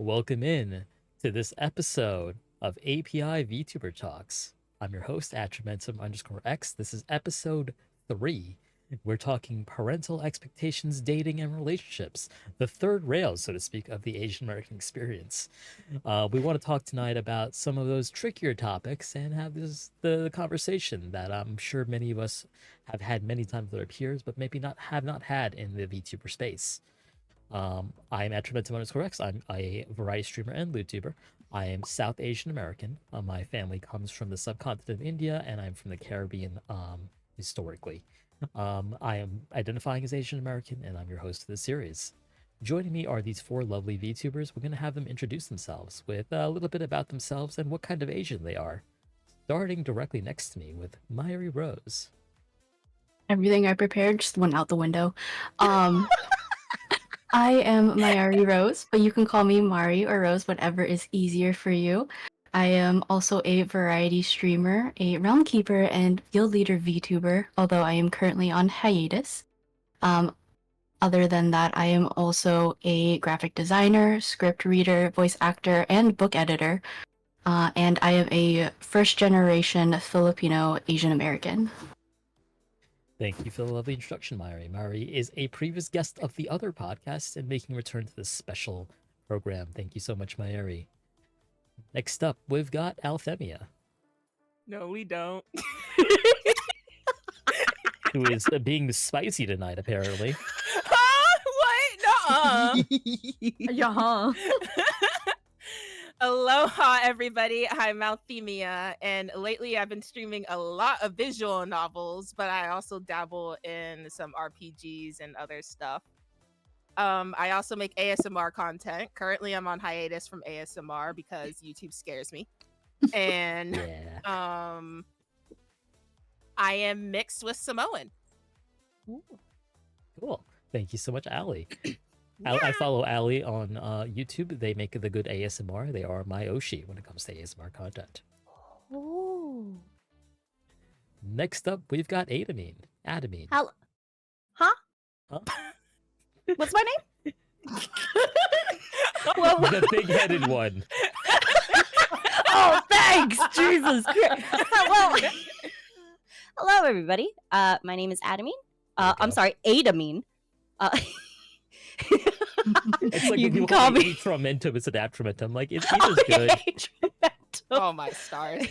Welcome in to this episode of API VTuber Talks. I'm your host, AtramentumX. This is episode 3. We're talking parental expectations, dating, and relationships, the third rail, so to speak, of the Asian American experience. We want to talk tonight about some of those trickier topics and have the conversation that I'm sure many of us have had many times with our peers, but maybe not had in the VTuber space. I'm AtramentumX. I'm a variety streamer and YouTuber. I am South Asian American. My family comes from the subcontinent of India, and I'm from the Caribbean historically. I am identifying as Asian American, and I'm your host of this series. Joining me are these 4 lovely VTubers. We're going to have them introduce themselves with a little bit about themselves and what kind of Asian they are. Starting directly next to me with Myri Rose. Everything I prepared just went out the window. I am Mayari Rose, but you can call me Mari or Rose, whatever is easier for you. I am also a variety streamer, a realm keeper, and guild leader VTuber, although I am currently on hiatus. Other than that, I am also a graphic designer, script reader, voice actor, and book editor. And I am a first-generation Filipino Asian American. Thank you for the lovely introduction, Myri. Myri is a previous guest of the other podcast and making a return to this special program. Thank you so much, Myri. Next up, we've got Althemia. No, we don't. Who is being spicy tonight, apparently. Huh? What? Nuh-uh. Yeah. Aloha, everybody. I'm Althemia, and lately I've been streaming a lot of visual novels, but I also dabble in some RPGs and other stuff. I also make ASMR content. Currently, I'm on hiatus from ASMR because YouTube scares me. And Yeah. I am mixed with Samoan. Cool. Thank you so much, Allie. I follow Allie on YouTube. They make the good ASMR. They are my Oshi when it comes to ASMR content. Oh. Next up, we've got Adamine. Hello. Huh? Huh? What's my name? The big-headed one. Oh, thanks. Jesus Christ. Well, hello, everybody. My name is Adamine. I'm sorry, Adamine. It's like you when can people call me Atramentum, it's an Atramentum. Like, it's either good. Oh, my stars.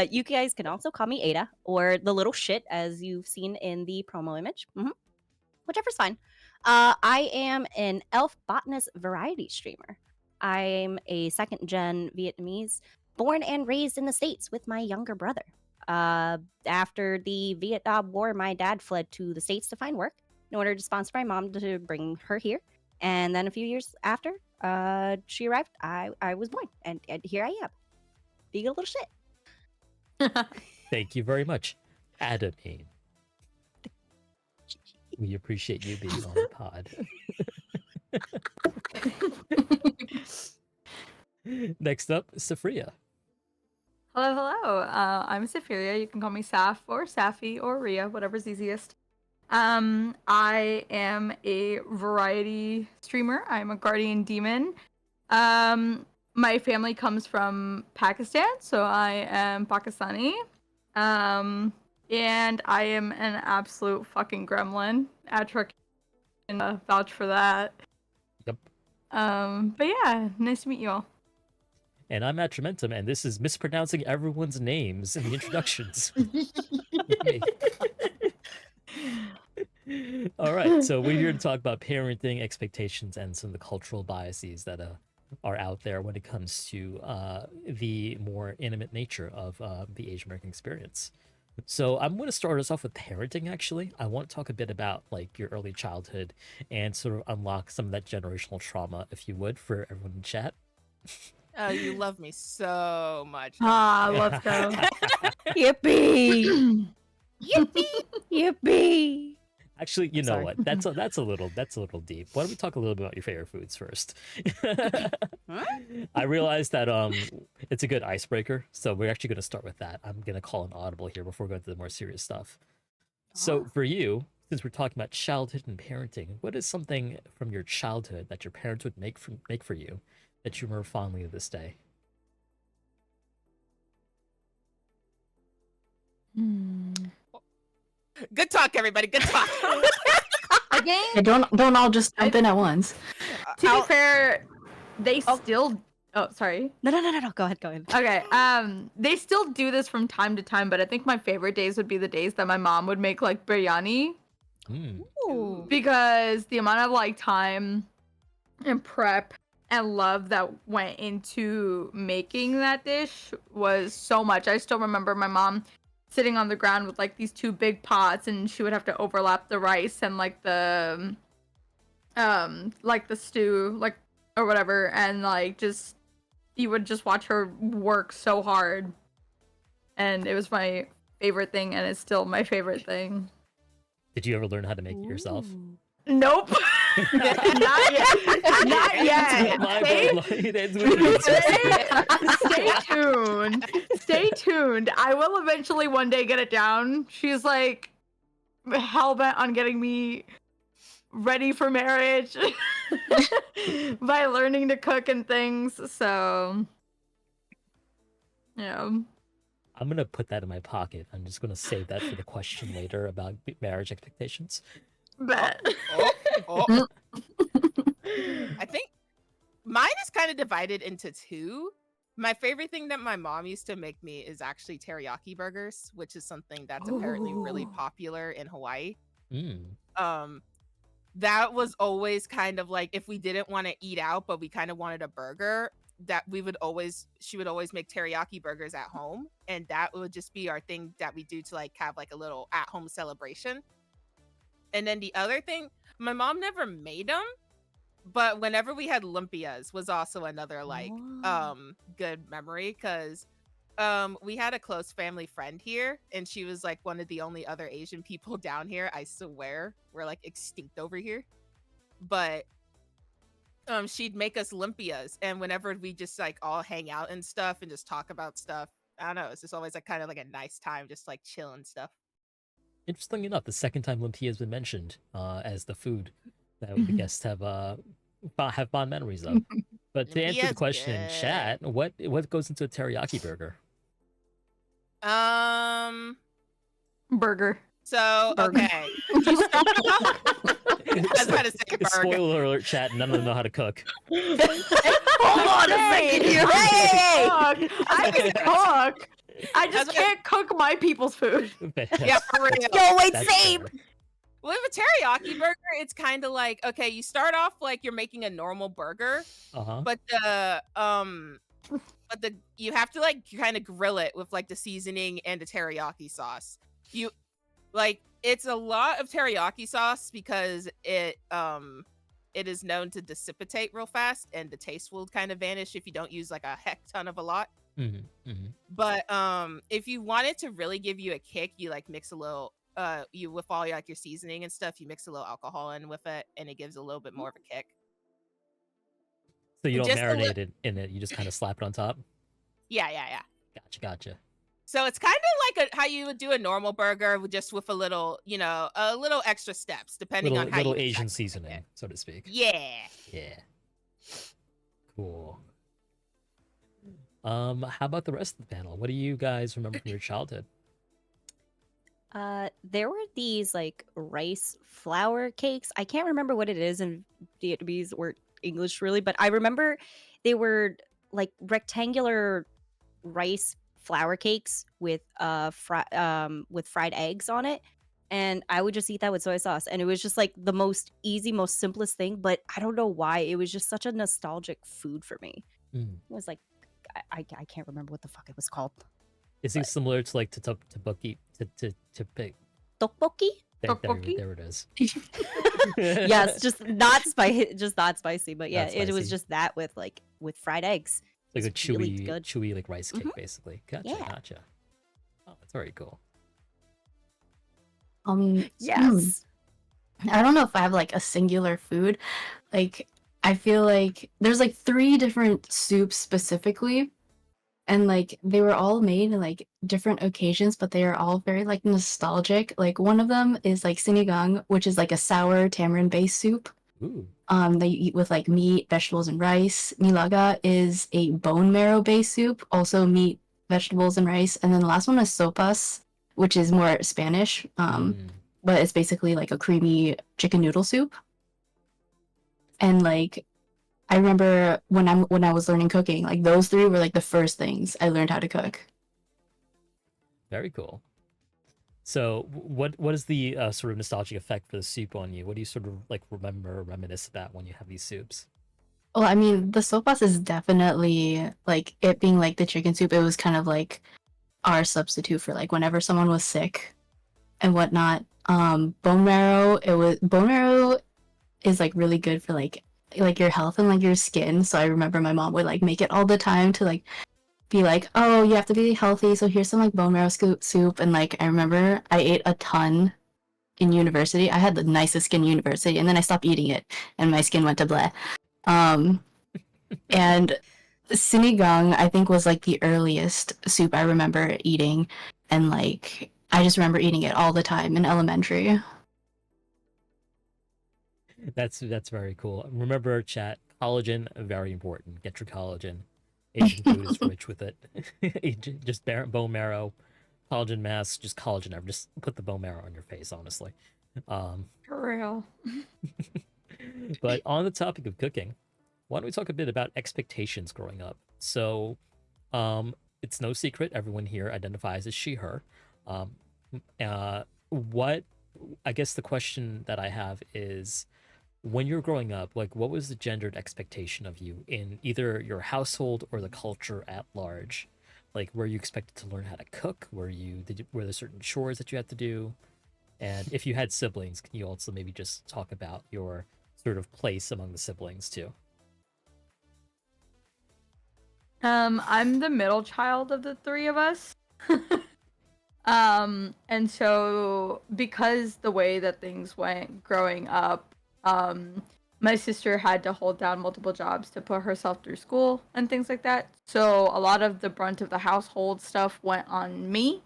You guys can also call me Ada, or the little shit, as you've seen in the promo image. Whichever's fine. I am an elf botanist variety streamer. I'm a second-gen Vietnamese, born and raised in the States with my younger brother. After the Vietnam War, my dad fled to the States to find work in order to sponsor my mom to bring her here. And then a few years after she arrived, I was born. And here I am, being a little shit. Thank you very much, Adamine. We appreciate you being on the pod. Next up, Safria. Hello. I'm Saphiria. You can call me Saf or Safi or Ria, whatever's easiest. I am a variety streamer. I'm a guardian demon. My family comes from Pakistan, so I am Pakistani. And I am an absolute fucking gremlin. Atrek can vouch for that. Yep. But yeah, nice to meet you all. And I'm Atramentum, and this is mispronouncing everyone's names in the introductions. All right, so we're here to talk about parenting expectations and some of the cultural biases that are out there when it comes to the more intimate nature of the Asian American experience. So I'm going to start us off with parenting, actually. I want to talk a bit about like your early childhood and sort of unlock some of that generational trauma, if you would, for everyone in chat. Oh, you love me so much. Let's go. Yippee! Yippee! Actually, you know Sorry. what? That's a little deep. Why don't we talk a little bit about your favorite foods first? I realized that it's a good icebreaker, so we're actually going to start with that. I'm going to call an audible here before going to the more serious stuff. So for you, since we're talking about childhood and parenting, what is something from your childhood that your parents would make for you that you remember fondly to this day? Good talk, everybody. Good talk. Again, Yeah, don't all just jump in at once. to be fair, they still. Oh, sorry. No. Go ahead. Okay. They still do this from time to time, but I think my favorite days would be the days that my mom would make like biryani, Ooh. because the amount of like time and prep and love that went into making that dish was so much. I still remember my mom sitting on the ground with like these two big pots, and she would have to overlap the rice and like the stew, like, or whatever, and like just you would just watch her work so hard, and it was my favorite thing, and it's still my favorite thing. Did you ever learn how to make it yourself? Nope. Not yet. Not yet. Stay tuned. Stay tuned. I will eventually one day get it down. She's like hell-bent on getting me ready for marriage by learning to cook and things. So, yeah. I'm gonna put that in my pocket. I'm just gonna save that for the question later about marriage expectations. Bet. Oh. I think mine is kind of divided into two. My favorite thing that my mom used to make me is actually teriyaki burgers, which is something that's apparently really popular in Hawaii. That was always kind of like, if we didn't want to eat out, but we kind of wanted a burger, that she would always make teriyaki burgers at home. And that would just be our thing that we do to like have like a little at-home celebration. And then the other thing, my mom never made them, but whenever we had lumpias was also another like good memory, because we had a close family friend here, and she was like one of the only other Asian people down here. I swear we're like extinct over here, but she'd make us lumpias, and whenever we just like all hang out and stuff and just talk about stuff, I don't know, it's just always like kind of like a nice time, just like chill and stuff. Interestingly enough, the second time lumpia has been mentioned as the food that the guests have fond memories of. But to answer the Lumpia's question in chat, what goes into a teriyaki burger? Burger. So Burger. okay, you start off. I was about to say burger. Spoiler alert, chat. None of them know how to cook. Hold on a second here. Hey! I can cook. I just can't cook my people's food. Yeah, for real. Yo, wait, That's same. fair. With a teriyaki burger, it's kind of like, okay, you start off like you're making a normal burger, but you have to like kind of grill it with like the seasoning and the teriyaki sauce. It's a lot of teriyaki sauce because it is known to dissipate real fast, and the taste will kind of vanish if you don't use like a heck ton of a lot. But if you want it to really give you a kick, you like mix a little you with all like your seasoning and stuff, you mix a little alcohol in with it, and it gives a little bit more of a kick. So you don't Just marinate it in it, you just kind of slap it on top? Yeah. Gotcha. So it's kind of like how you would do a normal burger, just with a little extra steps, depending on how little you Asian exactly seasoning, it. so to speak. Yeah. Cool. How about the rest of the panel? What do you guys remember from your childhood? There were these like rice flour cakes. I can't remember what it is in Vietnamese or English really, but I remember they were like rectangular rice flour cakes with fried eggs on it, and I would just eat that with soy sauce, and it was just like the most easy, most simplest thing, but I don't know why it was just such a nostalgic food for me. It was like I can't remember what the fuck it was called. Is it similar to like tteokbokki? Tteokbokki? There it is. Yes, just not spicy, but yeah, Not it was spicy. just that with fried eggs. Like a It's really chewy, good. chewy like rice cake, basically. Yeah. Gotcha. Oh, that's very cool. Yes. I don't know if I have like a singular food. Like I feel like there's like 3 different soups specifically And like they were all made in like different occasions, but they are all very like nostalgic. Like one of them is like sinigang, which is like a sour tamarind based soup. Ooh. That you eat with like meat, vegetables, and rice. Nilaga is a bone marrow based soup, also meat, vegetables, and rice. And then the last one is sopas, which is more Spanish, but it's basically like a creamy chicken noodle soup. And like I remember when I was learning cooking, like those three were like the first things I learned how to cook. Very cool. So, what is the sort of nostalgic effect for the soup on you? What do you sort of like remember or reminisce about when you have these soups? Well, I mean, the sopas is definitely like it being like the chicken soup. It was kind of like our substitute for like whenever someone was sick and whatnot. Bone marrow is like really good for like your health and like your skin. So I remember my mom would like make it all the time to like be like, oh, you have to be healthy, so here's some like bone marrow soup. And like I remember I ate a ton in university. I had the nicest skin in university, and then I stopped eating it, and my skin went to bleh. And sinigang, I think, was like the earliest soup I remember eating, and like I just remember eating it all the time in elementary. That's very cool. Remember, chat, collagen very important. Get your collagen. Asian food is rich with it. Just bone marrow, collagen mass, just collagen. Ever just put the bone marrow on your face, honestly. For real. But on the topic of cooking, why don't we talk a bit about expectations growing up? So, it's no secret everyone here identifies as she, her. What I guess the question that I have is, when you're growing up, like what was the gendered expectation of you in either your household or the culture at large? Like, were you expected to learn how to cook? Were there certain chores that you had to do? And if you had siblings, can you also maybe just talk about your sort of place among the siblings too? I'm the middle child of the three of us. And so because the way that things went growing up, my sister had to hold down multiple jobs to put herself through school and things like that. So a lot of the brunt of the household stuff went on me.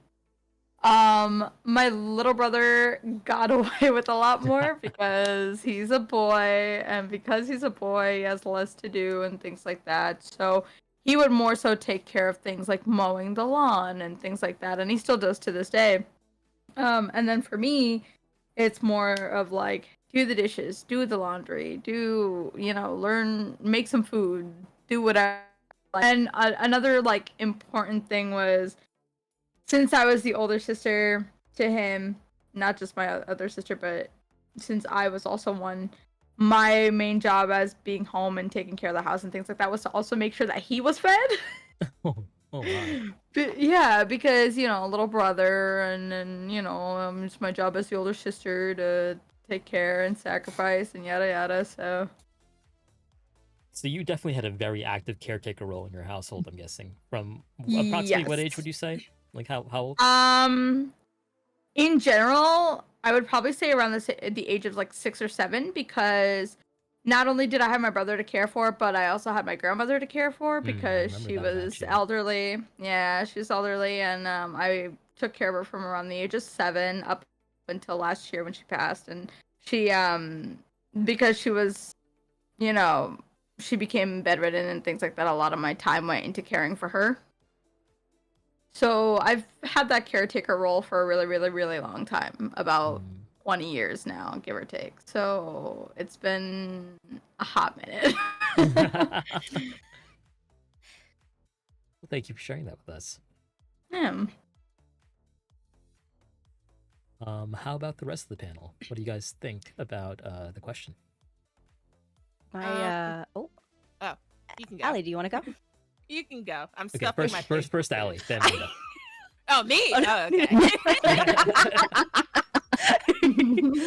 My little brother got away with a lot more because he's a boy, and because he's a boy, he has less to do and things like that. So he would more so take care of things like mowing the lawn and things like that, and he still does to this day. And then for me, it's more of like do the dishes, do the laundry, learn, make some food, do whatever. And another like important thing was, since I was the older sister to him, not just my other sister, but since I was also one, my main job as being home and taking care of the house and things like that was to also make sure that he was fed. Oh, wow. Yeah, because little brother, and then it's my job as the older sister to take care and sacrifice and yada yada. So you definitely had a very active caretaker role in your household, I'm guessing. From approximately what age would you say? Like how old? In general, I would probably say around the age of like 6 or 7, because not only did I have my brother to care for, but I also had my grandmother to care for because she was elderly. Yeah, she's elderly, and I took care of her from around the age of 7 up until last year when she passed. And she because she was, she became bedridden and things like that, a lot of my time went into caring for her. So I've had that caretaker role for a really, really, really long time, about 20 years now, give or take. So it's been a hot minute. Well, thank you for sharing that with us. Yeah. How about the rest of the panel? What do you guys think about the question? You can go. Allie, do you want to go? You can go. I'm Okay, stuffing my face. first Allie, then Linda. Oh, me? Oh, okay.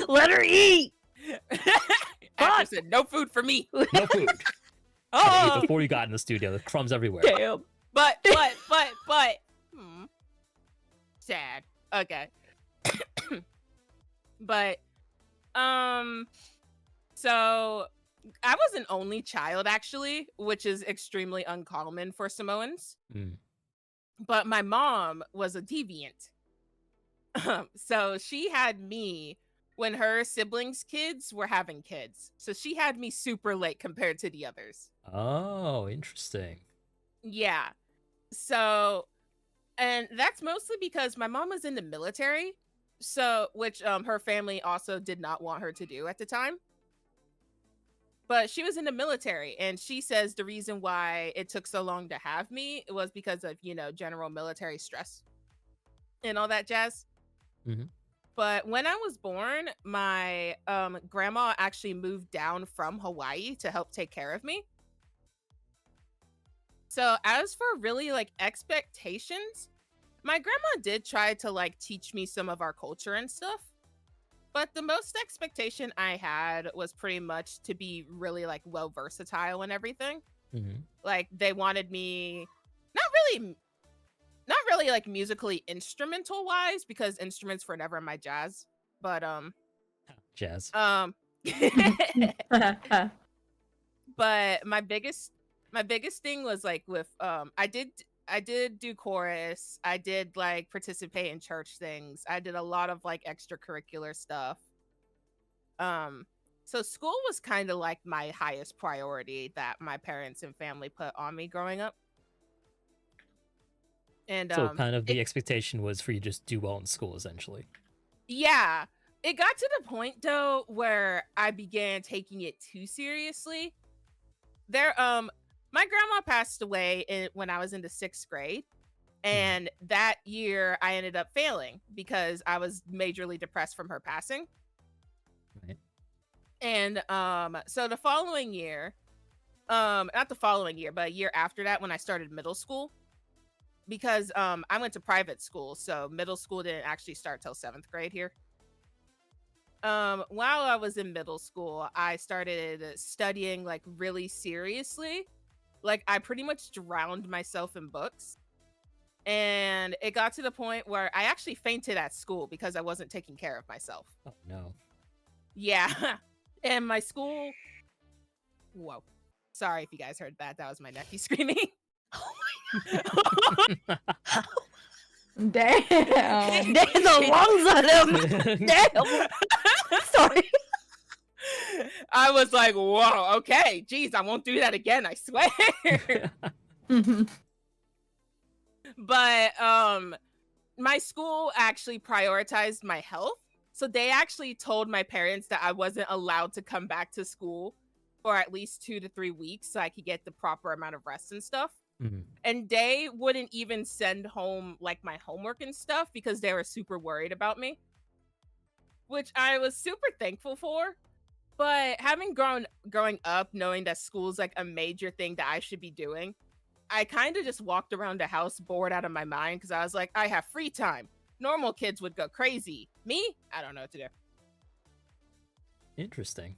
Let her eat. After said, no food for me. No food. Oh, Before you got in the studio, the crumbs everywhere. Damn. but. Sad. Okay. But, so I was an only child, actually, which is extremely uncommon for Samoans. But my mom was a deviant. So she had me when her siblings' kids were having kids. So she had me super late compared to the others. Oh, interesting. Yeah. So, and that's mostly because my mom was in the military. So, which her family also did not want her to do at the time. But she was in the military, and she says the reason why it took so long to have me was because of, general military stress and all that jazz. Mm-hmm. But when I was born, my grandma actually moved down from Hawaii to help take care of me. So as for really like expectations, my grandma did try to like teach me some of our culture and stuff. But the most expectation I had was pretty much to be really like well versatile and everything. Mm-hmm. Like they wanted me not really like musically instrumental wise, because instruments were never my jazz. But Jazz. but my biggest thing was like with I did do chorus. I did like participate in church things. I did a lot of like extracurricular stuff. So school was kind of like my highest priority that my parents and family put on me growing up. And So kind of the expectation was for you to just do well in school, essentially. yeah, it got to the point though where I began taking it too seriously. My grandma passed away when I was in the 6th grade. And that year I ended up failing because I was majorly depressed from her passing. Right. And so the following year, not the following year, but a year after that, when I started middle school, because I went to private school, so middle school didn't actually start till 7th grade here. While I was in middle school, I started studying like really seriously. Like I pretty much drowned myself in books. And it got to the point where I actually fainted at school because I wasn't taking care of myself. Oh no. Yeah. And my school. Whoa. Sorry if you guys heard that. That was my nephew screaming. Damn. Damn, the lungs on him. Damn. Sorry. I was like, whoa, okay. Geez, I won't do that again, I swear. But my school actually prioritized my health. So they actually told my parents that I wasn't allowed to come back to school for at least 2 to 3 weeks so I could get the proper amount of rest and stuff. Mhm. And they wouldn't even send home like my homework and stuff because they were super worried about me, which I was super thankful for. But having growing up knowing that school's like a major thing that I should be doing, I kind of just walked around the house bored out of my mind because I was like, I have free time. Normal kids would go crazy. Me? I don't know what to do. Interesting.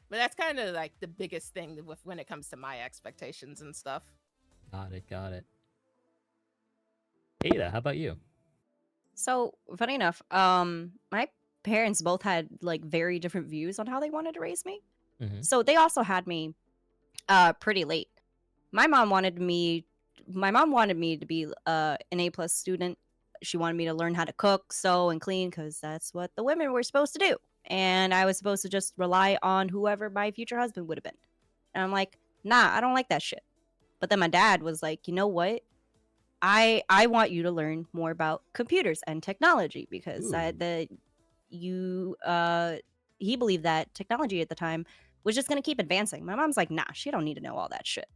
But that's kind of like the biggest thing with when it comes to my expectations and stuff. Got it. Ada, how about you? So funny enough, my parents both had like very different views on how they wanted to raise me. Mhm. So they also had me pretty late. My mom wanted me to be an A+ student. She wanted me to learn how to cook, sew, and clean because that's what the women were supposed to do. And I was supposed to just rely on whoever my future husband would have been. And I'm like, nah, I don't like that shit. But then my dad was like, you know what? I want you to learn more about computers and technology because he believed that technology at the time was just going to keep advancing. My mom's like, nah, she don't need to know all that shit.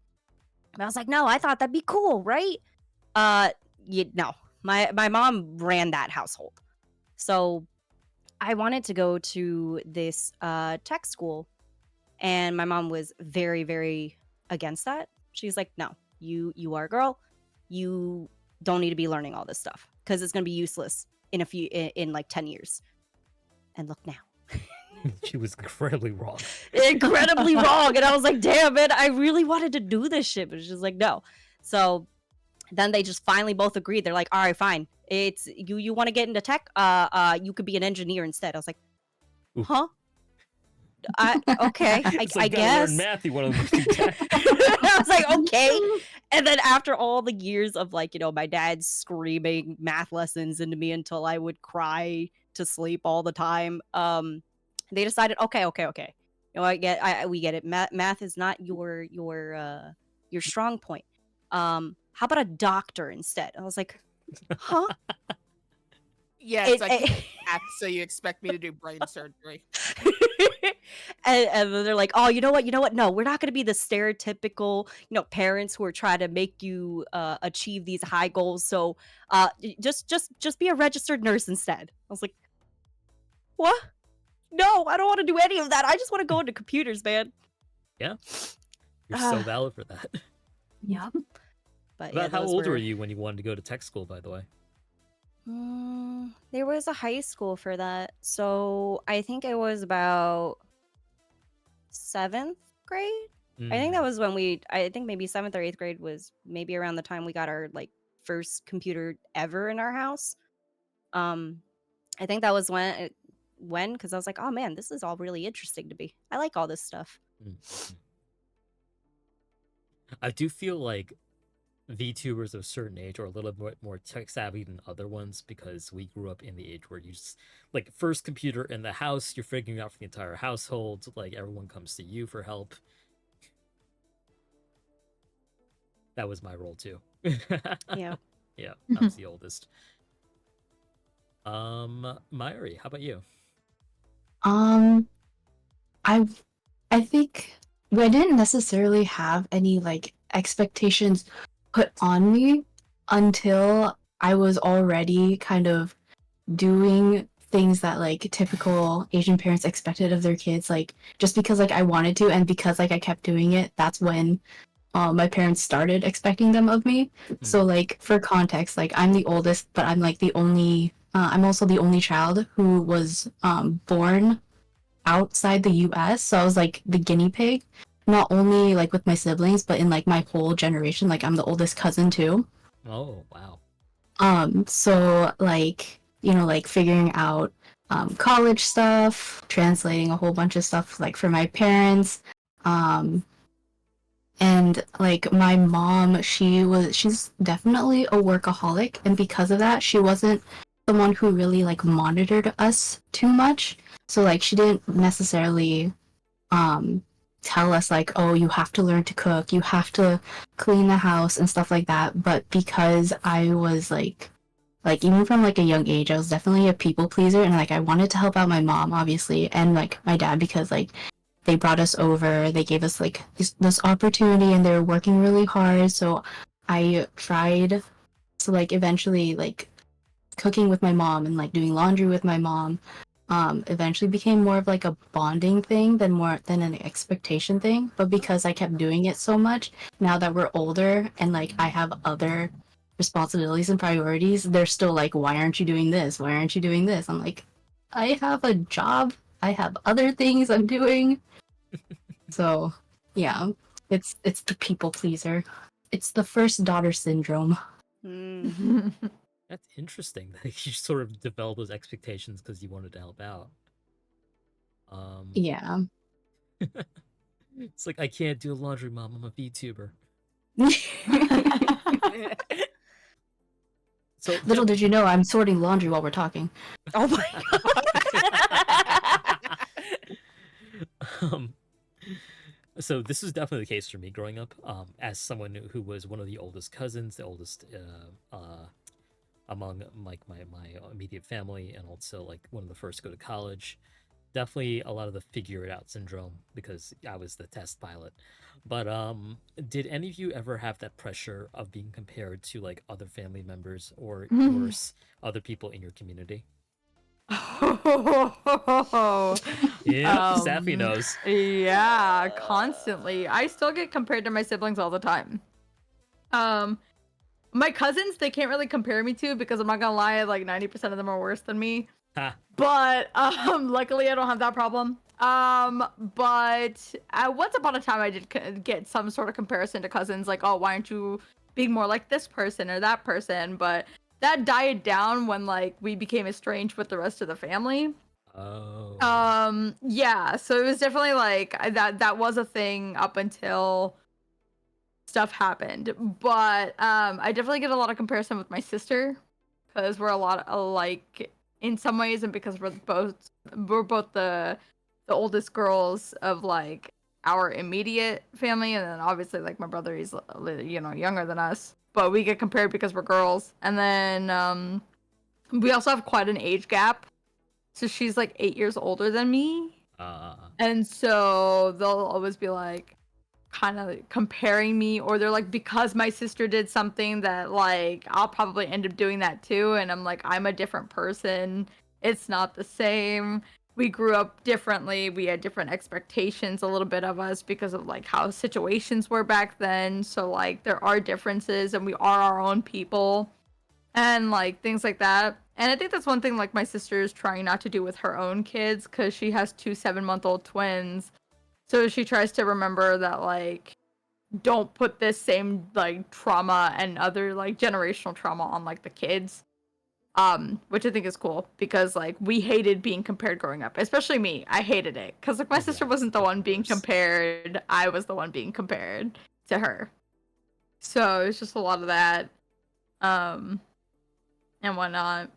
And I was like, no, I thought that'd be cool, right? No. My mom ran that household. So I wanted to go to this tech school, and my mom was very, very against that. She's like, no, you are a girl. You don't need to be learning all this stuff because it's going to be useless in like 10 years. And look now. She was incredibly wrong. Incredibly wrong. And I was like, damn it, I really wanted to do this shit. But she's like, no. So then they just finally both agreed. They're like, all right, fine. It's you want to get into tech? You could be an engineer instead. I was like, Ooh. huh? Okay, It's I like, gotta guess. learn math, you want to do tech. I was like, okay. And then after all the years of like, my dad screaming math lessons into me until I would cry to sleep all the time, they decided, okay. We get it. Math is not your strong point. How about a doctor instead? I was like, huh? Yes, I It- can't act, so you expect me to do brain surgery. and then they're like, oh, you know what? No, we're not going to be the stereotypical, parents who are trying to make you achieve these high goals. So, just be a registered nurse instead. I was like, what? No, I don't want to do any of that. I just want to go into computers, man. Yeah. You're so valid for that. Yeah. But About how old were you when you wanted to go to tech school, by the way? There was a high school for that, so I think it was about 7th grade. I think that was when I think maybe 7th or 8th grade was maybe around the time we got our like first computer ever in our house. I think that was when because I was like, oh man, this is all really interesting to me. I like all this stuff. I do feel like VTubers of a certain age are a little bit more tech savvy than other ones because we grew up in the age where you just like first computer in the house, you're figuring out for the entire household, like everyone comes to you for help. That was my role too. Yeah. Yeah, I was the oldest. Mayuri, how about you? I think I didn't necessarily have any like expectations put on me until I was already kind of doing things that like typical Asian parents expected of their kids, like just because like I wanted to and because like I kept doing it, that's when my parents started expecting them of me. So like for context, like I'm the oldest, but I'm like the only I'm also the only child who was born outside the US. So I was like the guinea pig, not only like with my siblings, but in like my whole generation. Like I'm the oldest cousin too. Oh, wow. So like, like figuring out college stuff, translating a whole bunch of stuff like for my parents. And like my mom, she's definitely a workaholic, and because of that, she wasn't someone who really like monitored us too much. So like she didn't necessarily tell us like, oh, you have to learn to cook, you have to clean the house and stuff like that. But because I was like even from like a young age, I was definitely a people pleaser, and like I wanted to help out my mom obviously, and like my dad, because like they brought us over, they gave us like this opportunity, and they were working really hard. So I tried to like eventually like cooking with my mom and like doing laundry with my mom eventually became more of like a bonding thing than an expectation thing. But because I kept doing it so much, now that we're older and like I have other responsibilities and priorities, they're still like, why aren't you doing this, why aren't you doing this? I'm like, I have a job, I have other things I'm doing. So yeah, it's the people pleaser. It's the first daughter syndrome. That's interesting that you sort of developed those expectations because you wanted to help out. Yeah. It's like, I can't do laundry, Mom. I'm a VTuber. So Little did you know, I'm sorting laundry while we're talking. Oh my god. So this is definitely the case for me growing up. As someone who was one of the oldest cousins, the oldest among like my immediate family, and also like one of the first to go to college. Definitely a lot of the figure it out syndrome because I was the test pilot. But did any of you ever have that pressure of being compared to like other family members or worse, other people in your community? Yeah, Safi knows. Yeah, constantly. I still get compared to my siblings all the time. My cousins, they can't really compare me to because I'm not gonna lie, like 90% of them are worse than me. Ha. But luckily I don't have that problem. But once upon a time I did get some sort of comparison to cousins, like, oh, why aren't you being more like this person or that person? But that died down when like we became estranged with the rest of the family. Oh. Yeah, so it was definitely like that was a thing up until stuff happened. But I definitely get a lot of comparison with my sister because we're a lot alike in some ways, and because we're both the oldest girls of like our immediate family, and then obviously like my brother, he's younger than us, but we get compared because we're girls. And then we also have quite an age gap, so she's like 8 years older than me. And so they'll always be like kind of comparing me, or they're like, because my sister did something that like I'll probably end up doing that too, and I'm like, I'm a different person. It's not the same. We grew up differently. We had different expectations a little bit of us because of like how situations were back then. So like there are differences, and we are our own people and like things like that. And I think that's one thing like my sister is trying not to do with her own kids, because she has two 7-month-old twins. So she tries to remember that like don't put this same like trauma and other like generational trauma on like the kids. Which I think is cool, because like we hated being compared growing up, especially me. I hated it because like my sister wasn't the of one being course. compared. I was the one being compared to her. So it's just a lot of that. And whatnot.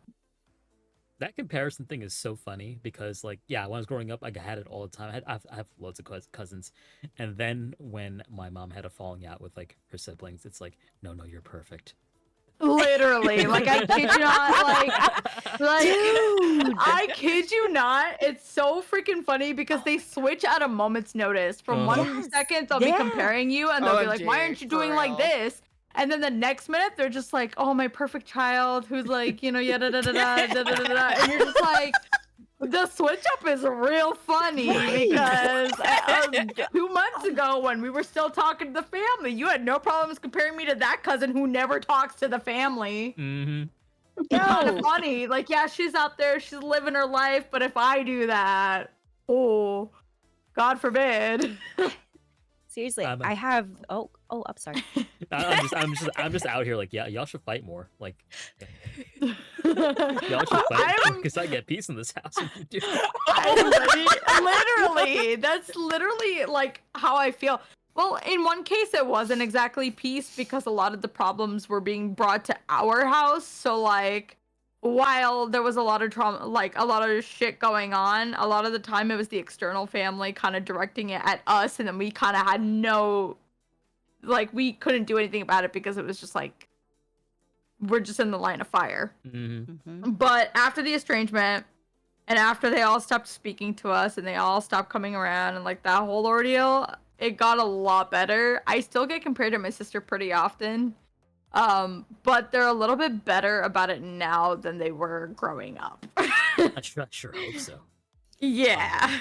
That comparison thing is so funny because, like, yeah, when I was growing up, I had it all the time. I have loads of cousins, and then when my mom had a falling out with like her siblings, it's like, no, you're perfect. Literally, like I kid you not, like Dude. I kid you not. It's so freaking funny because they switch at a moment's notice. From Uh-huh. one Yes, second they'll be yeah. comparing you, and they'll be like, "Why OMG, aren't you for doing like real. this?" And then the next minute they're just like, "Oh, my perfect child," who's like, yeah, da da da da da da da, and you're just like. The switch up is real funny Right. because 2 months ago, when we were still talking to the family, you had no problems comparing me to that cousin who never talks to the family. Mm-hmm. It's kind Yo. of funny. Like, yeah, she's out there, she's living her life, but if I do that, oh, God forbid. Seriously, I'm a- I have. Oh, I'm sorry. I'm just out here like, yeah, y'all should fight more. Like, y'all should fight I'm- because I get peace in this house if you do. Literally, that's literally like how I feel. Well, in one case, it wasn't exactly peace because a lot of the problems were being brought to our house. So, like, while there was a lot of trauma, like a lot of shit going on, a lot of the time it was the external family kind of directing it at us, and then we kind of had no, like, we couldn't do anything about it because it was just like we're just in the line of fire. Mm-hmm. But after the estrangement, and after they all stopped speaking to us and they all stopped coming around, and like that whole ordeal, it got a lot better. I still get compared to my sister pretty often. But they're a little bit better about it now than they were growing up. I sure hope so. Yeah.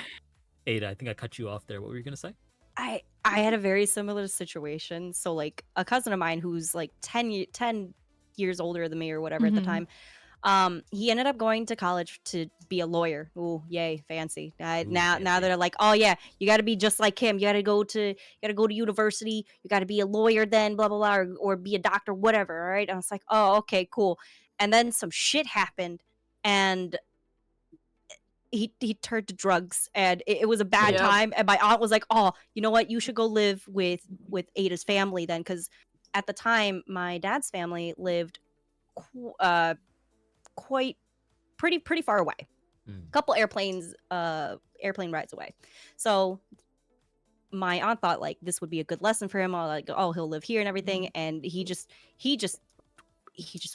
Ada, I think I cut you off there. What were you gonna say? I had a very similar situation. So like a cousin of mine who's like 10 years older than me or whatever at the Mhm. time. He ended up going to college to be a lawyer. Ooh, yay, fancy. Now fancy. they're like, oh yeah, you got to be just like him. You got to go to university. You got to be a lawyer then, blah blah blah, or be a doctor, whatever. All right. And I was like, oh, okay, cool. And then some shit happened, and he turned to drugs, and it was a bad Yep. time. And my aunt was like, oh, you know what, you should go live with Ada's family then, because at the time my dad's family lived quite pretty far away, a couple airplane rides away. So my aunt thought like this would be a good lesson for him. Like, oh, he'll live here and everything. And he just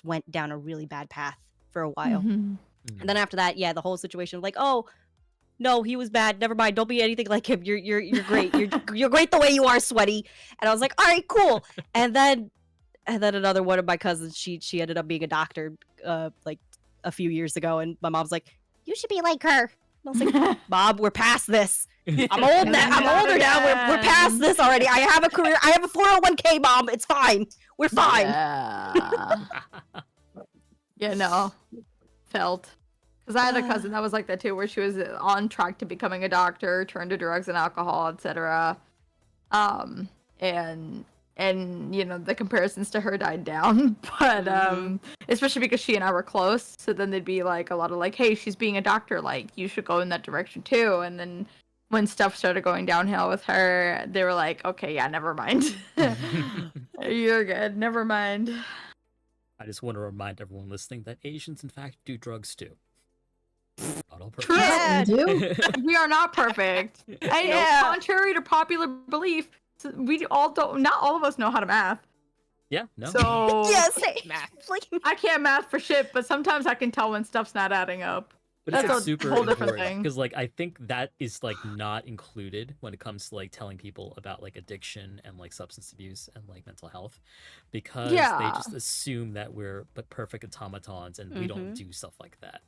went down a really bad path for a while. Mhm. And then after that, yeah, the whole situation of like, oh no, he was bad. Never mind. Don't be anything like him. You're great. You're great the way you are, sweaty. And I was like, all right, cool. And then another one of my cousins, she ended up being a doctor, like a few years ago. And my mom's like, you should be like her. And I was like, Mom, we're past this. I'm old now. I'm older now. We're past this already. I have a career. I have a 401k, Mom. It's fine. We're fine. Yeah. Yeah, no. Felt. Because I had a cousin that was like that too, where she was on track to becoming a doctor, turned to drugs and alcohol, etc. And and the comparisons to her died down. But especially because she and I were close, so then they'd be like a lot of like, hey, she's being a doctor, like you should go in that direction too. And then when stuff started going downhill with her, they were like, okay, yeah, never mind. You're good, never mind. I just want to remind everyone listening that Asians, in fact, do drugs too. Not all True. perfect. We are not perfect. And contrary to popular belief, we all don't. Not all of us know how to math. Yeah, no. So Yes, Math. like I can't math for shit, but sometimes I can tell when stuff's not adding up. But That's it's a super whole different important thing. because, like, I think that is like not included when it comes to like telling people about like addiction and like substance abuse and like mental health, because they Yeah. just assume that we're but perfect automatons and we don't do stuff like that.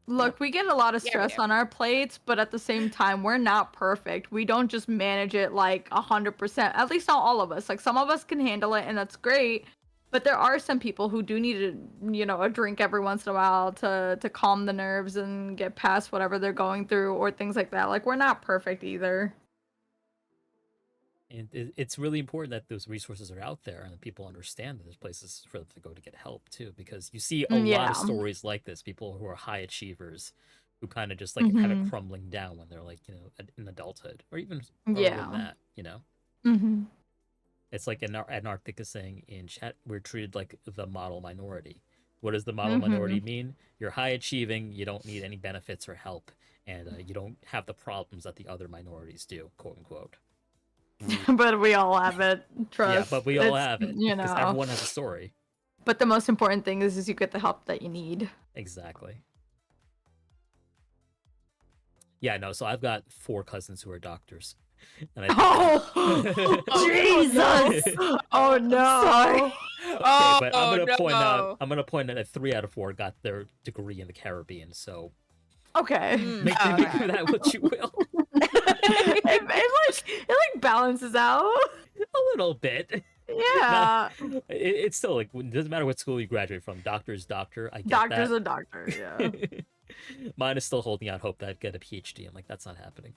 Look, we get a lot of Yeah, stress on our plates, but at the same time, we're not perfect. We don't just manage it like 100%. At least not all of us. Like some of us can handle it, and that's great. But there are some people who do need a drink every once in a while to calm the nerves and get past whatever they're going through or things like that. Like we're not perfect either. And it's really important that those resources are out there and that people understand that there's places for them to go to get help too, because you see a lot Yeah. of stories like this, people who are high achievers who kind of just like have it crumbling down when they're like, in adulthood or even earlier Yeah. than that. Mm-hmm. It's like Antarctic is saying in chat, we're treated like the model minority. What does the model minority mean? You're high achieving, you don't need any benefits or help, and you don't have the problems that the other minorities do, quote unquote. But we all have it. Trust. Yeah, but we all It's, have it because everyone has a story. But the most important thing is you get the help that you need. Exactly. Yeah, no. So I've got 4 cousins who are doctors, and Jesus! Oh no! Sorry. Okay, but I'm gonna no. point out. I'm gonna point out that 3 out of 4 got their degree in the Caribbean. So Okay. make of that what you will. it balances out. A little bit. Yeah. It's still like it doesn't matter what school you graduate from. Doctor is doctor. I get Doctor's that. a doctor. Yeah. Mine is still holding out hope that I'd get a PhD. I'm like, that's not happening.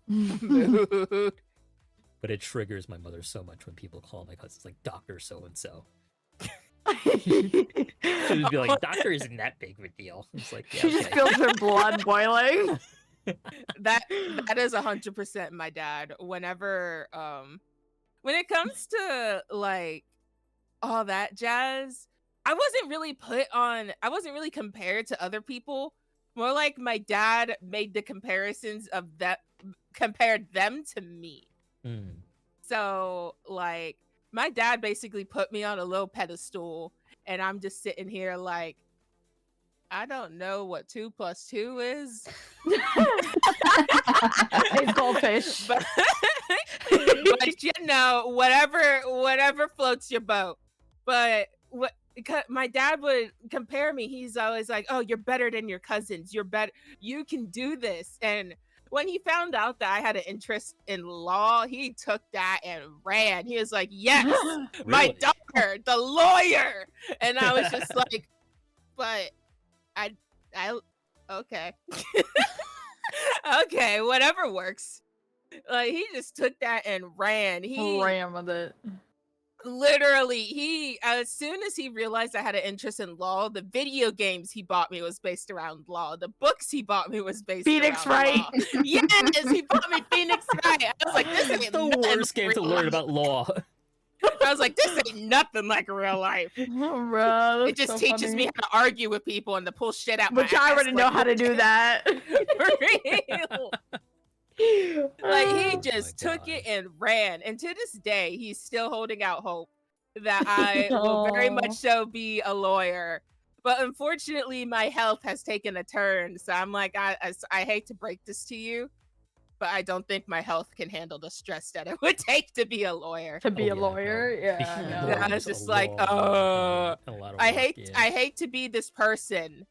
Mood. But it triggers my mother so much when people call my cousins like Doctor so and so. She'd be like, Doctor isn't that big of a deal. It's like, yeah, She just feels her blood boiling. That is 100% my dad. Whenever when it comes to like all that jazz, I wasn't really compared to other people. More like my dad made the comparisons of that, compared them to me. So like my dad basically put me on a little pedestal, and I'm just sitting here like, I don't know what 2 + 2 is. It's goldfish. But whatever floats your boat. But my dad would compare me. He's always like, "Oh, you're better than your cousins. You're better. You can do this." And when he found out that I had an interest in law, he took that and ran. He was like, "Yes, my daughter, the lawyer." And I was just like, "But I okay." Okay, whatever works. Like he just took that and ran. He ran with it. Literally, as soon as he realized I had an interest in law, the video games he bought me was based around law. The books he bought me was based Phoenix around Wright. law. Yes, he bought me Phoenix Wright. I was like, this ain't the worst game to learn about law. I was like, this ain't nothing like real life. Oh, bro, It just teaches me how to argue with people and to pull shit out. Which my I ass, already know how to do that. For real. Like he just took it and ran. And to this day, he's still holding out hope that I will very much so be a lawyer. But unfortunately, my health has taken a turn. So I'm like, I hate to break this to you, but I don't think my health can handle the stress that it would take to be a lawyer. To be a yeah, lawyer, no. yeah. I was just like, I hate hate to be this person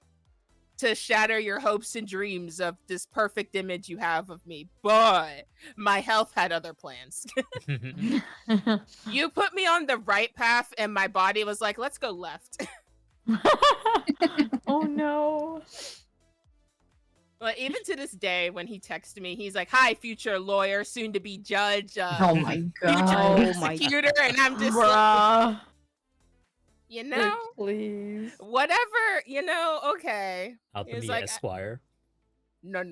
to shatter your hopes and dreams of this perfect image you have of me, but my health had other plans. You put me on the right path and my body was like, let's go left. Oh no. But even to this day, when he texted me, he's like, "Hi, future lawyer, soon to be judge, Oh my future god. Oh my prosecutor," and I'm just like, Bruh. you Like, know, please. whatever, okay. Out the He's me like, Esquire. no.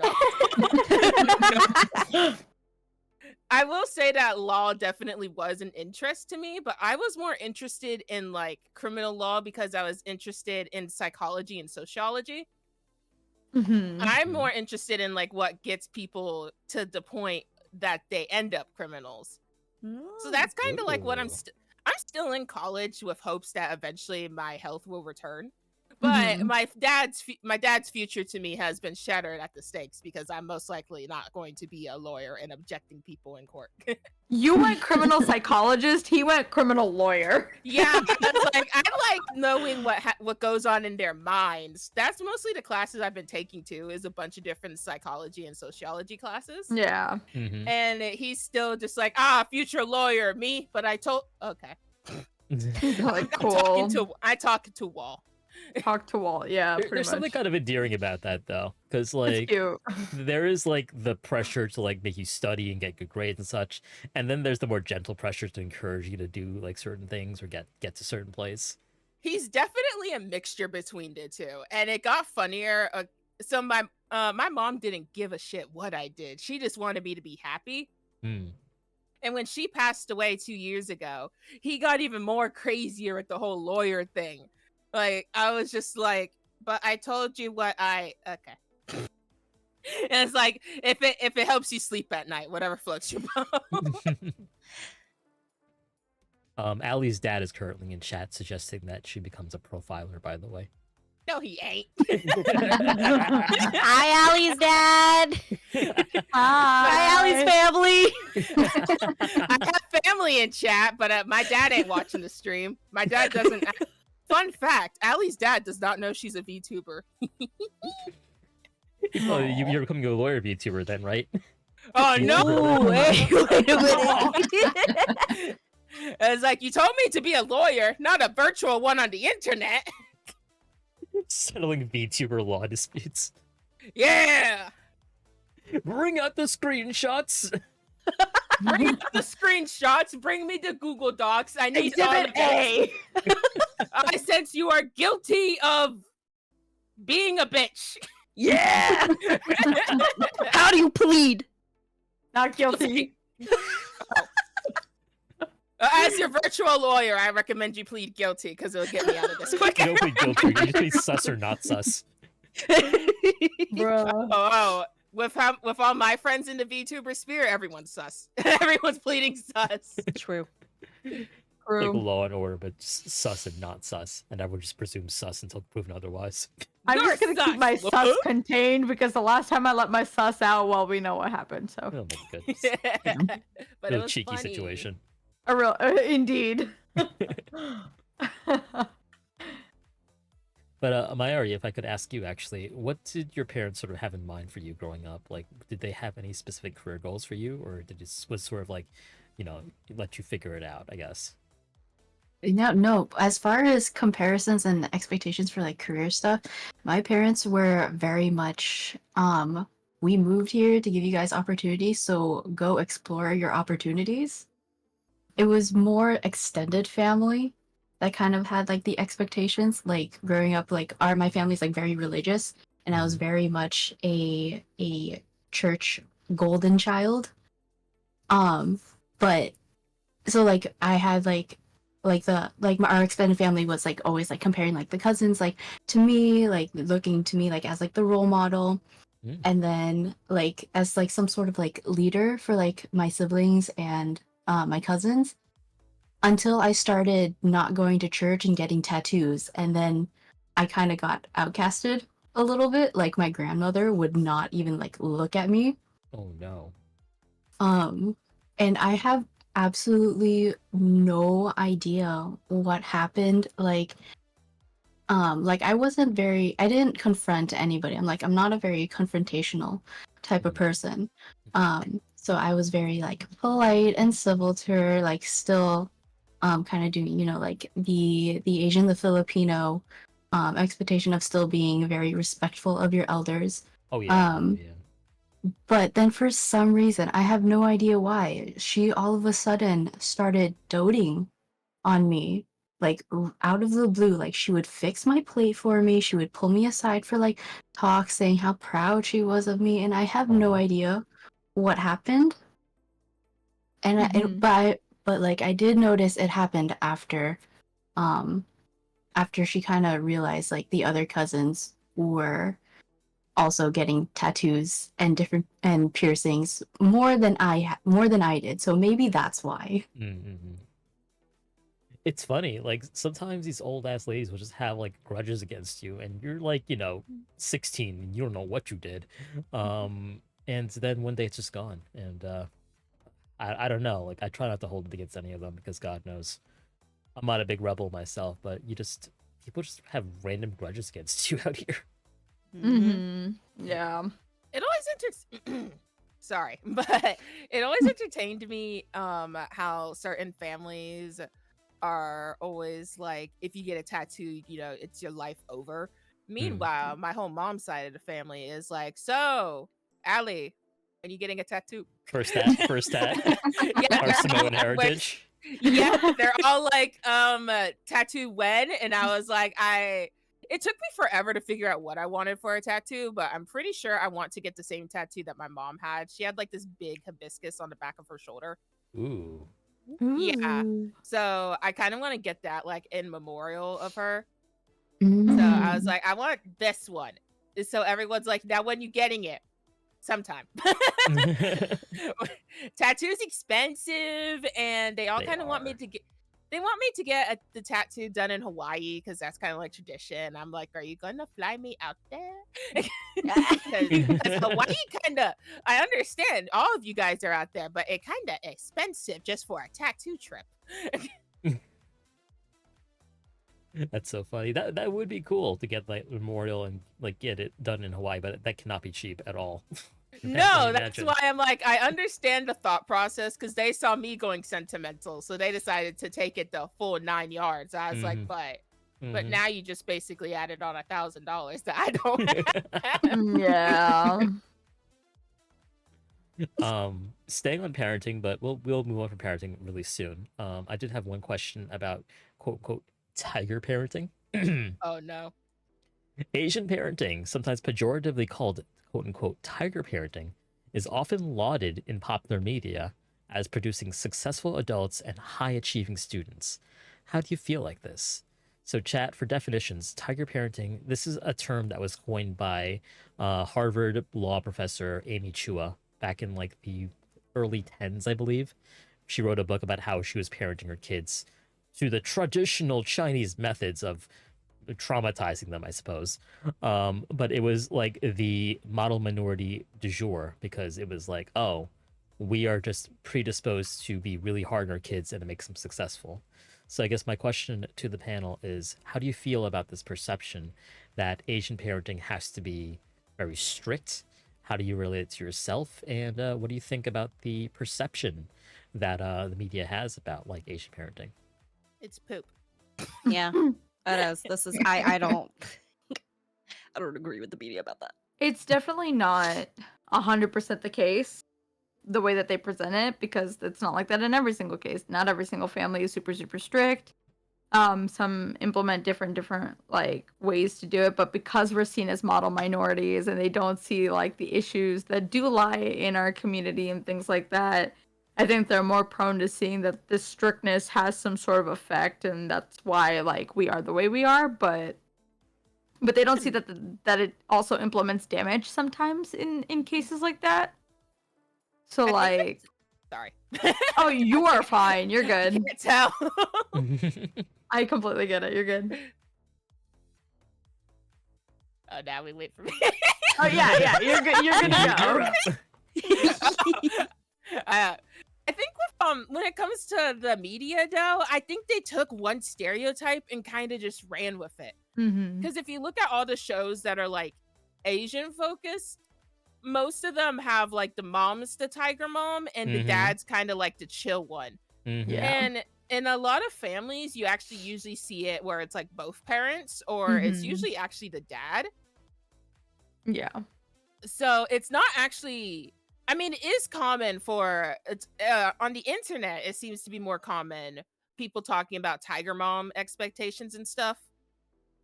I will say that law definitely was an interest to me, but I was more interested in like criminal law because I was interested in psychology and sociology. Mhm. I'm more interested in like what gets people to the point that they end up criminals. So that's kind of like what I'm Ooh. I'm still in college with hopes that eventually my health will return. But my dad's future to me has been shattered at the stakes because I'm most likely not going to be a lawyer and objecting people in court. You went criminal psychologist. He went criminal lawyer. Yeah, it's like I like knowing what goes on in their minds. That's mostly the classes I've been taking to is a bunch of different psychology and sociology classes. Yeah. Mhm. And he's still just like, future lawyer, me. But I told, okay, Like, I talk to wall. Talk to wall. Yeah, pretty There's much. something kind of endearing about that though, because It's like cute. there is like the pressure to like make you study and get good grades and such, and then there's the more gentle pressure to encourage you to do like certain things or get to certain place. He's definitely a mixture between the two, and it got funnier. So my mom didn't give a shit what I did. She just wanted me to be happy. Hmm. And when she passed away 2 years ago, he got even more crazier with the whole lawyer thing. Like I was just like, but I told you what I okay. And it's like if it helps you sleep at night, whatever floats your boat. Allie's dad is currently in chat suggesting that she becomes a profiler, by the way. No, he ain't. Hi, Allie's dad. Hi, Allie's family. I have family in chat, but my dad ain't watching the stream. My dad doesn't. Fun fact: Allie's dad does not know she's a VTuber. Oh, you're becoming a lawyer VTuber then, right? Oh no! Ooh, wait a minute. It's like you told me to be a lawyer, not a virtual one on the internet. Settling VTuber law disputes. Yeah. Bring out the screenshots. Bring out the screenshots. Bring me the Google Docs. I need all of Exhibit it. A. I sense you are guilty of being a bitch. Yeah. How do you plead? Not guilty. As your virtual lawyer, I recommend you plead guilty because it'll get me out of this You quicker. don't plead guilty. You just plead sus or not sus. Bruh. Oh, with all my friends in the VTuber sphere, everyone's sus. Everyone's pleading sus. True. Like True. law and order, but sus and not sus, and everyone just presumes sus until proven otherwise. I'm You're just gonna keep my sus. sus contained because the last time I let my sus out, well, we know what happened. So Oh my goodness. But it Real was cheeky funny. situation. a real, indeed. But Mayari, if I could ask you actually, what did your parents sort of have in mind for you growing up? Like, did they have any specific career goals for you, or did it was sort of like, let you figure it out, I guess? No. As far as comparisons and expectations for like career stuff, my parents were very much we moved here to give you guys opportunities, so go explore your opportunities. It was more extended family that kind of had like the expectations. Like growing up, like my family's like very religious, and I was very much a church golden child. But so like I had our extended family was like always like comparing like the cousins like to me, like looking to me like as like the role model, and then like as like some sort of like leader for like my siblings and my cousins, until I started not going to church and getting tattoos, and then I kind of got outcasted a little bit. Like my grandmother would not even like look at me. Oh no. And I have absolutely no idea what happened. Like I didn't confront anybody. I'm not a very confrontational type of person. So I was very like polite and civil to her, like still kind of doing, like the Asian, the Filipino expectation of still being very respectful of your elders. Oh yeah. Um, but then for some reason, I have no idea why, she all of a sudden started doting on me, like out of the blue. Like she would fix my plate for me. She would pull me aside for like talks, saying how proud she was of me, and I have no Aw. idea what happened. And but like I did notice it happened um after she kind of realized like the other cousins were also getting tattoos and different and piercings more than I did. So maybe that's why. Mm-hmm. It's funny, like sometimes these old ass ladies will just have like grudges against you, and you're like, 16, and you don't know what you did, and then one day it's just gone, and I don't know, like I try not to hold it against any of them because God knows I'm not a big rebel myself, but people just have random grudges against you out here. Yeah. It always sorry, but it always entertained me how certain families are always like, if you get a tattoo, it's your life over. Meanwhile, my whole mom's side of the family is like, so Allie, when you getting a tattoo? First tat, our Samoan heritage. Yeah, they're all like, tattoo when? And I was like, it took me forever to figure out what I wanted for a tattoo, but I'm pretty sure I want to get the same tattoo that my mom had. She had like this big hibiscus on the back of her shoulder. Ooh. Yeah. So I kind of want to get that like in memorial of her. Mm. So I was like, I want this one. So everyone's like, now when you getting it? Sometime. Tattoo's expensive, and they all kind of want me to get. They want me to get the tattoo done in Hawaii because that's kind of like tradition. I'm like, are you gonna fly me out there? Because Hawaii kind of, I understand all of you guys are out there, but it kind of expensive just for a tattoo trip. That's so funny. That would be cool to get like memorial and like get it done in Hawaii, but that cannot be cheap at all. No, that's why I'm like, I understand the thought process because they saw me going sentimental, so they decided to take it the full 9 yards. I was like, but now you just basically added on $1,000 that I don't have. Yeah. Staying on parenting, but we'll move on from parenting really soon. I did have one question about quote unquote tiger parenting. Oh no. Asian parenting, sometimes pejoratively called quote unquote tiger parenting, is often lauded in popular media as producing successful adults and high achieving students. How do you feel like this? So, chat, for definitions, tiger parenting, this is a term that was coined by Harvard law professor Amy Chua back in like the early 10s, I believe. She wrote a book about how she was parenting her kids to the traditional Chinese methods of traumatizing them, I suppose. But it was like the model minority du jour because it was like, oh, we are just predisposed to be really hard on our kids and to make them successful. So I guess my question to the panel is, how do you feel about this perception that Asian parenting has to be very strict? How do you relate it to yourself? And what do you think about the perception that the media has about like Asian parenting? It's poop. Yeah, it is. This is I don't agree with the media about that. It's definitely not 100% the case, the way that they present it, because it's not like that in every single case. Not every single family is super strict. Some implement different like ways to do it, but because we're seen as model minorities and they don't see like the issues that do lie in our community and things like that, I think they're more prone to seeing that this strictness has some sort of effect, and that's why like we are the way we are. But they don't see that that it also implements damage sometimes in cases like that. So like, sorry. Oh, you are fine. You're good. I can't tell. I completely get it. You're good. Oh, now we wait for me. Oh yeah. You're good. You're good to go. I think with, when it comes to the media, though, I think they took one stereotype and kind of just ran with it. Because if you look at all the shows that are like Asian focused, most of them have like the mom's the tiger mom and the dad's kind of like the chill one. Yeah. And in a lot of families, you actually usually see it where it's like both parents, or it's usually actually the dad. Yeah. So it's not actually. I mean, it is common for it's on the internet. It seems to be more common people talking about tiger mom expectations and stuff,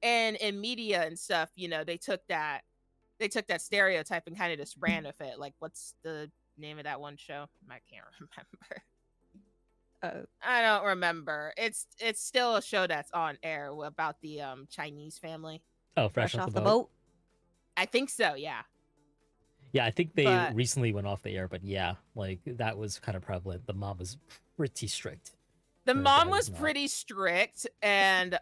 and in media and stuff. They took that stereotype and kind of just ran with it. Like, what's the name of that one show? I can't remember. I don't remember. It's still a show that's on air about the Chinese family. Oh, Fresh off the boat. I think so. Yeah. Yeah, I think they But- recently went off the air, but yeah, like that was kind of prevalent. The mom was pretty strict. The The mom dad was was not. pretty strict, and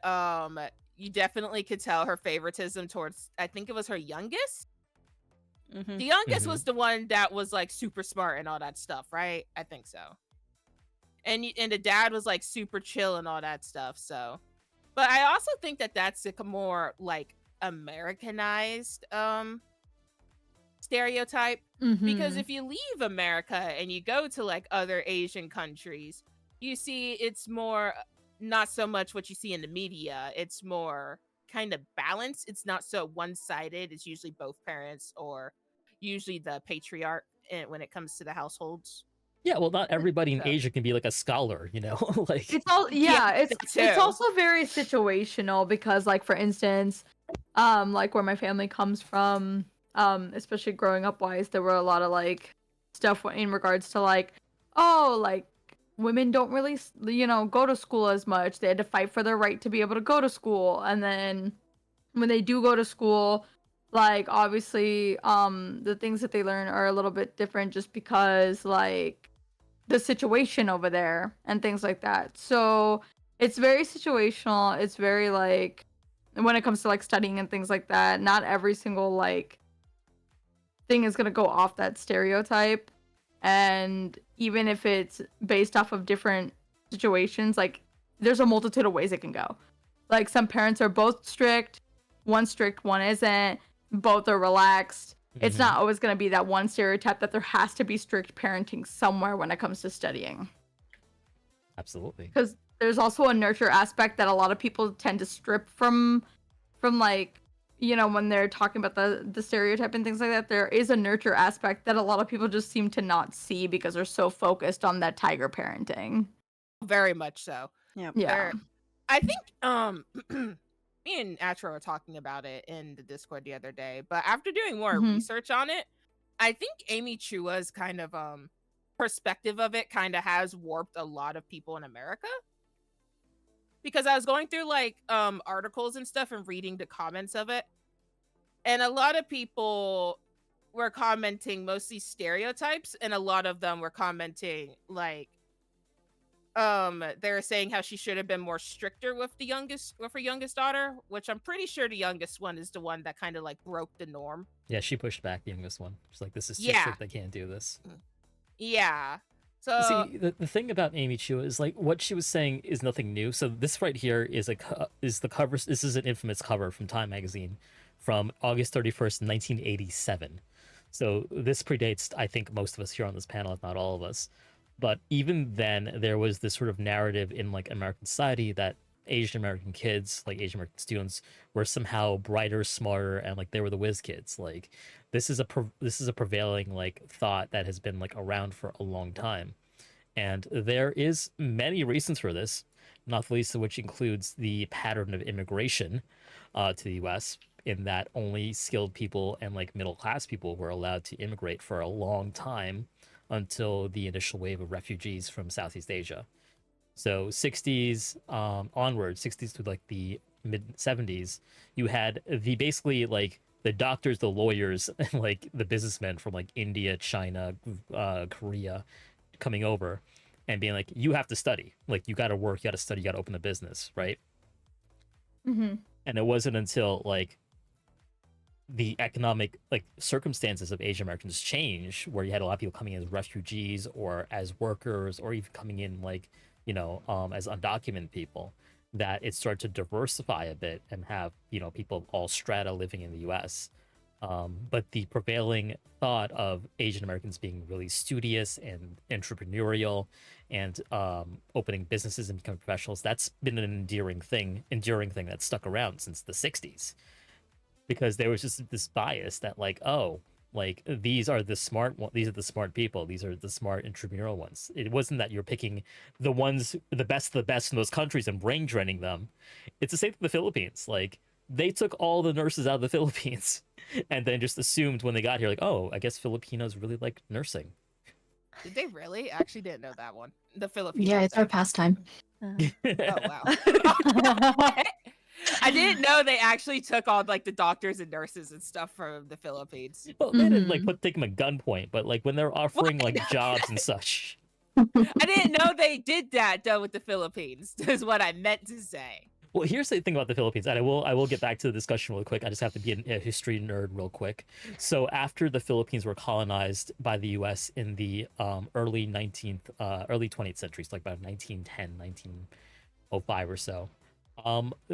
you definitely could tell her favoritism towards. I think it was her youngest. Mhm. The youngest Mhm. was the one that was like super smart and all that stuff, right? I think so. And the dad was like super chill and all that stuff. So, but I also think that that's a more like Americanized stereotype, because Mhm. if you leave America and you go to like other Asian countries, you see it's more not so much what you see in the media. It's more kind of balanced. It's not so one-sided. It's usually both parents or usually the patriarch when it comes to the households. Yeah, well, not everybody in So- Asia can be like a scholar, like It's all Yeah, yeah, that it's too. also very situational because like for instance, like where my family comes from, especially growing up wise, there were a lot of like stuff in regards to like, oh, like women don't really go to school as much. They had to fight for their right to be able to go to school, and then when they do go to school, like obviously the things that they learn are a little bit different just because like the situation over there and things like that. So it's very situational. It's very like when it comes to like studying and things like that, not every single like thing is gonna go off that stereotype. And even if it's based off of different situations, like there's a multitude of ways it can go. Like some parents are both strict, one's strict, one isn't, both are relaxed. It's Mhm. not always going to be that one stereotype that there has to be strict parenting somewhere when it comes to studying. Absolutely. Because there's also a nurture aspect that a lot of people tend to strip from like, when they're talking about the stereotype and things like that. There is a nurture aspect that a lot of people just seem to not see because they're so focused on that tiger parenting. Very much so. Yep. Yeah. I think me and Atra were talking about it in the Discord the other day, but after doing more Mhm. research on it, I think Amy Chua's kind of perspective of it kind of has warped a lot of people in America. Because I was going through like articles and stuff and reading the comments of it, and a lot of people were commenting mostly stereotypes, and a lot of them were commenting like they're saying how she should have been more stricter with her youngest daughter, which I'm pretty sure the youngest one is the one that kind of like broke the norm. Yeah, she pushed back the youngest one. She's like, "This is too Yeah. strict. I can't do this." Yeah. So See, the thing about Amy Chua is like what she was saying is nothing new. So this right here is is the cover. This is an infamous cover from Time magazine from August 31st, 1987. So this predates, I think, most of us here on this panel, if not all of us. But even then, there was this sort of narrative in like American society that Asian American kids, like Asian American students, were somehow brighter, smarter, and like they were the whiz kids. Like this is a prevailing like thought that has been like around for a long time, and there is many reasons for this, not the least of which includes the pattern of immigration to the U.S. in that only skilled people and like middle class people were allowed to immigrate for a long time until the initial wave of refugees from Southeast Asia. So 60s onward, 60s to like the mid 70s, you had the basically like the doctors, the lawyers, and like the businessmen from like India, China, Korea coming over and being like, you have to study. Like you got to work, you got to study, you got to open a business, right? Mm-hmm. And it wasn't until like the economic like circumstances of Asian Americans change, where you had a lot of people coming in as refugees or as workers, or even coming in like as undocumented people, that it started to diversify a bit and have people of all strata living in the U.S. But the prevailing thought of Asian Americans being really studious and entrepreneurial and opening businesses and becoming professionals, that's been an enduring thing that's stuck around since the 60s. Because there was just this bias that like, oh, Like these are the smart these are the smart people. These are the smart intramural ones. It wasn't that you're picking the ones the best of the best in those countries and brain draining them. It's the same with the Philippines. Like they took all the nurses out of the Philippines and then just assumed when they got here, like, oh, I guess Filipinos really like nursing. Did they really? I actually didn't know that one. The Filipinos. Yeah, it's our actually. pastime. Oh wow. I didn't know they actually took all like the doctors and nurses and stuff from the Philippines. Well, they didn't like Mhm. take them at gunpoint, but like when they're offering like jobs and such. I didn't know they did that though with the Philippines. Is what I meant to say. Well, here's the thing about the Philippines, and I will get back to the discussion real quick. I just have to be a history nerd real quick. So after the Philippines were colonized by the U.S. in the early 20th centuries, like about 1910, 1905 or so,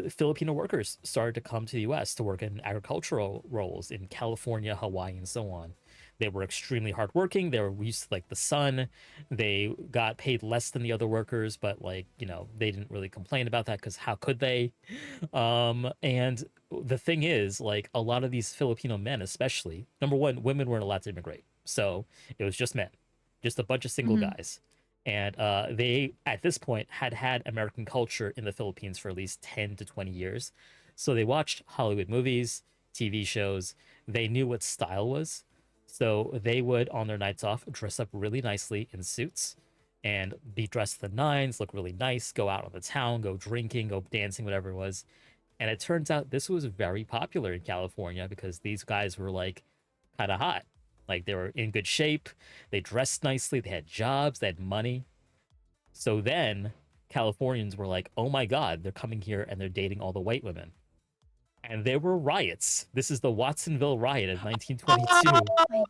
Filipino workers started to come to the U.S. to work in agricultural roles in California, Hawaii, and so on. They were extremely hardworking. They were used to like the sun. They got paid less than the other workers, but like they didn't really complain about that because how could they? And the thing is, like a lot of these Filipino men, especially, number one, women weren't allowed to immigrate, so it was just men, just a bunch of single Mhm. guys. And they, at this point, had American culture in the Philippines for at least 10 to 20 years. So they watched Hollywood movies, TV shows. They knew what style was. So they would, on their nights off, dress up really nicely in suits and be dressed to the nines, look really nice, go out on the town, go drinking, go dancing, whatever it was. And it turns out this was very popular in California because these guys were like kind of hot. Like they were in good shape, they dressed nicely, they had jobs, they had money. So then Californians were like, oh my God, they're coming here and they're dating all the white women. And there were riots. This is the Watsonville riot of 1922, My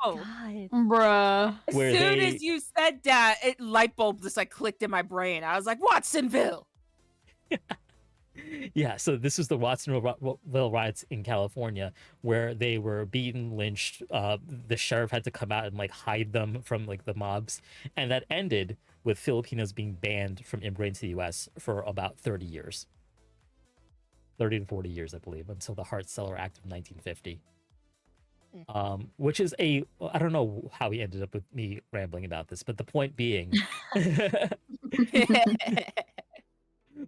Oh, God. Bruh. as where soon they as you said that, it light bulb just like clicked in my brain. I was like, Watsonville. yeah, so this is the Watsonville riots in California where they were beaten, lynched. The sheriff had to come out and like hide them from like the mobs, and that ended with Filipinos being banned from immigrating to the U.S. for about 30 years, 30 to 40 years, I believe, until the Hart-Celler Act of 1950. Which is I don't know how he ended up with me rambling about this, but the point being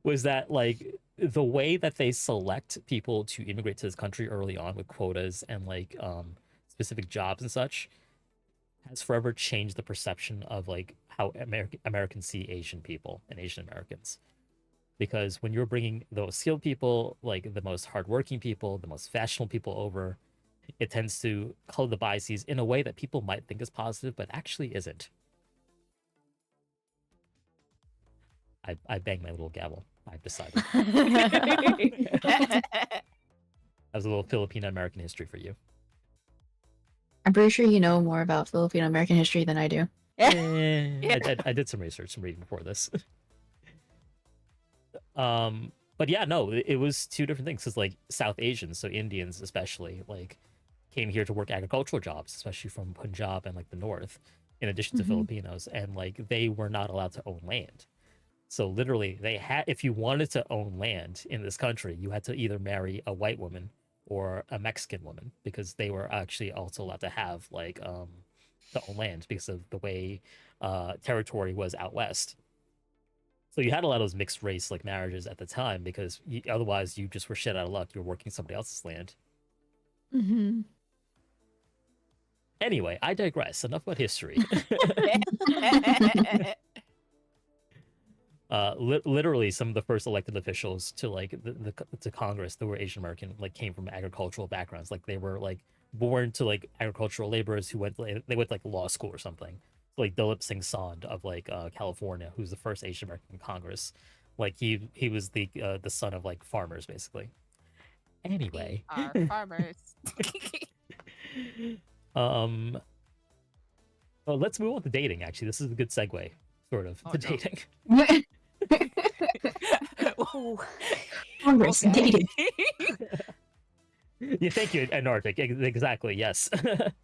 was that like the way that they select people to immigrate to this country early on with quotas and like specific jobs and such has forever changed the perception of like how Americans see Asian people and Asian Americans. Because when you're bringing those skilled people, like the most hardworking people, the most fashionable people over, it tends to color the biases in a way that people might think is positive, but actually isn't. I banged my little gavel. I've decided. That was a little Filipino American history for you. I'm pretty sure you know more about Filipino American history than I do. I did some research, some reading before this. But yeah, no, it was two different things. Because like South Asians, so Indians especially, like came here to work agricultural jobs, especially from Punjab and like the north, in addition to Mhm. Filipinos, and like they were not allowed to own land. So literally, they had if you wanted to own land in this country, you had to either marry a white woman or a Mexican woman because they were actually also allowed to have like to own land because of the way territory was out west. So you had a lot of those mixed race like marriages at the time because otherwise you just were shit out of luck. You're working somebody else's land. Mm-hmm. Anyway, I digress. Enough about history. Literally, some of the first elected officials to like to Congress that were Asian American like came from agricultural backgrounds. Like they were like born to like agricultural laborers who they went to, like law school or something. So, like Dilip Singh Sond of like California, who's the first Asian American in Congress. Like he was the son of like farmers basically. Anyway, Our farmers. well, let's move on to dating. Actually, this is a good segue, sort of, Oh, to no. dating. Congress Okay. dating. Yeah, thank you, Antarctic. Exactly, yes.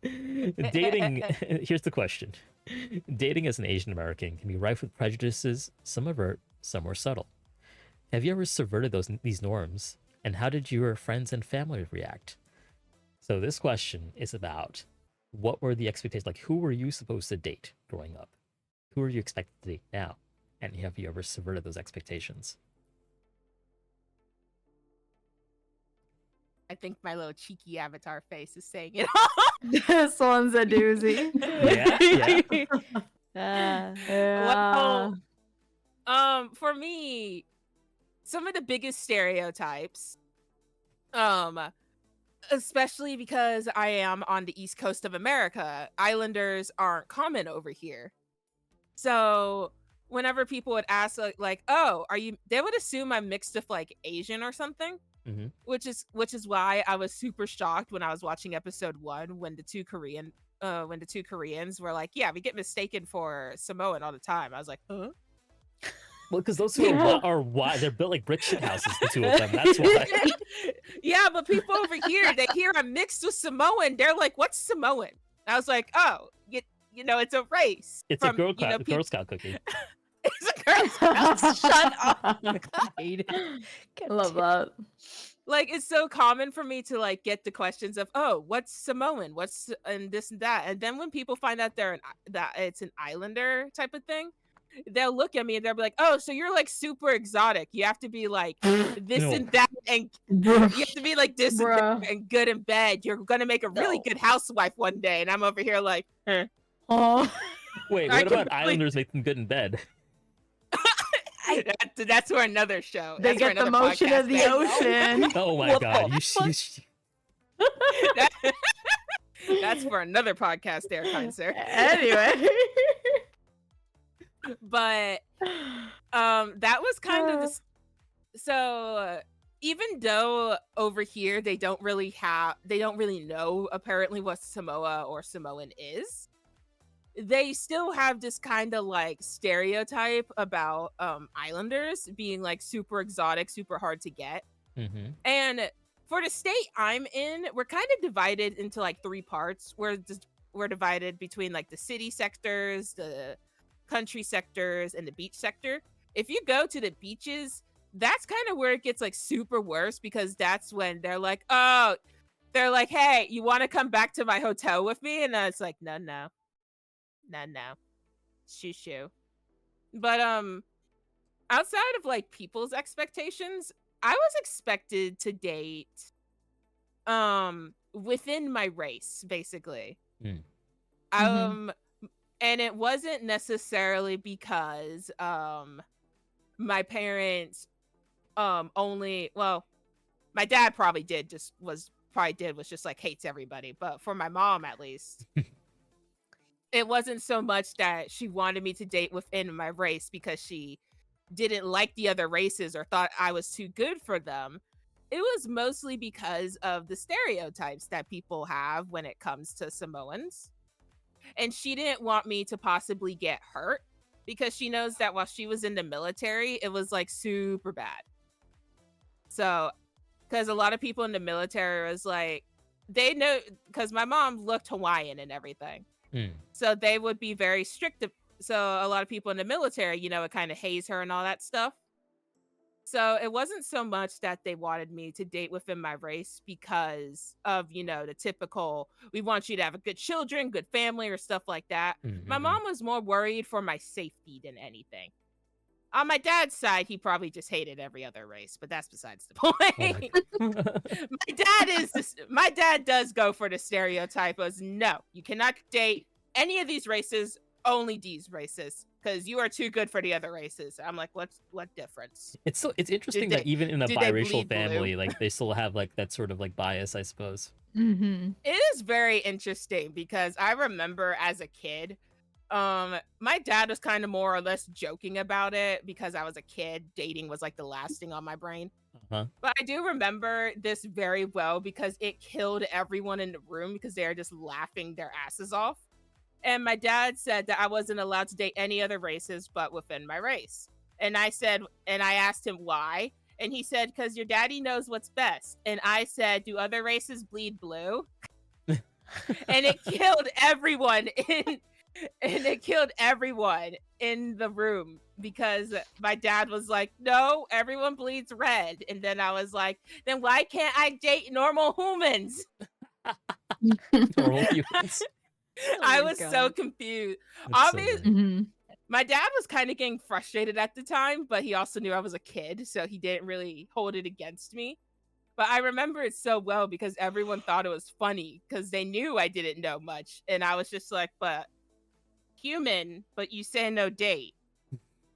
Dating, here's the question. Dating as an Asian American can be rife with prejudices, some overt, some more subtle. Have you ever subverted these norms? And how did your friends and family react? So this question is about what were the expectations? Like, who were you supposed to date growing up? Who are you expected to date now? And have you ever subverted those expectations? I think my little cheeky avatar face is saying it all. This one's a doozy. Yeah. Well, for me, some of the biggest stereotypes, especially because I am on the East Coast of America, Islanders aren't common over here. So whenever people would ask, like, "Oh, are you?" They would assume I'm mixed with like Asian or something. Mm-hmm. Which is why I was super shocked when I was watching episode 1 when the two Koreans were like, "Yeah, we get mistaken for Samoan all the time." I was like, "Huh?" Well, because those two are why they're built like brick shit houses, the two of them. That's why. Yeah, but people over here, they hear I'm mixed with Samoan. They're like, "What's Samoan?" I was like, "Oh, you know, it's a race. It's from, a Girl people- Scout cookie. It's a Girl Scout. Shut up. I hate it. Love that. Like, it's so common for me to like get the questions of, "Oh, what's Samoan? What's and this and that?" And then when people find out that it's an Islander type of thing, they'll look at me and they'll be like, "Oh, so you're like super exotic. You have to be like this No. and that, and you have to be like this and, Bruh. that, and good in bed. You're gonna make a really No. good housewife one day." And I'm over here like, "Huh." Oh. Wait, I what about completely- Islanders make them good in bed? That's for another show. They That's for get the another motion podcast, of the man. ocean. Oh my What god, the That's for another podcast there, kind sir. Anyway. But that was kind of so even though over here they don't really know apparently what Samoa or Samoan is, they still have this kind of like stereotype about Islanders being like super exotic, super hard to get. Mm-hmm. And for the state I'm in, we're kind of divided into like 3 parts. We're divided between like the city sectors, the country sectors, and the beach sector. If you go to the beaches, that's kind of where it gets like super worse, because that's when they're like, "Hey, you want to come back to my hotel with me?" And it's like, no, shoo. But outside of like people's expectations, I was expected to date within my race, basically. Mm. And it wasn't necessarily because my parents my dad probably was just like hates everybody, but for my mom at least it wasn't so much that she wanted me to date within my race because she didn't like the other races or thought I was too good for them. It was mostly because of the stereotypes that people have when it comes to Samoans. And she didn't want me to possibly get hurt because she knows that while she was in the military, it was like super bad. So, because a lot of people in the military was like, they know, because my mom looked Hawaiian and everything. Mm. So they would be very strict. So a lot of people in the military, it kind of haze her and all that stuff. So it wasn't so much that they wanted me to date within my race because of, the typical, we want you to have a good children, good family, or stuff like that. Mm-hmm. My mom was more worried for my safety than anything. On my dad's side, he probably just hated every other race, but that's besides the point. My dad does go for the stereotype of, no, you cannot date any of these races, only these races, because you are too good for the other races. I'm like, what difference? It's interesting that even in a did they biracial bleed blue? family, like they still have like that sort of like bias, I suppose. Mm-hmm. It is very interesting because I remember as a kid, my dad was kind of more or less joking about it because I was a kid. Dating was like the last thing on my brain. Uh-huh. But I do remember this very well because it killed everyone in the room because they were just laughing their asses off. And my dad said that I wasn't allowed to date any other races but within my race. And I asked him why. And he said, because your daddy knows what's best. And I said, do other races bleed blue? And it killed everyone in the room because my dad was like, no, everyone bleeds red. And then I was like, then why can't I date normal humans? Normal humans. I my was so God. confused. That's so Obvious, funny. Mhm. my dad was kind of getting frustrated at the time, but he also knew I was a kid, so he didn't really hold it against me. But I remember it so well because everyone thought it was funny because they knew I didn't know much. And I was just like, but human, but you say no date.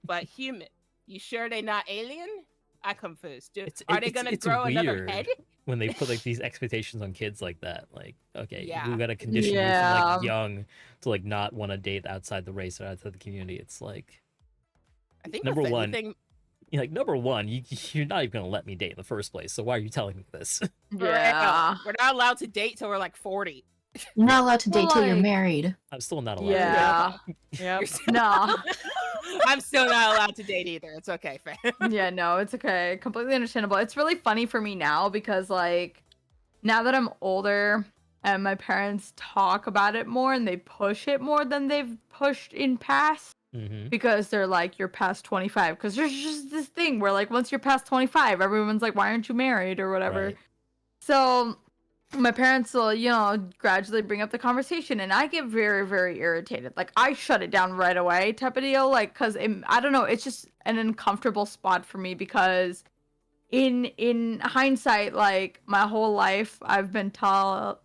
But human, you sure they not alien? I confused. Are they gonna It's grow another head? weird when they put like these expectations on kids like that. Like, okay, we Yeah. gotta condition you from Yeah. like young to like not want to date outside the race or outside the community. It's like I think number with one, anything, number one, you're not even gonna let me date in the first place. So why are you telling me this? for real, we're not allowed to date till we're like 40. You're not allowed to Well, date till you're like- married. I'm still not allowed. Yeah. You're Yep. still- No. I'm still not allowed to date either. It's okay, fam. Yeah, no, it's okay. Completely understandable. It's really funny for me now because like now that I'm older and my parents talk about it more and they push it more than they've pushed in past Mm-hmm. because they're like you're past 25 because there's just this thing where like once you're past 25 everyone's like why aren't you married or whatever. Right. So my parents will, gradually bring up the conversation, and I get very, very irritated. Like, I shut it down right away, type of deal. Like, cause I don't know, it's just an uncomfortable spot for me because in hindsight, like my whole life, I've been taught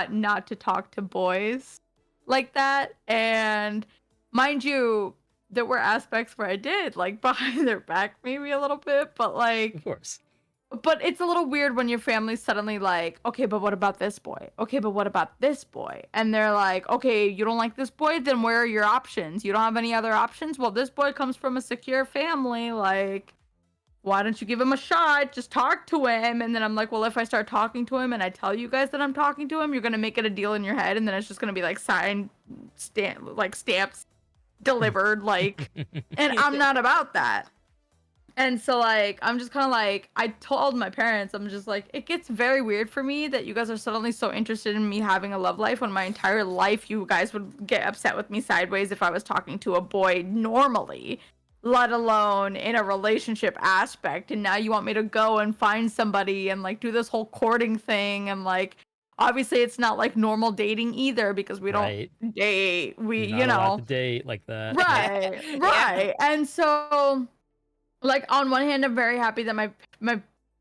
not to talk to boys like that, and mind you, there were aspects where I did, like behind their back, maybe a little bit, but like. Of course. But it's a little weird when your family's suddenly like, okay, but what about this boy? Okay, but what about this boy? And they're like, okay, you don't like this boy? Then where are your options? You don't have any other options? Well, this boy comes from a secure family. Like, why don't you give him a shot? Just talk to him. And then I'm like, well, if I start talking to him and I tell you guys that I'm talking to him, you're going to make it a deal in your head. And then it's just going to be like signed, stamps delivered. Like, and I'm not about that. And so, like, I'm just kind of like, I told my parents, I'm just like, it gets very weird for me that you guys are suddenly so interested in me having a love life when my entire life you guys would get upset with me sideways if I was talking to a boy normally, let alone in a relationship aspect. And now you want me to go and find somebody and, like, do this whole courting thing. And, like, obviously it's not, like, normal dating either because we Right. don't date. We, You're not allowed to date like that. Right, Yeah. right. And so... like on one hand I'm very happy that my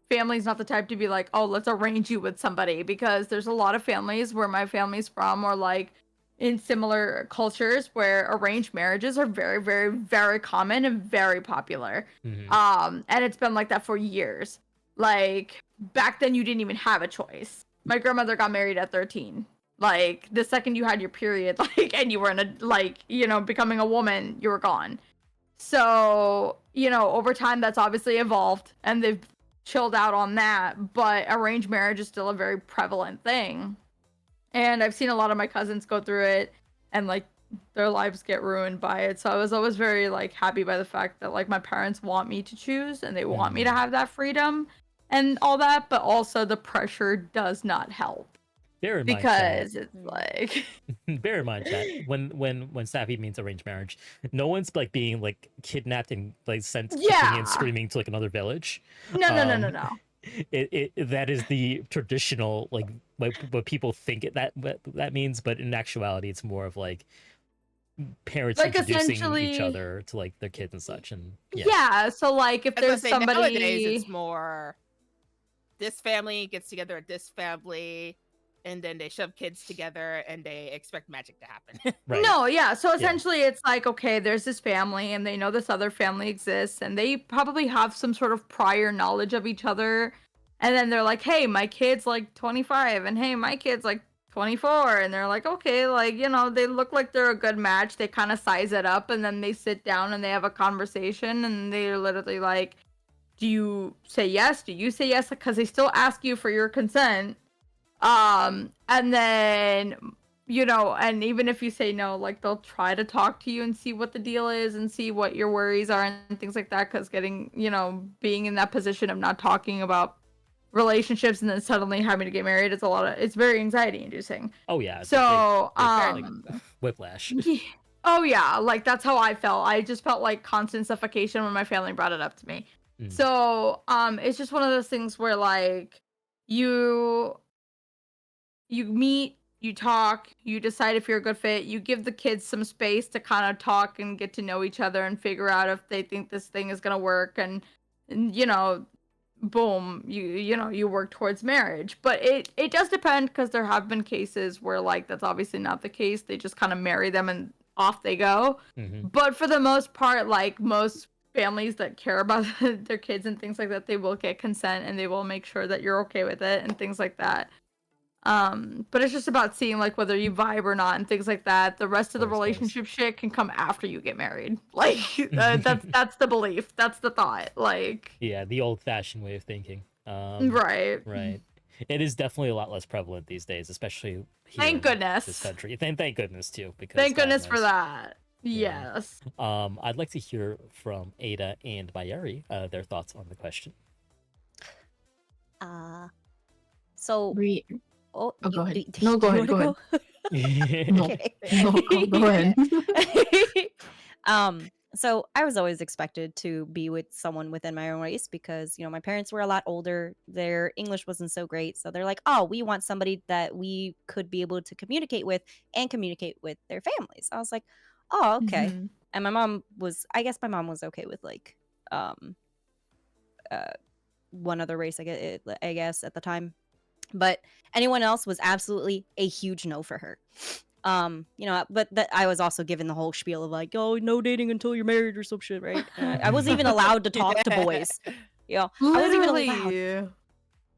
family's not the type to be like, oh, let's arrange you with somebody, because there's a lot of families where my family's from or like in similar cultures where arranged marriages are very, very, very common and very popular. Mhm. And it's been like that for years. Like back then you didn't even have a choice. My grandmother got married at 13. Like the second you had your period, like, and you were in a, like, becoming a woman, you were gone. So, over time that's obviously evolved and they've chilled out on that, but arranged marriage is still a very prevalent thing. And I've seen a lot of my cousins go through it and like their lives get ruined by it. So I was always very like happy by the fact that like my parents want me to choose and they want me to have that freedom and all that, but also the pressure does not help. Bear in mind, chat. Because it's like Bear in mind, chat. When Sappy means arranged marriage, no one's like being like kidnapped and like sent kicking Yeah. and screaming to like another village. no. That is the traditional like what people think that means, but in actuality, it's more of like parents Like, introducing each essentially- other to like their kids and such. And Yeah, so like if I was gonna there's say, somebody nowadays it's more this family gets together at this family, and then they shove kids together and they expect magic to happen. right. No, yeah. So essentially it's like, okay, there's this family and they know this other family exists and they probably have some sort of prior knowledge of each other. And then they're like, hey, my kid's like 25 and hey, my kid's like 24. And they're like, okay, like, they look like they're a good match. They kind of size it up and then they sit down and they have a conversation and they're literally like, do you say yes? Do you say yes? Because they still ask you for your consent. And then, and even if you say no, like they'll try to talk to you and see what the deal is and see what your worries are and things like that. Cause getting, being in that position of not talking about relationships and then suddenly having to get married, it's very anxiety inducing. Oh yeah. It's So, a big, like, whiplash. oh yeah, like that's how I felt. I just felt like constant suffocation when my family brought it up to me. Mm. So, it's just one of those things where like you meet you talk, you decide if you're a good fit, you give the kids some space to kind of talk and get to know each other and figure out if they think this thing is going to work, and boom, you work towards marriage. But it does depend, because there have been cases where like that's obviously not the case. They just kind of marry them and off they go. Mm-hmm. But for the most part, like most families that care about their kids and things like that, they will get consent and they will make sure that you're okay with it and things like that. But it's just about seeing like whether you vibe or not and things like that. The rest of the Course. relationship shit can come after you get married. Like that's the belief. That's the thought. Like, Yeah, the old-fashioned way of thinking. right. Right. It is definitely a lot less prevalent these days, especially here Thank in goodness. this country. Thank goodness too, because Thank God goodness for knows. that. Yeah. Yes. I'd like to hear from Ada and Mayuri, their thoughts on the question. So Oh, you- go ahead. do- No, go you ahead, wanna go No, Okay. go ahead. So I was always expected to be with someone within my own race because, my parents were a lot older. Their English wasn't so great. So they're like, oh, we want somebody that we could be able to communicate with and communicate with their families. I was like, oh, okay. Mhm. And I guess my mom was okay with like one other race, I guess at the time. But anyone else was absolutely a huge no for her. But I was also given the whole spiel of like, oh, no dating until you're married or some shit, right? I wasn't even allowed to talk to boys. I wasn't even allowed, Literally.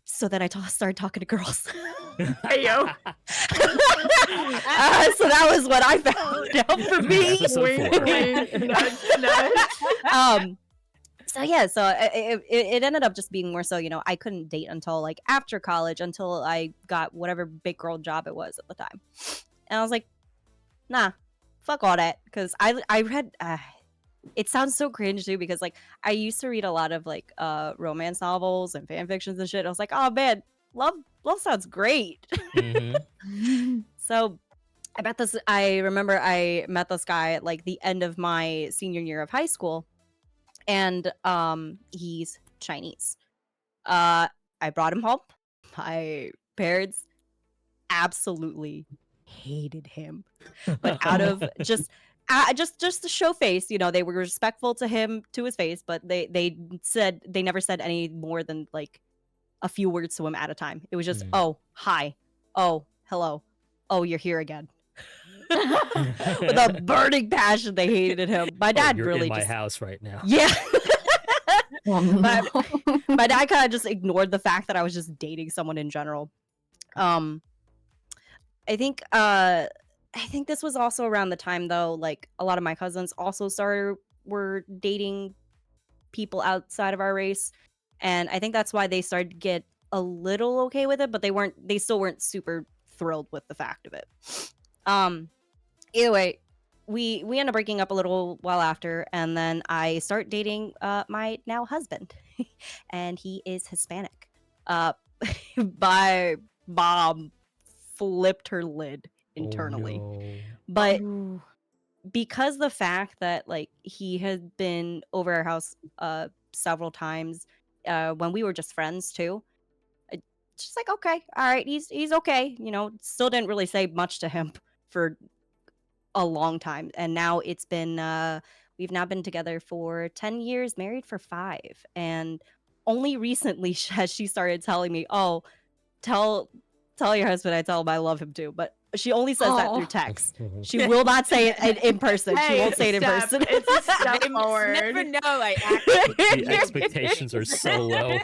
so then I started talking to girls. Hey yo. So that was what I found out for me. Episode Wink, 4. wink, nudge, nudge. So it ended up just being more so, I couldn't date until like after college, until I got whatever big girl job it was at the time. And I was like, nah, fuck all that. Because I read, it sounds so cringe too, because like I used to read a lot of like romance novels and fan fictions and shit. I was like, oh man, love sounds great. Mm-hmm. So I remember I met this guy at like the end of my senior year of high school. And he's Chinese. I brought him home. My parents absolutely hated him, but out of just to show face, they were respectful to his face, but they never said any more than like a few words to him at a time. It was just, oh, hi, oh, hello, oh, you're here again. With a burning passion, they hated him. My dad You're really in my just house right now. yeah. Oh, no. My dad kind of just ignored the fact that I was just dating someone in general. I think this was also around the time though, like a lot of my cousins also were dating people outside of our race, and I think that's why they started to get a little okay with it, but they still weren't super thrilled with the fact of it. Either way, we end up breaking up a little while after, and then I start dating my now husband, and he is Hispanic. My mom flipped her lid internally, Oh, no. but Ooh. because the fact that like he had been over our house several times when we were just friends too, just like, okay, all right, he's okay, still didn't really say much to him for a long time. And now it's been we've now been together for 10 years, married for 5, and only recently has she started telling me, oh, tell your husband I tell him I love him too. But she only says that through text. She will not say it in person. She won't say it in person. It's a step They forward. never know, like, The expectations are so low.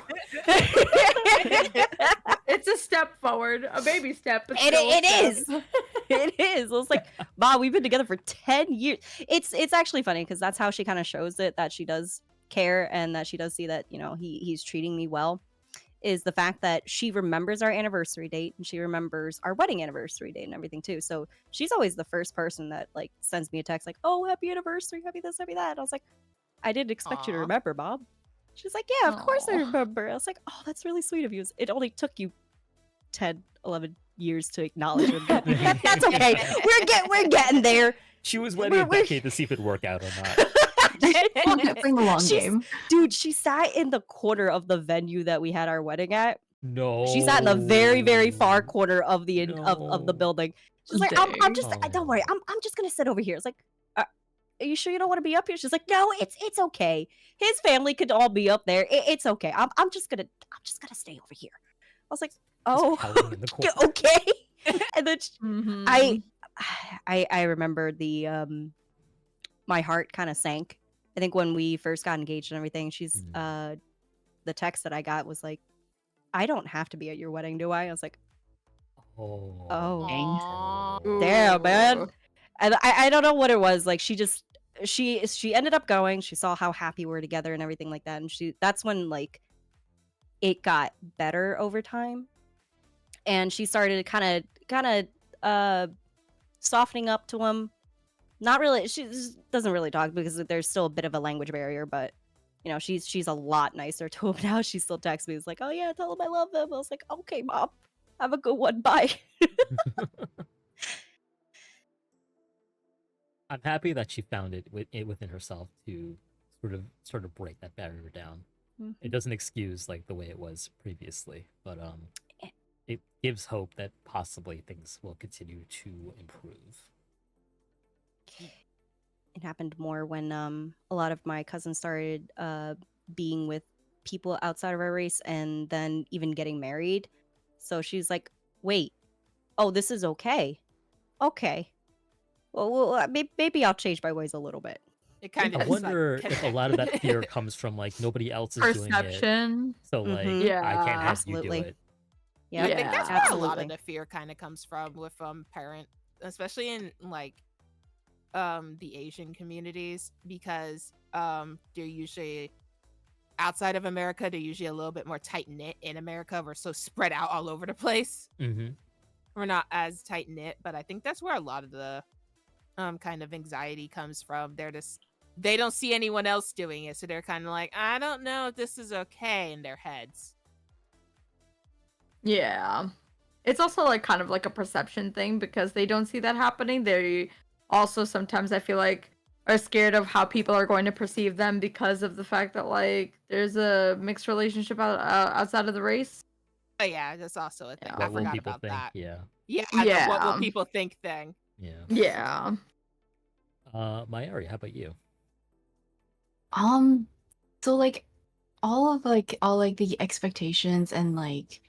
It's a step forward, a baby step. But And still a it is. step. It is. I was like, Mom, we've been together for 10 years. It's actually funny because that's how she kind of shows it, that she does care and that she does see that, he's treating me well, is the fact that she remembers our anniversary date and she remembers our wedding anniversary date and everything too. So she's always the first person that like sends me a text like, oh, happy anniversary, happy this, happy that. I was like, I didn't expect you to Aw. remember, Bob. She's like, yeah, of course I Aw. remember. I was like, oh, that's really sweet of you. It only took you 10, 11 years to acknowledge him. But that's okay. We're getting there. She was waiting a We're- decade to see if it'd work out or not. Playing the long She's- game. Dude, she sat in the corner of the venue that we had our wedding at, No. She sat in a very, very far corner of the of the No. building. She's like, I'm just don't worry, Oh. I'm just gonna sit over here. It's like, are you sure you don't want to be up here? She's like, no, it's okay. His family could all be up there. It's okay. I'm just gonna stay over here. I was like, Just oh, pouting in the corner. okay. And then Mhm. I remember the my heart kind of sank. I think when we first got engaged and everything, she's the text that I got was like, I don't have to be at your wedding, do I? I was like, Oh. Aw. damn, man. Ooh. And I don't know what it was. Like she ended up going. She saw how happy we were together and everything like that. And that's when like it got better over time. And she started kind of softening up to him. Not really. She just doesn't really talk because there's still a bit of a language barrier, but you know, she's a lot nicer to him now. She still texts me. It's like, oh yeah, tell him I love him. I was like, okay, mom, have a good one. Bye. I'm happy that she found it within herself to sort of break that barrier down. It doesn't excuse like the way it was previously, but it gives hope that possibly things will continue to improve. It happened more when a lot of my cousins started being with people outside of our race and then even getting married. So she's like, wait, oh, this is okay. Okay. Well, maybe I'll change my ways a little bit. It kind I of wonder if a lot of that fear comes from like nobody else is doing it, Perception. so like Mhm. Yeah. I can't have you do Absolutely. it. Yeah, I think that's where a lot absolutely. of the fear kind of comes from with parent, especially in like the Asian communities, because they're usually outside of America, they're usually a little bit more tight knit. In America, we're so spread out all over the place. Mm-hmm. We're not as tight knit, but I think that's where a lot of the kind of anxiety comes from. They don't see anyone else doing it, so they're kind of like, I don't know if this is okay in their heads. Yeah. It's also like kind of like a perception thing because they don't see that happening. They also sometimes I feel like are scared of how people are going to perceive them because of the fact that like there's a mixed relationship outside of the race. But yeah, that's also a thing. Yeah. I What will forgot people about think? that. Yeah. Yeah, Yeah. what will people think thing. Yeah. Yeah. Mayuri, how about you? So like all the expectations and like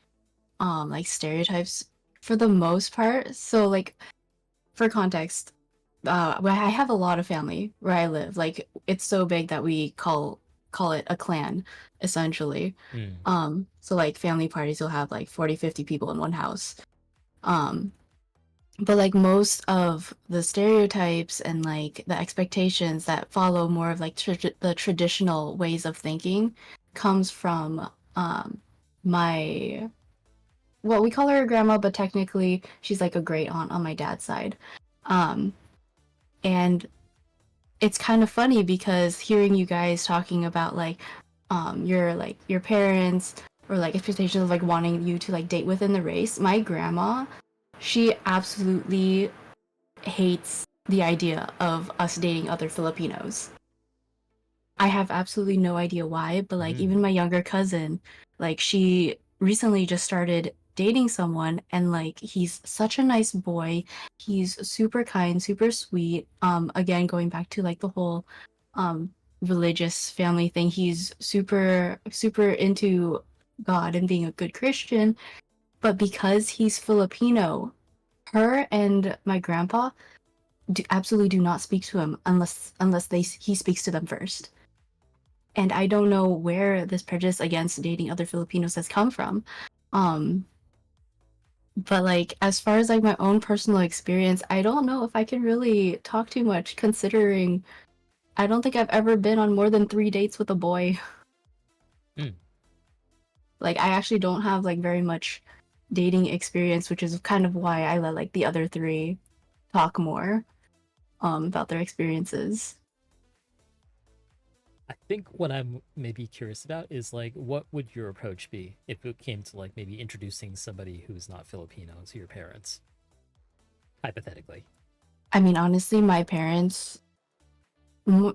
stereotypes for the most part. So like for context, I have a lot of family where I live. Like it's so big that we call it a clan, essentially. So like family parties will have like 40, 50 people in one house. But like most of the stereotypes and like the expectations that follow more of like the traditional ways of thinking comes from my well, we call her a grandma, but technically she's like a great aunt on my dad's side. And it's kind of funny because hearing you guys talking about your parents or like expectations of like wanting you to like date within the race. My grandma, she absolutely hates the idea of us dating other Filipinos. I have absolutely no idea why, but like even my younger cousin, like she recently just started dating someone and like he's such a nice boy. He's super kind, super sweet. Again, going back to like the whole religious family thing, he's super into God and being a good Christian, but because he's Filipino, her and my grandpa absolutely do not speak to him unless he speaks to them first. And I don't know where this prejudice against dating other Filipinos has come from. But like as far as like my own personal experience, I don't know if I can really talk too much considering I don't think I've ever been on more than 3 dates with a boy. Like I actually don't have like very much dating experience, which is kind of why I let like the other 3 talk more about their experiences. I think what I'm maybe curious about is like, what would your approach be if it came to like maybe introducing somebody who's not Filipino to your parents, hypothetically? I mean, honestly, my parents, in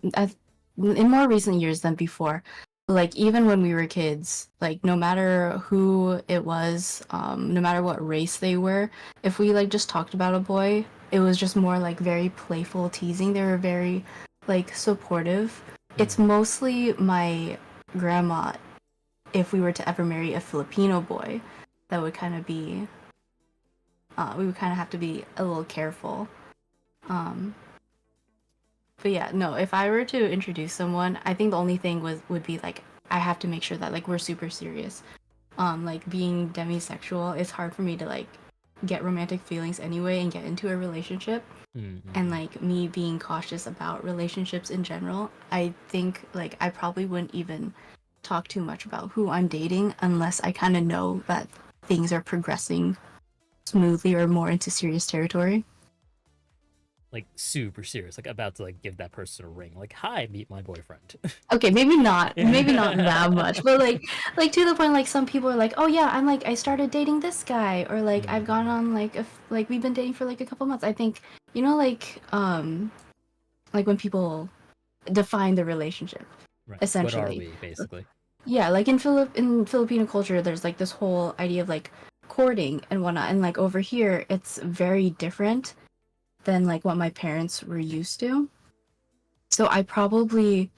more recent years than before, like even when we were kids, like no matter who it was, no matter what race they were, if we like just talked about a boy, it was just more like very playful teasing. They were very like supportive. It's mostly my grandma, if we were to ever marry a Filipino boy, that would kind of be we would kind of have to be a little careful. But yeah, no, if I were to introduce someone, I think the only thing would be like I have to make sure that like we're super serious. Like being demisexual, it's hard for me to like get romantic feelings anyway and get into a relationship. And like me being cautious about relationships in general, I think like I probably wouldn't even talk too much about who I'm dating unless I kind of know that things are progressing smoothly or more into serious territory. Like super serious, like about to like give that person a ring, like, hi, meet my boyfriend. Okay, maybe not that much, but like to the point like some people are like, oh yeah, I'm like I started dating this guy, or like I've gone on like like we've been dating for like a couple months. I think like when people define the relationship, Right. essentially. What are we, basically? Yeah, like in Filipino culture, there's like this whole idea of like courting and whatnot, and like over here, it's very different than like what my parents were used to. So I probably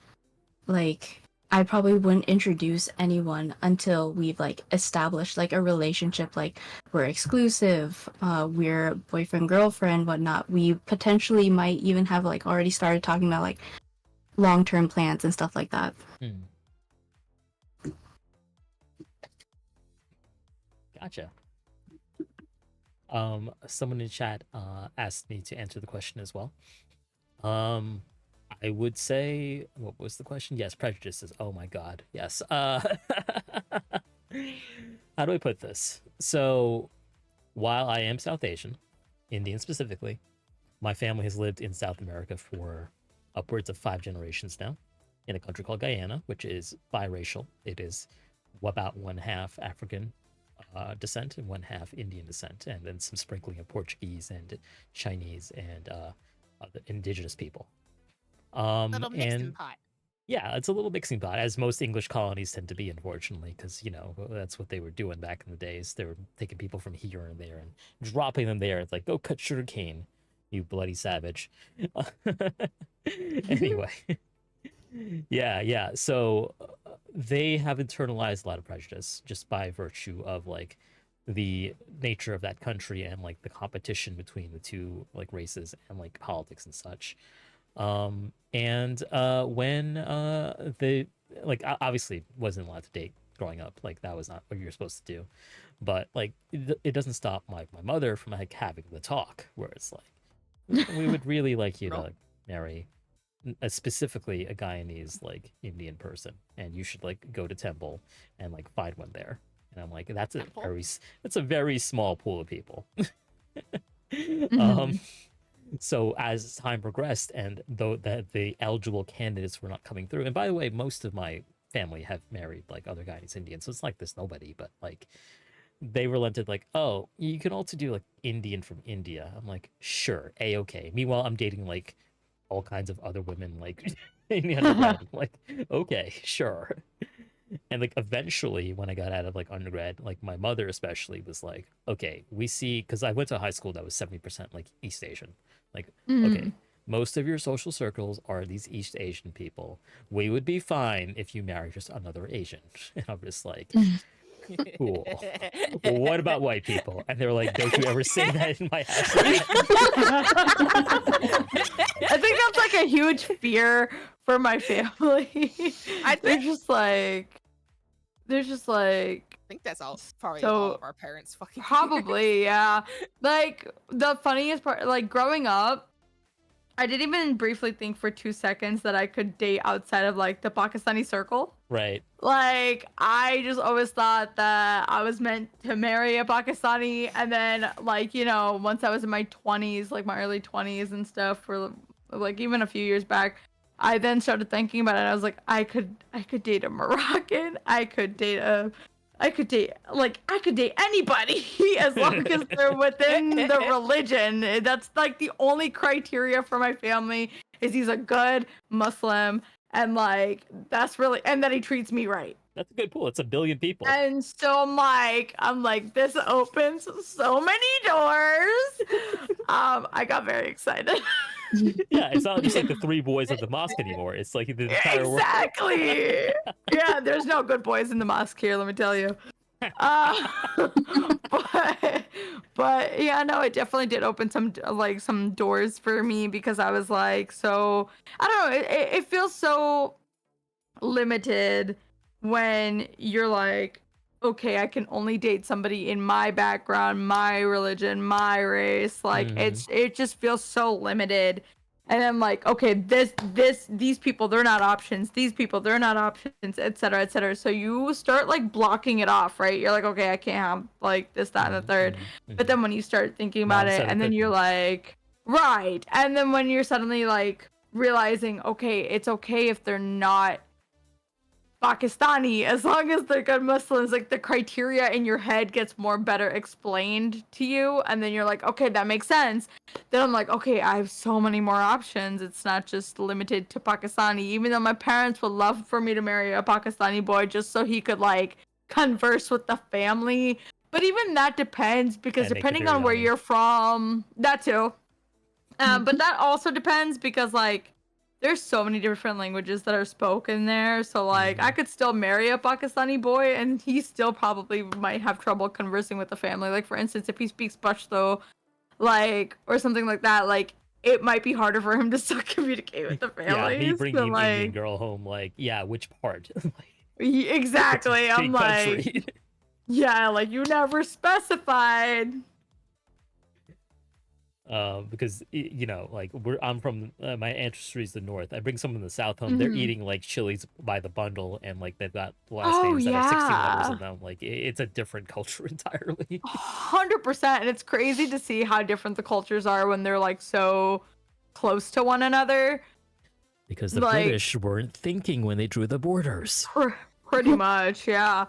wouldn't introduce anyone until we've like established like a relationship, like we're exclusive, we're boyfriend, girlfriend, whatnot. We potentially might even have like already started talking about like long-term plans and stuff like that. Gotcha. Someone in chat asked me to answer the question as well. I would say, what was the question? Yes, prejudices. Oh my god, yes. How do I put this? So, while I am South Asian, Indian specifically, my family has lived in South America for upwards of 5 generations now, in a country called Guyana, which is biracial. It is about 1/2 African descent and 1/2 Indian descent, and then some sprinkling of Portuguese and Chinese and other indigenous people. Little mixing And pot. yeah, it's a little mixing pot, as most English colonies tend to be, unfortunately, because that's what they were doing back in the days. They were taking people from here and there and dropping them there. It's like, go cut sugar cane, you bloody savage. Anyway, yeah. So they have internalized a lot of prejudice just by virtue of like the nature of that country and like the competition between the two like races and like politics and such. And when the like obviously wasn't allowed to date growing up, like that was not what you're supposed to do, but like it doesn't stop my mother from like having the talk where it's like we would really like you to like, marry specifically a Guyanese like Indian person, and you should like go to temple and like find one there. And I'm like, that's a very small pool of people. So as time progressed, and though that the eligible candidates were not coming through, and by the way, most of my family have married like other Guyanese Indians, so it's like there's nobody, but like they relented, like, oh, you can also do like Indian from India. I'm like, sure, okay. Meanwhile, I'm dating like all kinds of other women, like in the undergrad. I'm like, okay, sure. And like eventually when I got out of like undergrad, like my mother especially was like, okay, we see, because I went to a high school that was 70% like East Asian. Like, okay, most of your social circles are these East Asian people. We would be fine if you marry just another Asian. And I'm just like, cool. Well, what about white people? And they were like, don't you ever say that in my house. I think that's like a huge fear for my family. They're just like, I think that's probably all of our parents fucking probably, yeah. Like the funniest part, like growing up, I didn't even briefly think for 2 seconds that I could date outside of like the Pakistani circle. Right. Like I just always thought that I was meant to marry a Pakistani, and then like once I was in my 20s, like my early 20s and stuff, for like even a few years back, I then started thinking about it. I was like, I could date a Moroccan. I could date anybody as long as they're within the religion. That's like the only criteria for my family is he's a good Muslim And like that's really, and then he treats me right. That's a good pool. It's 1 billion people. And so I'm like, this opens so many doors. I got very excited. Yeah, it's not just like the 3 boys of the mosque anymore. It's like the entire world. Exactly. Yeah, there's no good boys in the mosque here, let me tell you. But yeah, no, it definitely did open some doors for me, because I was like, so I don't know, it feels so limited when you're like, okay, I can only date somebody in my background, my religion, my race. Like it just feels so limited. And I'm like, okay, these people, they're not options. These people, they're not options, etc., etc. So you start like blocking it off, right? You're like, okay, I can't have like this, that, and the third. But then when you start thinking about it, and then you're like, right. And then when you're suddenly like realizing, okay, it's okay if they're not Pakistani, as long as they're good Muslims, like the criteria in your head gets more better explained to you, and then you're like, okay, that makes sense. Then I'm like, okay, I have so many more options. It's not just limited to Pakistani, even though my parents would love for me to marry a Pakistani boy just so he could like converse with the family. But even that depends, because depending on where you're from, that too. But that also depends, because like there's so many different languages that are spoken there. So like I could still marry a Pakistani boy and he still probably might have trouble conversing with the family. Like for instance, if he speaks Pashto, like, or something like that, like it might be harder for him to still communicate with the family. Yeah, me bringing an like, Indian girl home, like, yeah, which part? Exactly. I'm like, yeah, like you never specified. Because you know, like I'm from my ancestry is the north. I bring someone in the south home. They're eating like chilies by the bundle, and like they've got last names that have 16 letters in them. Like it's a different culture entirely. 100%, and it's crazy to see how different the cultures are when they're like so close to one another. Because the British weren't thinking when they drew the borders. Pretty much, yeah.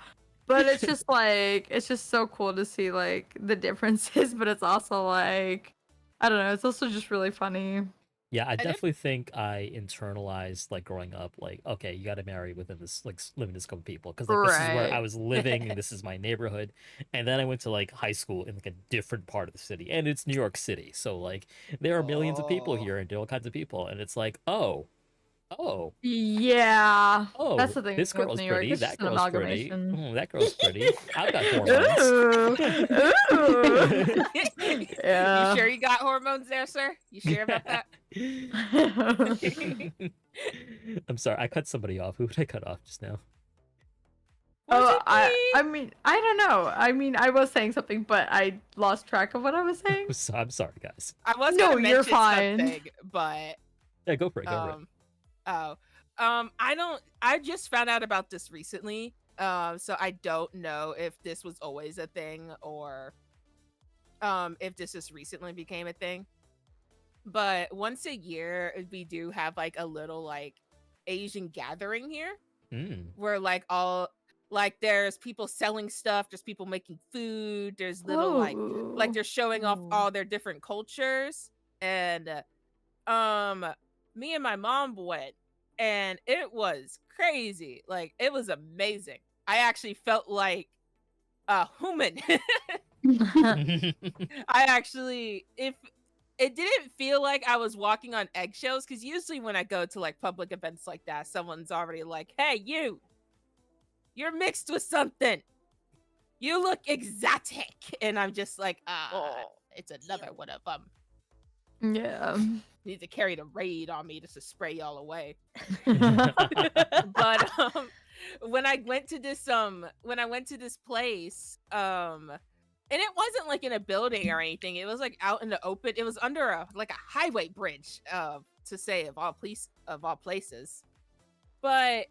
But it's just like, it's just so cool to see like the differences, but it's also like, I don't know, it's also just really funny. Yeah, I definitely think I internalized like growing up, like, okay, you got to marry within this like limited scope of people, because like this is where I was living and this is my neighborhood. And then I went to like high school in like a different part of the city, and it's New York City, so like there are millions of people here and all kinds of people, and it's like, oh, yeah, oh, that's the thing. this girl's New York. pretty, It's that just an girl's pretty, amalgamation. that girl's pretty. I've got hormones. Yeah. You sure you got hormones there, sir? You sure about that? I'm sorry, I cut somebody off. Who did I cut off just now? Oh, I mean, I don't know. I mean, I was saying something, but I lost track of what I was saying. I'm sorry, guys. I was gonna mention you're fine. something, but Yeah, go for it. Go for it. I just found out about this recently. So I don't know if this was always a thing or if this just recently became a thing. But once a year we do have like a little like Asian gathering here where like all like there's people selling stuff, there's people making food, there's little like they're showing off all their different cultures. And me and my mom went, and it was crazy. Like it was amazing. I actually felt like a human. I actually, if it didn't feel like I was walking on eggshells, because usually when I go to like public events like that, someone's already like, hey, you're mixed with something. You look exotic. And I'm just like, it's another one of them. Yeah. Need to carry the raid on me just to spray y'all away. But when I went to this place, and it wasn't like in a building or anything, it was like out in the open. It was under a highway bridge, to say of all places. But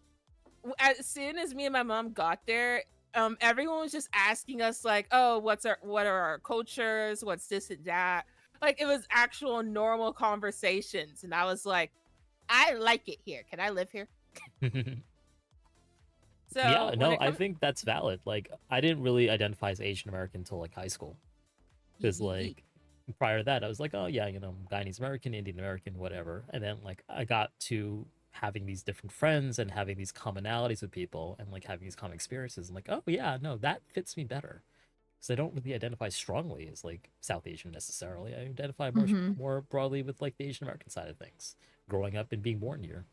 as soon as me and my mom got there, everyone was just asking us like, oh, what are our cultures, what's this and that. Like it was actual normal conversations, and I was like, I like it here. Can I live here? So yeah, no, I think that's valid. Like I didn't really identify as Asian American until like high school, because like prior to that I was like, oh yeah, you know, Guyanese American, Indian American, whatever. And then like I got to having these different friends and having these commonalities with people and like having these common experiences. I'm like, oh yeah, no, that fits me better. Because I don't really identify strongly as like South Asian necessarily. I identify more broadly with like the Asian American side of things, growing up and being born here.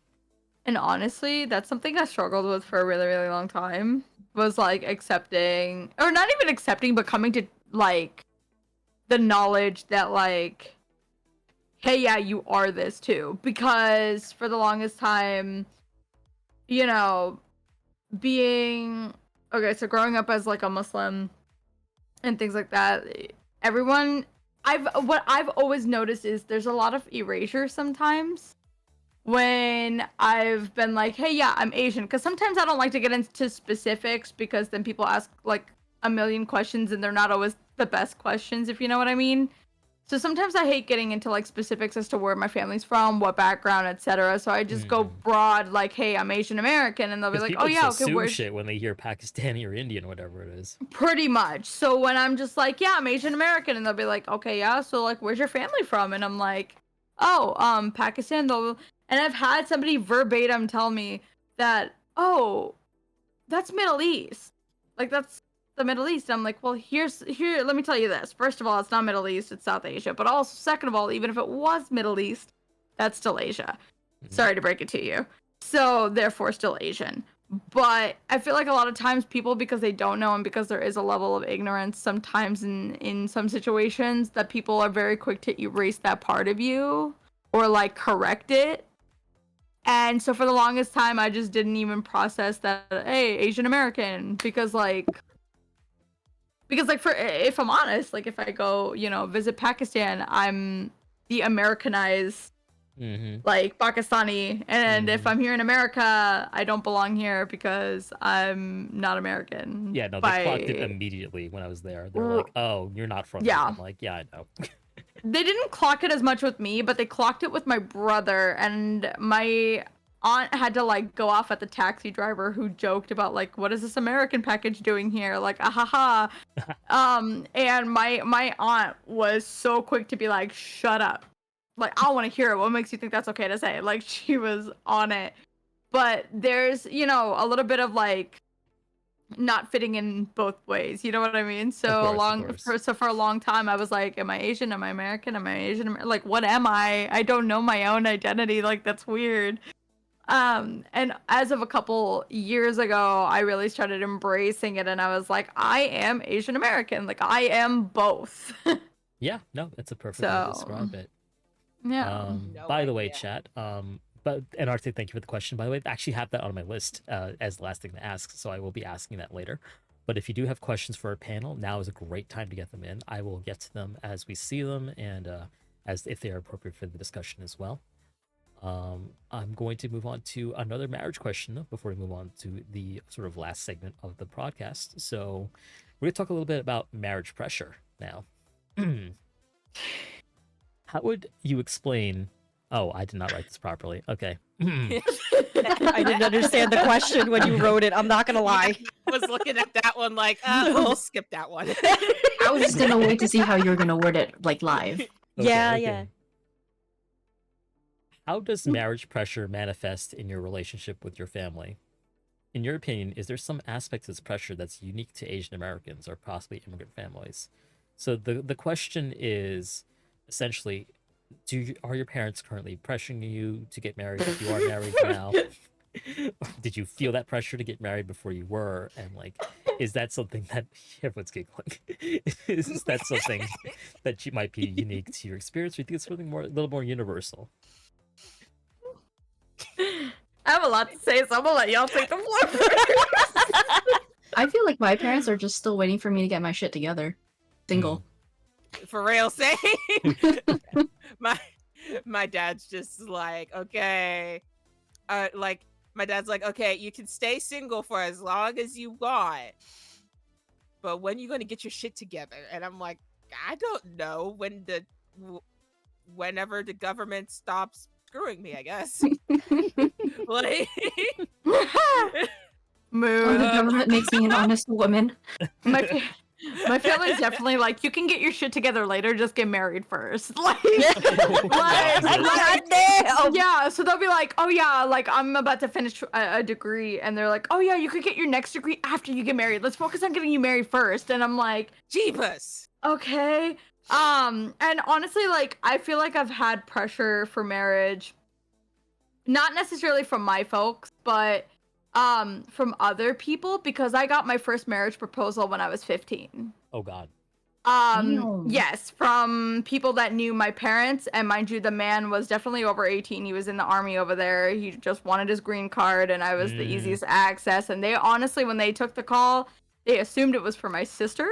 And honestly, that's something I struggled with for a really, really long time. Was like accepting, or not even accepting, but coming to like the knowledge that like, hey, yeah, you are this too. Because for the longest time, you know, being okay, so growing up as like a Muslim and things like that, everyone, what I've always noticed is there's a lot of erasure sometimes when I've been like, hey, yeah, I'm Asian. Because sometimes I don't like to get into specifics because then people ask like a million questions and they're not always the best questions, if you know what I mean. So sometimes I hate getting into like specifics as to where my family's from, what background, etc. So I just go broad, like, hey, I'm Asian American, and they'll be like, oh yeah, okay, where's shit when they hear Pakistani or Indian, whatever it is. Pretty much. So when I'm just like, yeah, I'm Asian American, and they'll be like, okay, yeah, so like, where's your family from? And I'm like, oh, Pakistan. And I've had somebody verbatim tell me that, oh, that's Middle East. Like, that's the Middle East. I'm like, well, here, let me tell you this. First of all, it's not Middle East, it's South Asia. But also, second of all, even if it was Middle East, that's still Asia. Sorry to break it to you. So, therefore, still Asian. But I feel like a lot of times people, because they don't know and because there is a level of ignorance sometimes in some situations, that people are very quick to erase that part of you or like correct it. And so for the longest time, I just didn't even process that, hey, Asian American, because for, if I'm honest, like if I go, you know, visit Pakistan, I'm the Americanized, like Pakistani. And if I'm here in America, I don't belong here because I'm not American. Yeah, no, they clocked it immediately when I was there. They're like, oh, you're not from here. I'm like, yeah, I know. They didn't clock it as much with me, but they clocked it with my brother, and my aunt had to like go off at the taxi driver who joked about like, what is this American package doing here? Like, ahaha. And my aunt was so quick to be like, shut up. Like, I don't want to hear it. What makes you think that's okay to say? Like, she was on it. But there's, you know, a little bit of like not fitting in both ways, you know what I mean? So for a long time I was like, am I Asian, am I American, am I Asian, like what am I don't know my own identity, like that's weird. And as of a couple years ago, I really started embracing it, and I was like, I am Asian American, like I am both. Yeah, no, that's a perfect way to describe it. Yeah. By the way, chat, and Arctic, thank you for the question, by the way. I actually have that on my list as the last thing to ask, so I will be asking that later. But if you do have questions for our panel, now is a great time to get them in. I will get to them as we see them and as if they are appropriate for the discussion as well. I'm going to move on to another marriage question though, before we move on to the sort of last segment of the podcast. So we're going to talk a little bit about marriage pressure now. How would you explain... Oh, I did not write this properly. Okay. I didn't understand the question when you wrote it. I'm not going to lie. I was looking at that one like, we'll just skip that one. I was just going to wait to see how you were going to word it, like, live. Yeah. How does marriage pressure manifest in your relationship with your family? In your opinion, is there some aspect of this pressure that's unique to Asian Americans or possibly immigrant families? So the question is essentially, are your parents currently pressuring you to get married if you are married now? Did you feel that pressure to get married before you were? And like, is that something that everyone's giggling? Is that something that might be unique to your experience, or do you think it's something a little more universal? I have a lot to say, so I'm gonna let y'all take the floor first. I feel like my parents are just still waiting for me to get my shit together. Single. For real, same. My dad's just like, okay, like my dad's like, okay, you can stay single for as long as you want, but when you gonna get your shit together? And I'm like, I don't know, whenever the government stops screwing me, I guess. Like, Or the government makes me an honest woman. My family's definitely like, you can get your shit together later, just get married first. Like, God damn. yeah, so they'll be like, oh yeah, like I'm about to finish a degree, and they're like, oh yeah, you could get your next degree after you get married. Let's focus on getting you married first. And I'm like, Jeebus. okay. And honestly, like, I feel like I've had pressure for marriage, not necessarily from my folks, but from other people, because I got my first marriage proposal when I was 15. Oh God. Damn. Yes, from people that knew my parents, and mind you, the man was definitely over 18. He was in the army over there. He just wanted his green card, and I was the easiest access. And they honestly, when they took the call, they assumed it was for my sister,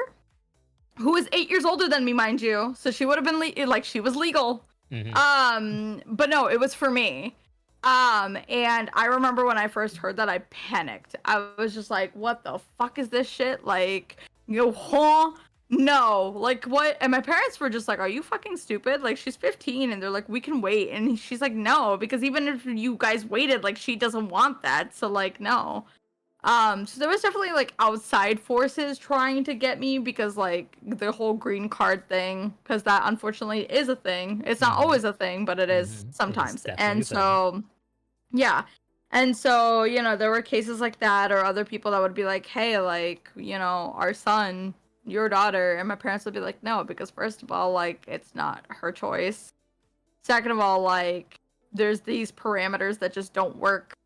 who is 8 years older than me, mind you. So she would have been like, she was legal. But no, it was for me. And I remember when I first heard that, I panicked. I was just like, what the fuck is this shit? Like, huh? No, like what? And my parents were just like, are you fucking stupid? Like, she's 15, and they're like, we can wait. And she's like, no, because even if you guys waited, like, she doesn't want that. So like, no. So there was definitely like outside forces trying to get me, because like the whole green card thing, because that unfortunately is a thing. It's not always a thing, but it is sometimes. And so, yeah. And so, you know, there were cases like that, or other people that would be like, hey, like, you know, our son, your daughter, and my parents would be like, no, because first of all, like, it's not her choice. Second of all, like, there's these parameters that just don't work,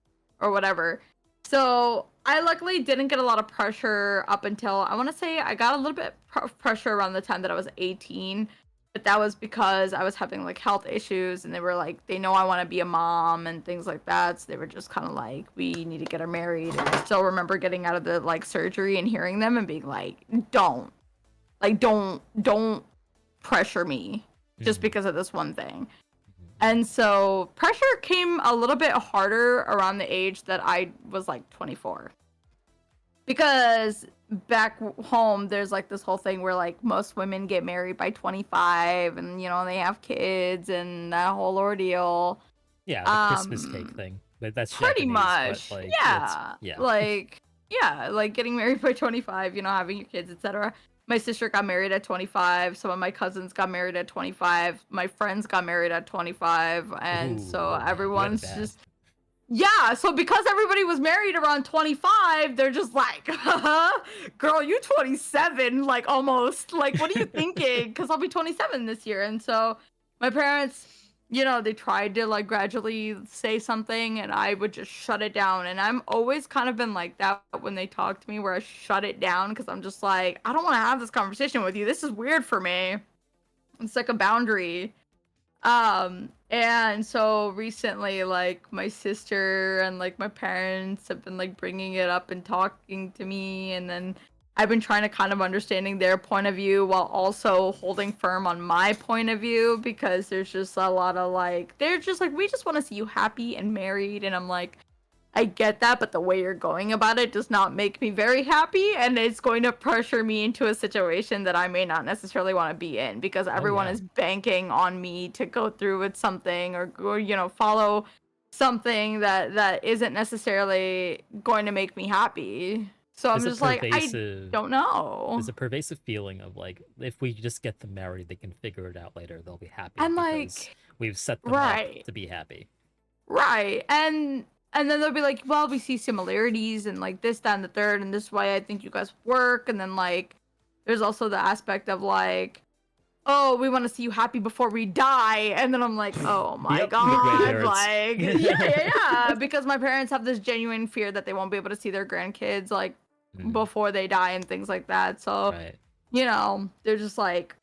or whatever. So I luckily didn't get a lot of pressure up until, I want to say I got a little bit of pressure around the time that I was 18, but that was because I was having like health issues, and they were like, they know I want to be a mom and things like that. So they were just kind of like, we need to get her married. And I still remember getting out of the like surgery and hearing them and being like, don't pressure me just because of this one thing. And so pressure came a little bit harder around the age that I was like 24. Because back home, there's like this whole thing where like most women get married by 25, and you know, they have kids and that whole ordeal. Yeah, the Christmas cake thing. But that's pretty Japanese, much. but, like, Yeah. Like getting married by 25, you know, having your kids, etc. My sister got married at 25. Some of my cousins got married at 25. My friends got married at 25. And so everyone's just... Yeah, so because everybody was married around 25, they're just like, girl, you 27, like, almost. Like, what are you thinking? Because I'll be 27 this year. And so my parents, you know, they tried to, like, gradually say something, and I would just shut it down. And I'm always kind of been like that when they talk to me, where I shut it down, because I'm just like, I don't want to have this conversation with you. This is weird for me. It's like a boundary. And so recently, like, my sister and like my parents have been like bringing it up and talking to me, and then I've been trying to kind of understanding their point of view while also holding firm on my point of view, because there's just a lot of like, they're just like, we just want to see you happy and married. And I'm like, I get that, but the way you're going about it does not make me very happy, and it's going to pressure me into a situation that I may not necessarily want to be in, because everyone is banking on me to go through with something, or you know, follow something that isn't necessarily going to make me happy. So I'm just like, I don't know. There's a pervasive feeling of like, if we just get them married, they can figure it out later. They'll be happy. And because like, we've set them up to be happy. Right. And then they'll be like, well, we see similarities and like this, that, and the third, and this is why I think you guys work. And then like, there's also the aspect of like, oh, we want to see you happy before we die. And then I'm like, oh my God. Like, yeah. Because my parents have this genuine fear that they won't be able to see their grandkids like before they die and things like that. So, you know, they're just like,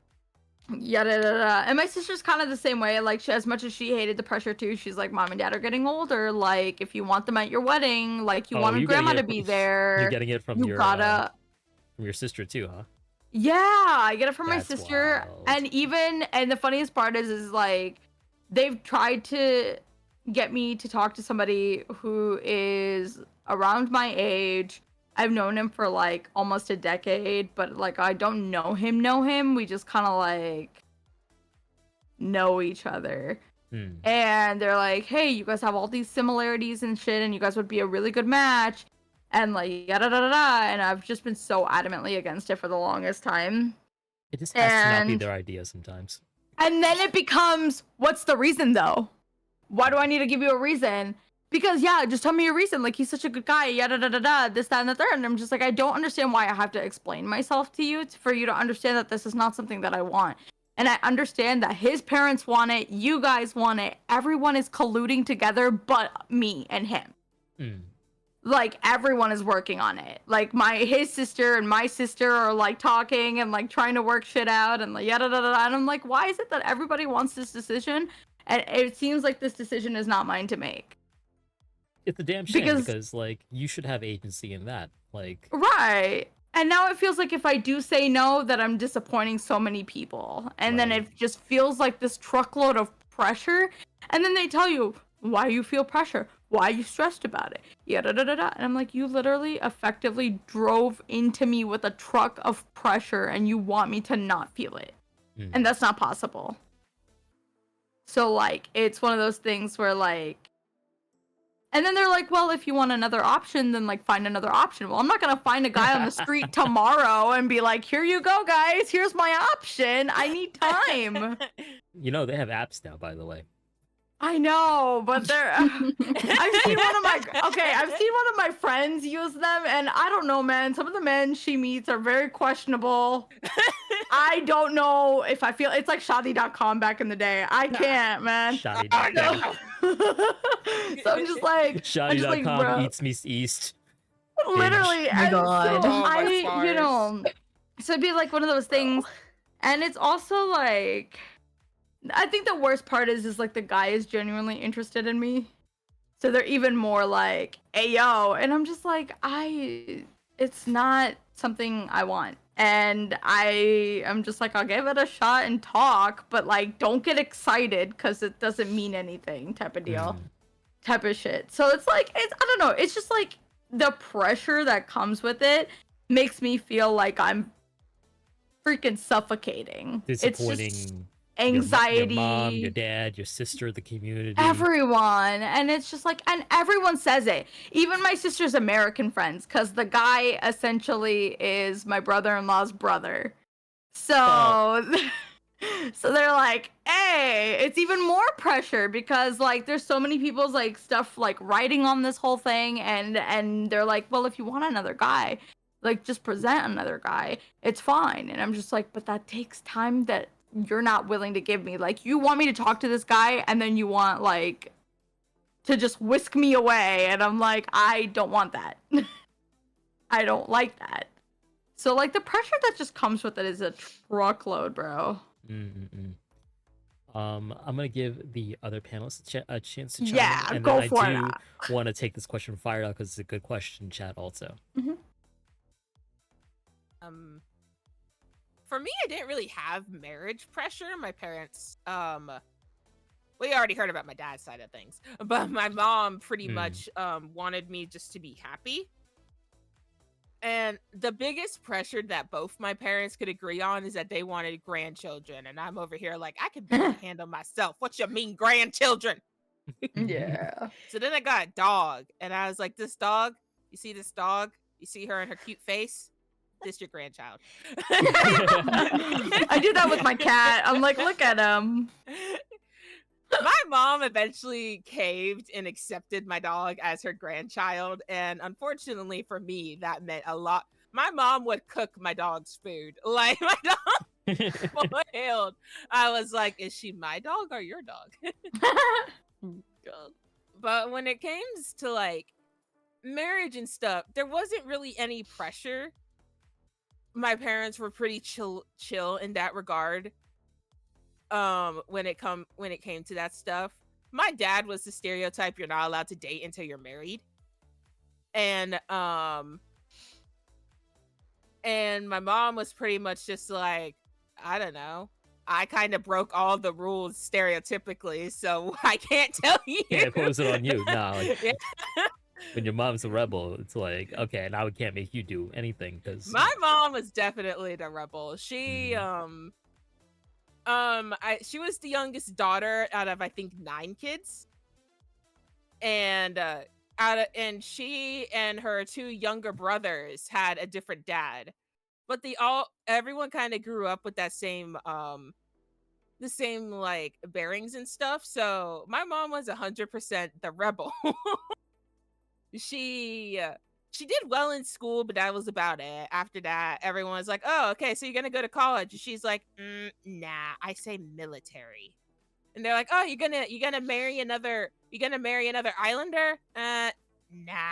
yada. And my sister's kind of the same way. Like, she, as much as she hated the pressure too, she's like, mom and dad are getting older. Like, if you want them at your wedding, like, you want grandma to be there. You're getting it from your sister too, huh? Yeah, I get it from my sister. Wild. And the funniest part is like, they've tried to get me to talk to somebody who is around my age. I've known him for like almost a decade, but like, I don't know him. We just kind of like know each other. And they're like, hey, you guys have all these similarities and shit, and you guys would be a really good match. and like yada da da da, and I've just been so adamantly against it for the longest time. It just has to not be And their idea sometimes. and then it becomes, what's the reason though? Why do I need to give you a reason? Because yeah, just tell me a reason. Like, he's such a good guy, yada da da da, this, that, and the third. And I'm just like, I don't understand why I have to explain myself to you for you to understand that this is not something that I want. And I understand that his parents want it, you guys want it, everyone is colluding together but me and him. Mm. Like, everyone is working on it. Like, his sister and my sister are like talking and like trying to work shit out and like yada da da da. And I'm like, why is it that everybody wants this decision? And it seems like this decision is not mine to make. It's a damn shame because like you should have agency in that. Like, right. And now it feels like if I do say no, that I'm disappointing so many people. And then it just feels like this truckload of pressure. And then they tell you, why you feel pressure? Why are you stressed about it? Yada da da da. And I'm like, you literally effectively drove into me with a truck of pressure and you want me to not feel it. And that's not possible. So like, it's one of those things where like, and then they're like, well, if you want another option, then like find another option. Well, I'm not gonna find a guy on the street tomorrow and be like, here you go, guys, here's my option. I need time. you know, they have apps now, by the way. I know, but they're I've seen one of my friends use them, and I don't know, man. Some of the men she meets are very questionable. I don't know if I feel it's like Shadi.com back in the day. I can't, man. Shadi.com. So I'm just like Shadi.com eats me east. Literally. Oh my God. So you know, so it'd be like one of those things, and it's also like, I think the worst part is like the guy is genuinely interested in me. So they're even more like, hey, yo. And I'm just like, it's not something I want. And I'm just like, I'll give it a shot and talk, but like, don't get excited because it doesn't mean anything type of deal, type of shit. So it's like, I don't know. It's just like the pressure that comes with it makes me feel like I'm freaking suffocating. Disappointing. It's just anxiety, your mom, your dad, your sister, the community, everyone. And it's just like, and everyone says it, even my sister's American friends, because the guy essentially is my brother-in-law's brother. So so they're like, hey, it's even more pressure because like there's so many people's like stuff like writing on this whole thing, and they're like, well, if you want another guy, like just present another guy, it's fine. And I'm just like, but that takes time that you're not willing to give me. Like, you want me to talk to this guy and then you want like to just whisk me away, and I'm like, I don't want that. I don't like that. So like the pressure that just comes with it is a truckload, bro. I'm gonna give the other panelists a chance to chat. Yeah, and go then for I it. do want to take this question from Fire out because it's a good question, chat also. For me, I didn't really have marriage pressure. My parents, we already heard about my dad's side of things, but my mom pretty much wanted me just to be happy. And the biggest pressure that both my parents could agree on is that they wanted grandchildren. And I'm over here like, I can barely handle myself. What you mean, grandchildren? Yeah. So then I got a dog, and I was like, this dog, you see this dog? You see her and her cute face? This your grandchild. I do that with my cat. I'm like, look at him. My mom eventually caved and accepted my dog as her grandchild, and unfortunately for me, that meant a lot. My mom would cook my dog's food. Like, my dog spoiled. I was like, is she my dog or your dog? God. But when it came to like marriage and stuff, there wasn't really any pressure. My parents were pretty chill in that regard. When it came to that stuff. My dad was the stereotype you're not allowed to date until you're married. And my mom was pretty much just like, I don't know. I kind of broke all the rules stereotypically, so I can't tell you. Yeah, pose it on you. Nah, like, when your mom's a rebel, it's like, okay, now we can't make you do anything because my mom was definitely the rebel. She she was the youngest daughter out of I think 9 kids, and and she and her two younger brothers had a different dad, but everyone kind of grew up with that same the same like bearings and stuff. So my mom was 100% the rebel. she she did well in school, but that was about it. After that, everyone was like, "Oh, okay, so you're gonna go to college?" And she's like, "Nah, I say military." And they're like, "Oh, you're gonna marry another Islander?" Nah,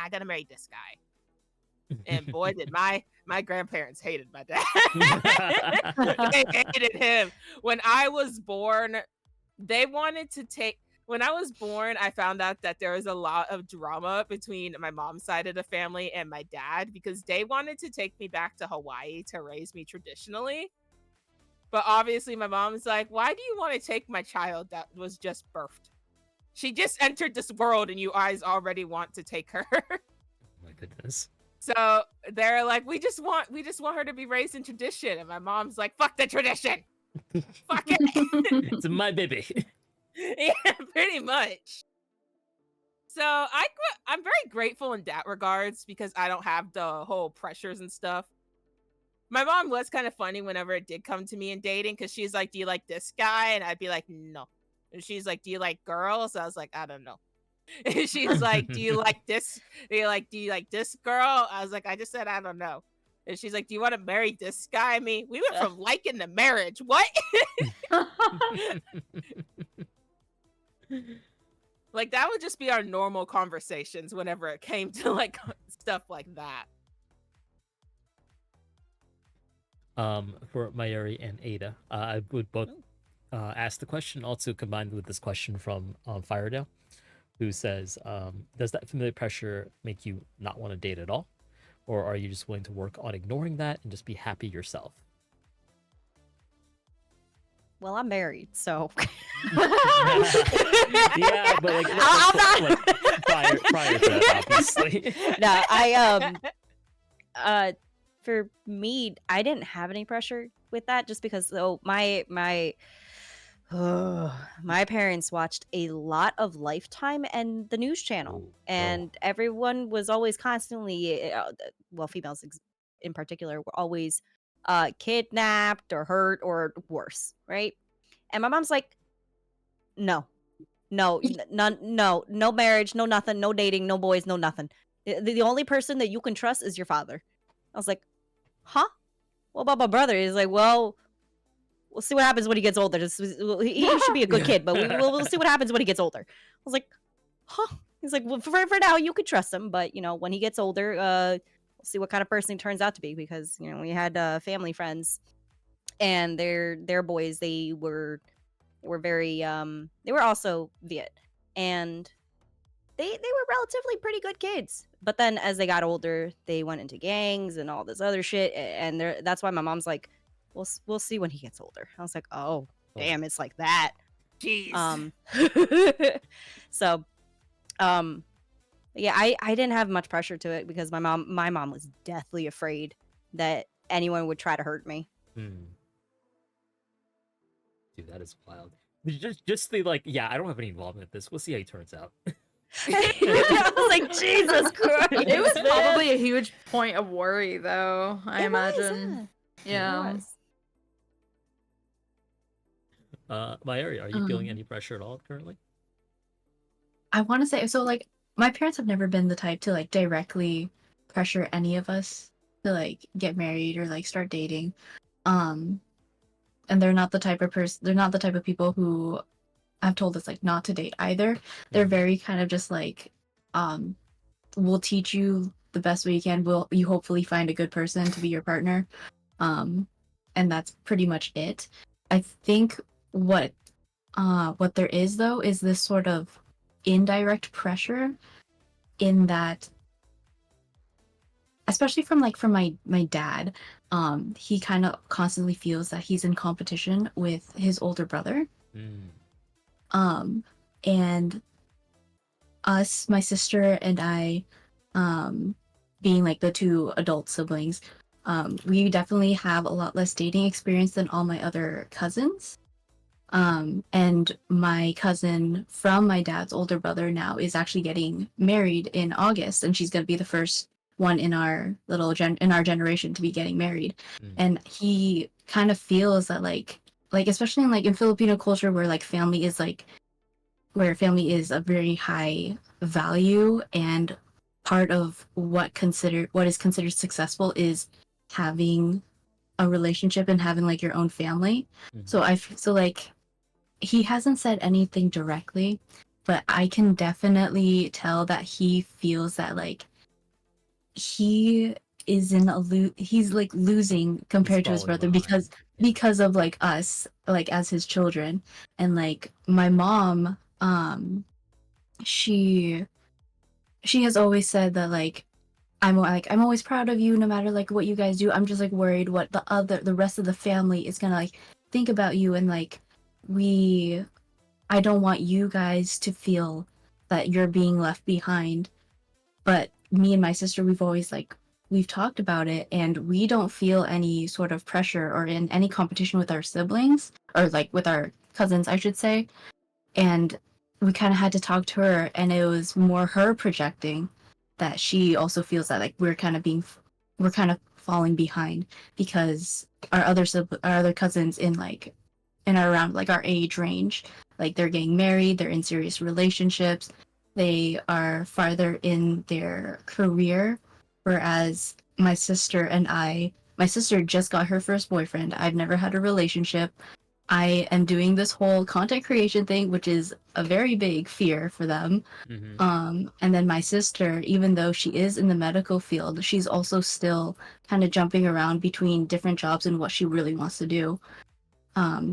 I gotta marry this guy. And boy, did my grandparents hated my dad. They hated him. When I was born, they wanted to take. When I was born, I found out that there was a lot of drama between my mom's side of the family and my dad because they wanted to take me back to Hawaii to raise me traditionally. But obviously, my mom's like, "Why do you want to take my child that was just birthed? She just entered this world, and you guys already want to take her." My goodness. So they're like, we just want her to be raised in tradition. And my mom's like, "Fuck the tradition. Fuck it." It's my baby. Yeah, pretty much. So I'm very grateful in that regards because I don't have the whole pressures and stuff. My mom was kind of funny whenever it did come to me in dating because she's like, "Do you like this guy?" And I'd be like, "No." And she's like, "Do you like girls?" I was like, "I don't know." And she's like, "Do you like this? Do you like this girl?" I was like, "I just said I don't know." And she's like, "Do you want to marry this guy?" I mean, we went from liking to marriage. What? Like that would just be our normal conversations whenever it came to like stuff like that. For Mayuri and Ada, I would both ask the question, also combined with this question from Firedale, who says, does that familiar pressure make you not want to date at all? Or are you just willing to work on ignoring that and just be happy yourself? Well, I'm married, so Yeah, but like, I'm not. like prior to that, obviously. No, for me, I didn't have any pressure with that just because my my parents watched a lot of Lifetime and the news channel, and everyone was always constantly, well, females in particular were always kidnapped or hurt or worse, right? And my mom's like, no, no marriage, no nothing, no dating, no boys, no nothing. The only person that you can trust is your father. I was like, huh? What about my brother? He's like, well, we'll see what happens when he gets older. He should be a good kid, but we'll see what happens when he gets older. I was like, huh? He's like, well, for now, you could trust him, but when he gets older, we'll see what kind of person he turns out to be, because we had family friends, and their boys, they were very they were also Viet, and they were relatively pretty good kids. But then as they got older, they went into gangs and all this other shit, and that's why my mom's like, we'll see when he gets older. I was like, oh damn, it's like that. Jeez. So yeah, I didn't have much pressure to it because my mom was deathly afraid that anyone would try to hurt me. Dude, that is wild. Just the like, yeah, I don't have any involvement with this. We'll see how he turns out. I was like, Jesus Christ. It was probably a huge point of worry, though, I imagine. Yeah. Mayuri, are you feeling any pressure at all currently? I want to say, so like, my parents have never been the type to like directly pressure any of us to like get married or like start dating. And they're not the type of they're not the type of people who have told us like not to date either. They're very kind of just like, we'll teach you the best way you can. You hopefully find a good person to be your partner. And that's pretty much it. I think what there is, though, is this sort of indirect pressure in that, especially from my dad, he kind of constantly feels that he's in competition with his older brother. And us, my sister and I, being like the two adult siblings, we definitely have a lot less dating experience than all my other cousins. And my cousin from my dad's older brother now is actually getting married in August, and she's going to be the first one in our in our generation to be getting married. And he kind of feels that like especially in in Filipino culture where family is a very high value, and part of what is considered successful is having a relationship and having your own family. So he hasn't said anything directly, but I can definitely tell that he feels that he is in he's losing compared to his falling brother behind. because of us as his children. And my mom, she has always said that I'm always proud of you no matter what you guys do. I'm just worried what the rest of the family is gonna think about you, and I don't want you guys to feel that you're being left behind. But me and my sister, we've talked about it, and we don't feel any sort of pressure or in any competition with our siblings, or with our cousins, I should say. And we kind of had to talk to her, and it was more her projecting that she also feels that we're kind of falling behind because our other cousins in around our age range, they're getting married, they're in serious relationships, they are farther in their career, whereas my sister just got her first boyfriend. I've never had a relationship. I am doing this whole content creation thing, which is a very big fear for them. And then my sister, even though she is in the medical field, she's also still kind of jumping around between different jobs and what she really wants to do.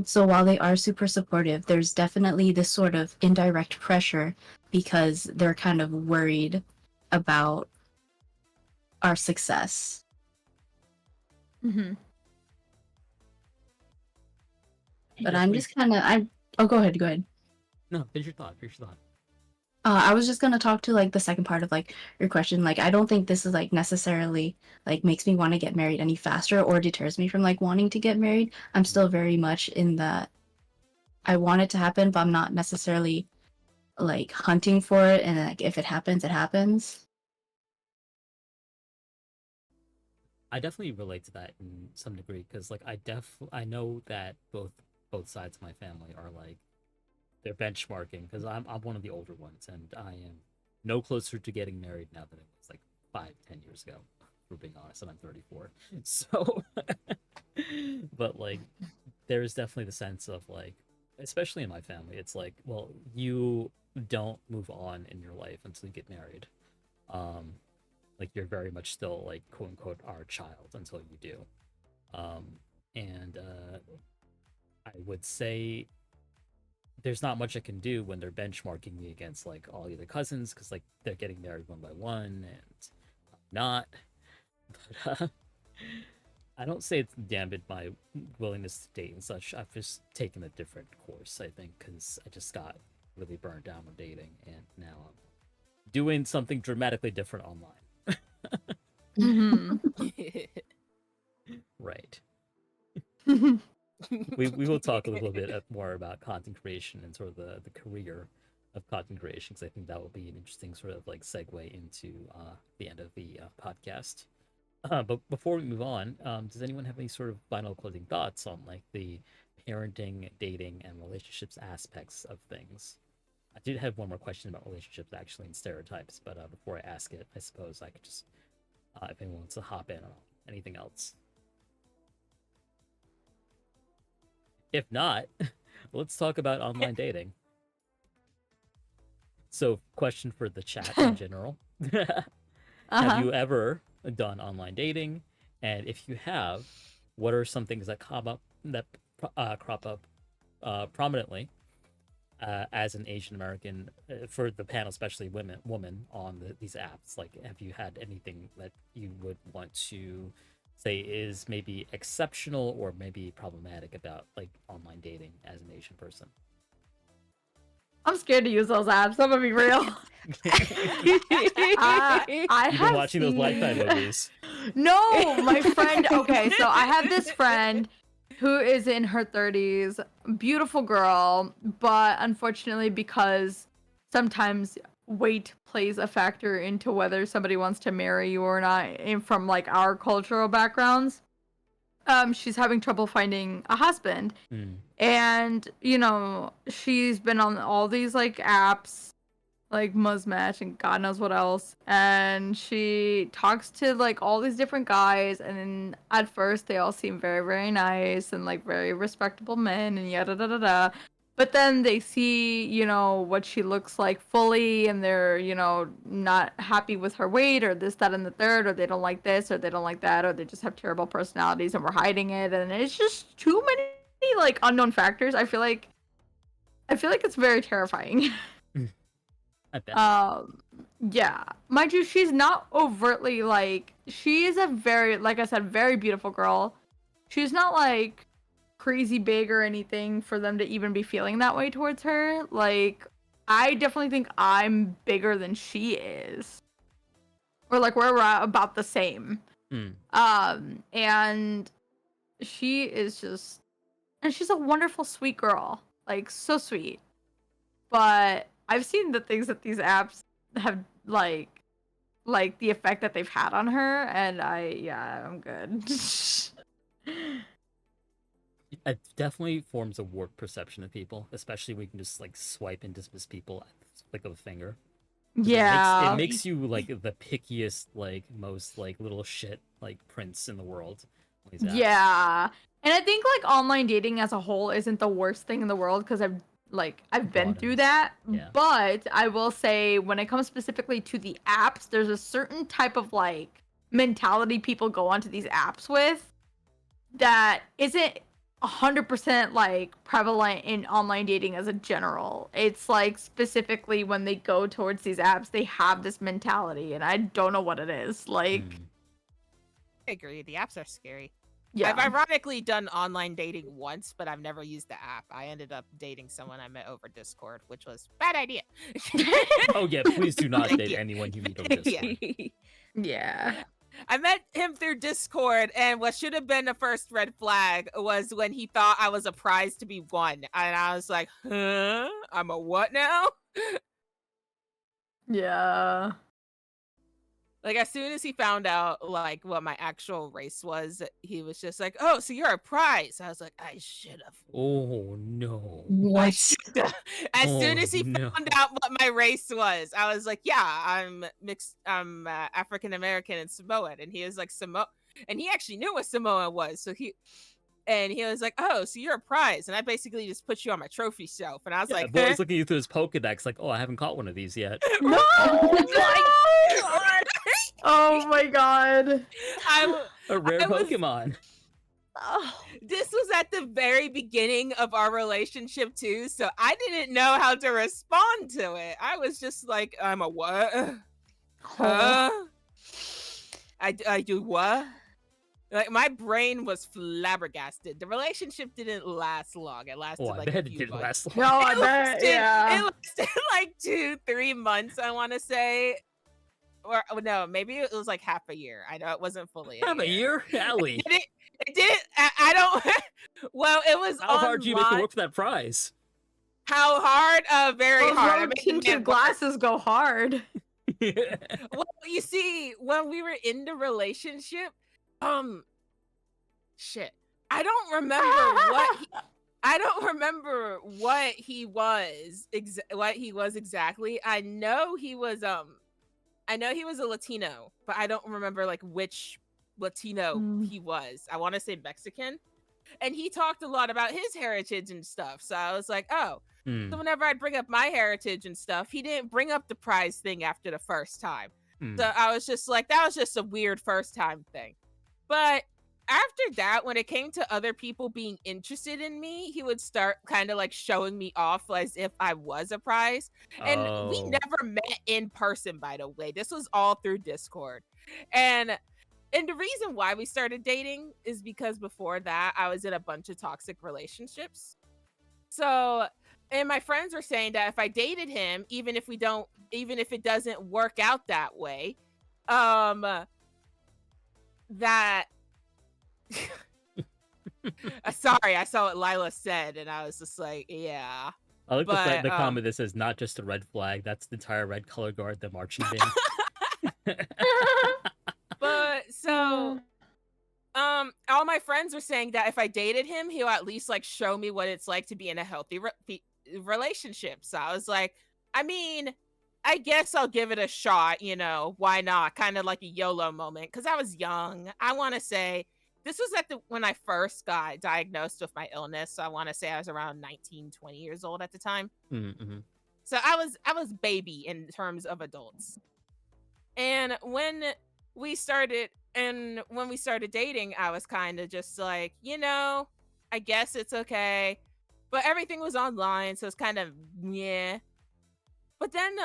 So while they are super supportive, there's definitely this sort of indirect pressure because they're kind of worried about our success. Mm-hmm. But I'm just kind of oh, go ahead. No, finish your thought. I was just gonna talk to the second part of your question. I don't think this is necessarily makes me want to get married any faster or deters me from wanting to get married. I'm still very much in that I want it to happen, but I'm not necessarily hunting for it, and if it happens, it happens. I definitely relate to that in some degree because I know that both sides of my family are they're benchmarking because I'm one of the older ones, and I am no closer to getting married now than it was 5-10 years ago, for being honest, and I'm 34. So but there's definitely the sense of especially in my family, it's well, you don't move on in your life until you get married. You're very much still quote unquote our child until you do. And I would say there's not much I can do when they're benchmarking me against all the other cousins because they're getting married one by one and I'm not. But I don't say it's dampened my willingness to date and such. I've just taken a different course, I think, because I just got really burned down on dating, and now I'm doing something dramatically different online. Right. we will talk a little bit more about content creation and sort of the career of content creation, because I think that will be an interesting sort of segue into the end of the podcast. But before we move on, does anyone have any sort of final closing thoughts on the parenting, dating, and relationships aspects of things? I did have one more question about relationships actually and stereotypes, but before I ask it, I suppose I could just, if anyone wants to hop in on anything else. If not, let's talk about online dating. So, question for the chat in general. Have you ever done online dating? And if you have, what are some things that crop up prominently as an Asian American, for the panel, especially woman on these apps? Have you had anything that you would want to say is maybe exceptional or maybe problematic about online dating as an Asian person? I'm scared to use those apps. I'm gonna be real. You've been watching those Lifetime movies. No, my friend. Okay, so I have this friend, who is in her 30s, beautiful girl, but unfortunately, because sometimes weight plays a factor into whether somebody wants to marry you or not, from like our cultural backgrounds, she's having trouble finding a husband. And she's been on all these like apps like Muzzmatch and God knows what else, and she talks to like all these different guys, and then at first they all seem very, very nice and like very respectable men and yada da da da. But then they see, what she looks like fully, and they're, not happy with her weight or this, that, and the third, or they don't like this, or they don't like that, or they just have terrible personalities and we're hiding it, and it's just too many like unknown factors. I feel like it's very terrifying. I bet. Yeah. Mind you, she's not overtly like, she is a very, like I said, very beautiful girl. She's not like crazy big or anything for them to even be feeling that way towards her. Like, I definitely think I'm bigger than she is. Or like we're about the same. And she is just, and she's a wonderful, sweet girl. Like, so sweet. But I've seen the things that these apps have like the effect that they've had on her, and I'm good. It definitely forms a warped perception of people, especially when you can just like swipe and dismiss people at the flick of a finger. Yeah. It makes you like the pickiest, like most like little shit like prince in the world. on these apps. Yeah. And I think like online dating as a whole isn't the worst thing in the world, because I've been through that. Yeah. But I will say, when it comes specifically to the apps, there's a certain type of like mentality people go onto these apps with that isn't 100% like prevalent in online dating as a general. It's like specifically when they go towards these apps, they have this mentality, and I don't know what it is. Like, I agree. The apps are scary. yeah. I've ironically done online dating once, but I've never used the app. I ended up dating someone I met over Discord, which was a bad idea. Oh yeah, please do not date anyone you meet over Discord. Yeah. I met him through Discord, and what should have been the first red flag was when he thought I was a prize to be won. And I was like, huh? I'm a what now? Yeah. Like, as soon as he found out, like, what my actual race was, he was just like, oh, so you're a prize. I was like, I should have. Oh no. What? As soon as he no. found out what my race was, I was like, yeah, I'm mixed. I'm African American and Samoan. And he was like, Samoan. And he actually knew what Samoan was. So he was like, oh, so you're a prize. And I basically just put you on my trophy shelf. And I was like, boy's looking you through his Pokedex like, oh, I haven't caught one of these yet. No! Oh my god. A rare I was- Pokemon. Oh, This was at the very beginning of our relationship too, so I didn't know how to respond to it. I was just like, I'm a what? Huh? I do what? Like, my brain was flabbergasted. The relationship didn't last long. It lasted Oh, I like a bet it few didn't months. last No, long. I bet, yeah. It lasted like 2-3 months, I want to say. Or no, maybe it was like half a year. I know it wasn't fully Have a year? Allie. It did. I don't. Well, it was How hard do you make it online. work for that prize? How hard? Very Those hard. I rose made the tinted man work. glasses go hard. Well, you see, when we were in the relationship, shit, I don't remember what he was exactly. I know he was a Latino, but I don't remember like which Latino he was. I want to say Mexican. And he talked a lot about his heritage and stuff. So I was like, oh. So whenever I'd bring up my heritage and stuff, he didn't bring up the prize thing after the first time. So I was just like, that was just a weird first time thing. But after that, when it came to other people being interested in me, he would start kind of like showing me off as if I was a prize. And we never met in person, by the way. This was all through Discord. And the reason why we started dating is because before that, I was in a bunch of toxic relationships. So, and my friends were saying that if I dated him, even if it doesn't work out that way, that sorry, I saw what Lila said, and I was just like, yeah. I like But, the comment that says not just a red flag, that's the entire red color guard, the marching band. But so all my friends were saying that if I dated him, he'll at least like show me what it's like to be in a healthy relationship. So I was like, I mean, I guess I'll give it a shot, you know, why not? Kind of like a YOLO moment, because I was young. I want to say this was when I first got diagnosed with my illness. So I want to say I was around 19, 20 years old at the time. Mm-hmm. So I was baby in terms of adults. And when we started dating, I was kind of just like, you know, I guess it's okay. But everything was online, so it's kind of yeah. But then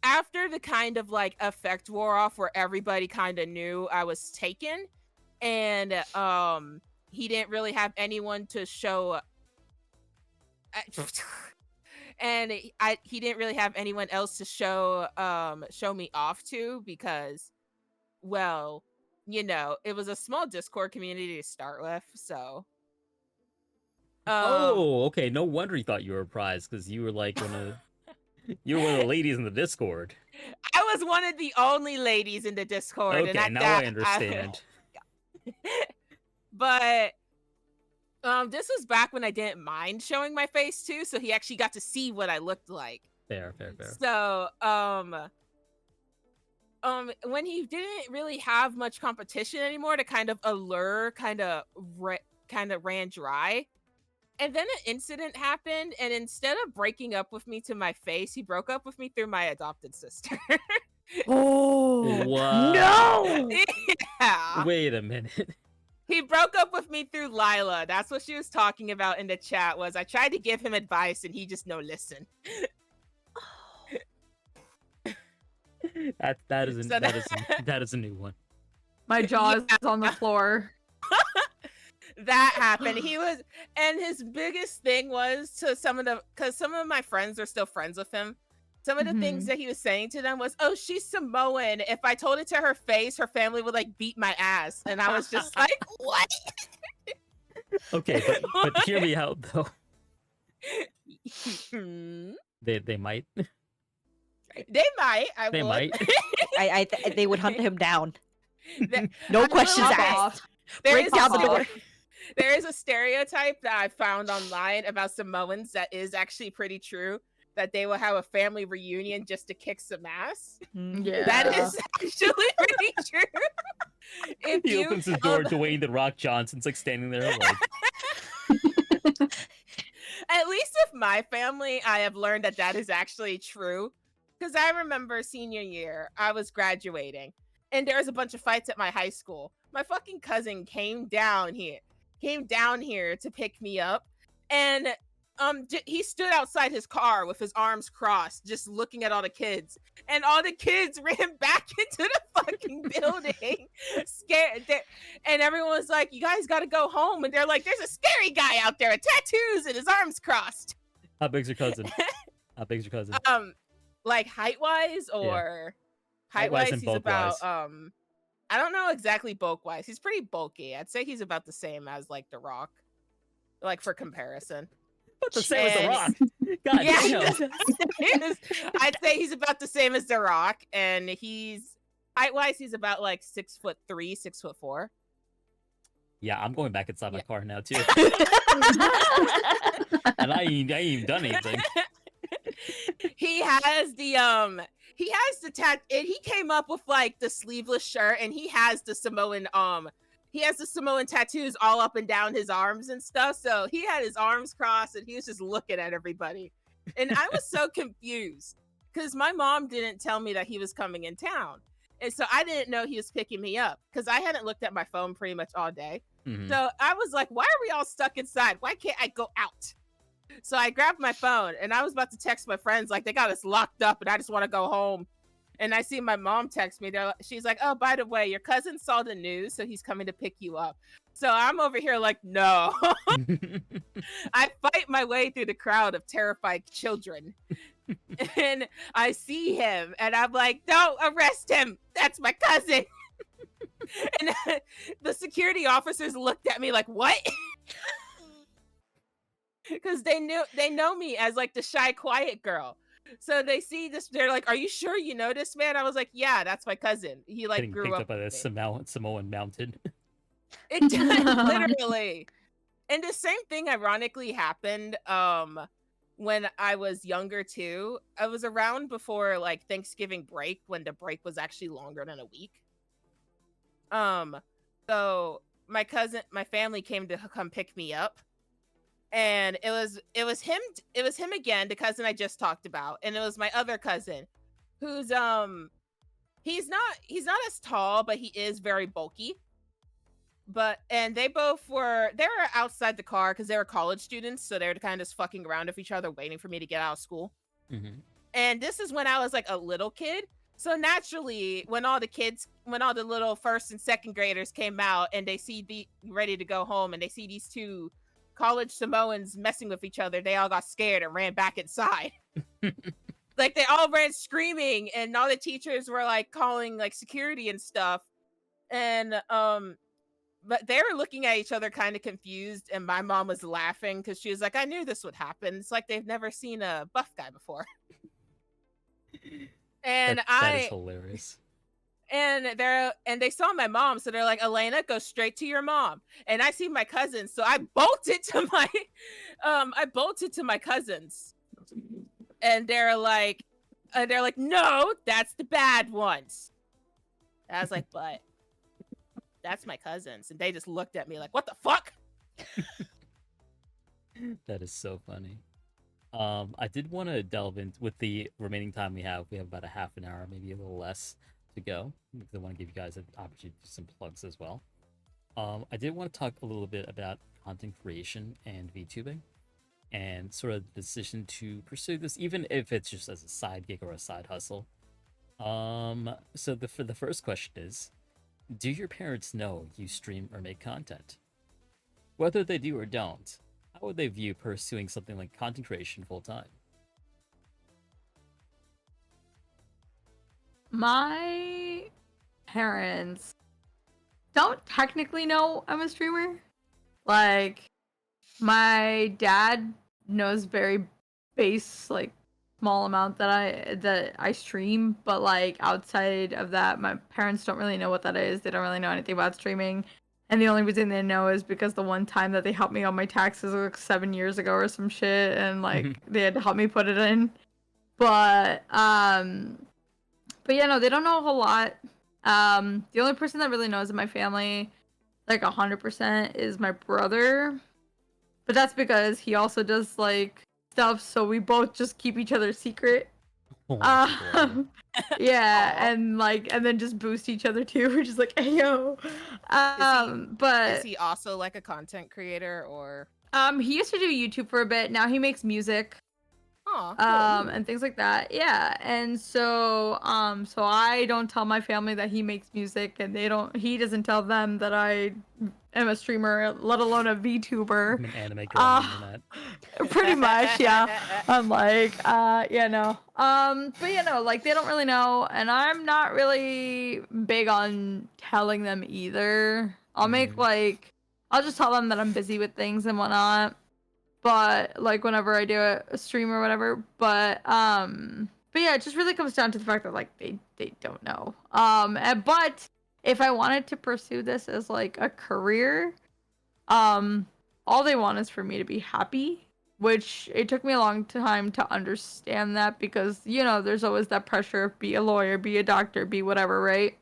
after the kind of like effect wore off where everybody kind of knew I was taken, and he didn't really have anyone to show and he didn't really have anyone else to show me off to, because, well, you know, it was a small Discord community to start with, so Oh, okay. No wonder you thought you were a prize, because you were like you were one of the ladies in the Discord. I was one of the only ladies in the Discord. Okay, and at now that, I understand. But this was back when I didn't mind showing my face too, so he actually got to see what I looked like. Fair. So when he didn't really have much competition anymore, to kind of allure kind of ran dry. And then an incident happened, and instead of breaking up with me to my face, he broke up with me through my adopted sister. Oh What? no! Yeah. Wait a minute. He broke up with me through Lila. That's what she was talking about in the chat. Was I tried to give him advice and he just no listen. that is a new one. My jaw is on the floor. That happened. And his biggest thing was to because some of my friends are still friends with him. Some of the things that he was saying to them was, "Oh, she's Samoan. If I told it to her face, her family would like beat my ass." And I was just like, "What?" Okay, but hear me out though. They might. They might. They might. They would hunt him down. No questions asked. Break down the door. There is a stereotype that I found online about Samoans that is actually pretty true. That they will have a family reunion just to kick some ass. Yeah. That is actually pretty true. If He you opens his door, Dwayne "The Rock" Johnson's like standing there like... At least with my family, I have learned that is actually true. Because I remember senior year, I was graduating, and there was a bunch of fights at my high school. My fucking cousin came down here to pick me up, and he stood outside his car with his arms crossed, just looking at all the kids, and all the kids ran back into the fucking building, scared. And everyone was like, "You guys got to go home." And they're like, "There's a scary guy out there with tattoos and his arms crossed." How big's your cousin? Like height wise, or height wise, he's about I don't know exactly bulk wise. He's pretty bulky. I'd say he's about the same as like The Rock, like for comparison. But the same as The Rock. God damn. I'd say he's about the same as The Rock, and he's height wise, he's about like 6'3", 6'4". Yeah, I'm going back inside my car now too. And I ain't even done anything. He has the tat. He came up with like the sleeveless shirt, and he has the Samoan tattoos all up and down his arms and stuff. So he had his arms crossed, and he was just looking at everybody. And I was so confused because my mom didn't tell me that he was coming in town, and so I didn't know he was picking me up because I hadn't looked at my phone pretty much all day. So I was like, "Why are we all stuck inside? Why can't I go out?" So I grabbed my phone, and I was about to text my friends, like, they got us locked up, and I just want to go home. And I see my mom text me. She's like, "Oh, by the way, your cousin saw the news, so he's coming to pick you up." So I'm over here like, no. I fight my way through the crowd of terrified children. And I see him, and I'm like, "Don't arrest him. That's my cousin." And the security officers looked at me like, "What?" because they know me as like the shy, quiet girl. So they see this, they're like, "Are you sure you know this man?" I was like, "Yeah, that's my cousin. He like Getting grew picked up up by the with me." Samoan mountain. It did literally. And the same thing ironically happened when I was younger too. I was around before like Thanksgiving break, when the break was actually longer than a week. Um so my family came to come pick me up, and it was him again, the cousin I just talked about, and it was my other cousin who's he's not as tall, but he is very bulky. But and they were outside the car because they were college students, so they were kind of just fucking around with each other, waiting for me to get out of school. Hmm. And this is when I was like a little kid. So naturally, when all the little first and second graders came out and they see ready to go home, and they see these two college Samoans messing with each other, they all got scared and ran back inside. Like they all ran screaming, and all the teachers were like calling like security and stuff. And but they were looking at each other kind of confused, and my mom was laughing because she was like, "I knew this would happen. It's like they've never seen a buff guy before." And That is hilarious. and they saw my mom, so they're like, "Elena, go straight to your mom." And I see my cousins, so I bolted to my cousins, and they're like, "No, that's the bad ones." And I was like, "But that's my cousins," and they just looked at me like, "What the fuck?" That is so funny. I did want to delve in with the remaining time we have. We have about a half an hour, maybe a little less to go, because I want to give you guys an opportunity to do some plugs as well. I did want to talk a little bit about content creation and VTubing, and sort of the decision to pursue this, even if it's just as a side gig or a side hustle. So for the first question is, do your parents know you stream or make content? Whether they do or don't, how would they view pursuing something like content creation full time? My parents don't technically know I'm a streamer. Like, my dad knows very base, like, small amount that I stream, but like outside of that, my parents don't really know what that is. They don't really know anything about streaming. And the only reason they know is because the one time that they helped me on my taxes like 7 years ago or some shit, and like they had to help me put it in. But yeah, no, they don't know a whole lot. The only person that really knows in my family, like 100%, is my brother. But that's because he also does like stuff, so we both just keep each other secret. Oh, that's adorable. Yeah, Aw. and then just boost each other too. We're just like, hey yo. But Is he also like a content creator, or? he used to do YouTube for a bit. Now he makes music. Cool. And things like that. Yeah. And so so I don't tell my family that he makes music, and he doesn't tell them that I am a streamer, let alone a VTuber. I'm an anime girl on the internet. Pretty much, yeah. I'm like, yeah, no. But you know, like they don't really know, and I'm not really big on telling them either. I'll just tell them that I'm busy with things and whatnot. But like whenever I do a stream or whatever, but yeah, it just really comes down to the fact that like they don't know. But if I wanted to pursue this as like a career, all they want is for me to be happy, which it took me a long time to understand that, because you know there's always that pressure of be a lawyer, be a doctor, be whatever, right?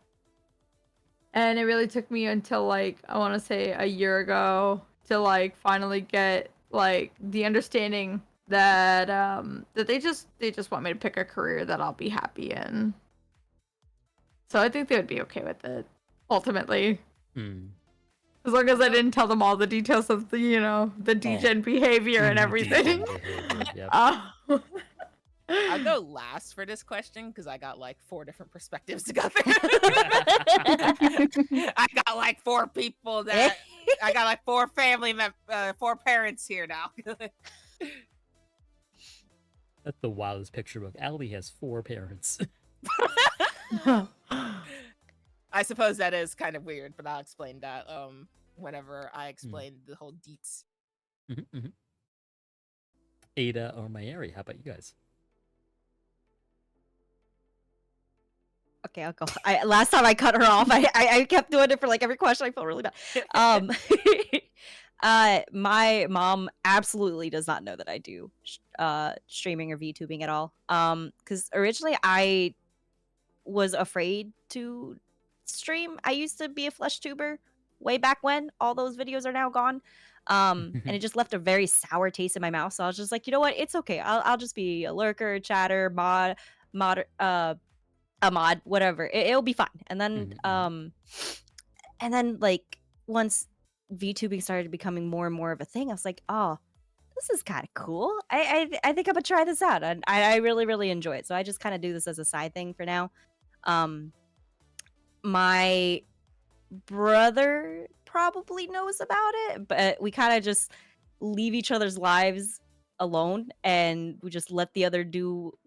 And it really took me until like I want to say a year ago to like finally get like the understanding that that they just want me to pick a career that I'll be happy in. So I think they would be okay with it ultimately. As long as I didn't tell them all the details of the, you know, the degen behavior and everything. Yep. I'll go last for this question because I got like 4 different perspectives together. I got like 4 people that I got like 4 4 parents here now. That's the wildest picture book. Allie has 4 parents. I suppose that is kind of weird, but I'll explain that whenever I explain the whole deets. Ada or Mayeri, how about you guys? Okay, I'll go. Last time I cut her off, I kept doing it for like every question. I felt really bad. My mom absolutely does not know that I do streaming or VTubing at all. Because originally I was afraid to stream. I used to be a flesh tuber way back when. All those videos are now gone. And it just left a very sour taste in my mouth. So I was just like, you know what? It's okay. I'll just be a lurker, chatter, a mod, whatever. It'll be fine. And then like once VTubing started becoming more and more of a thing, I was like, oh, this is kind of cool. I think I'm gonna try this out, and I really really enjoy it. So I just kind of do this as a side thing for now. My brother probably knows about it, but we kind of just leave each other's lives alone, and we just let the other do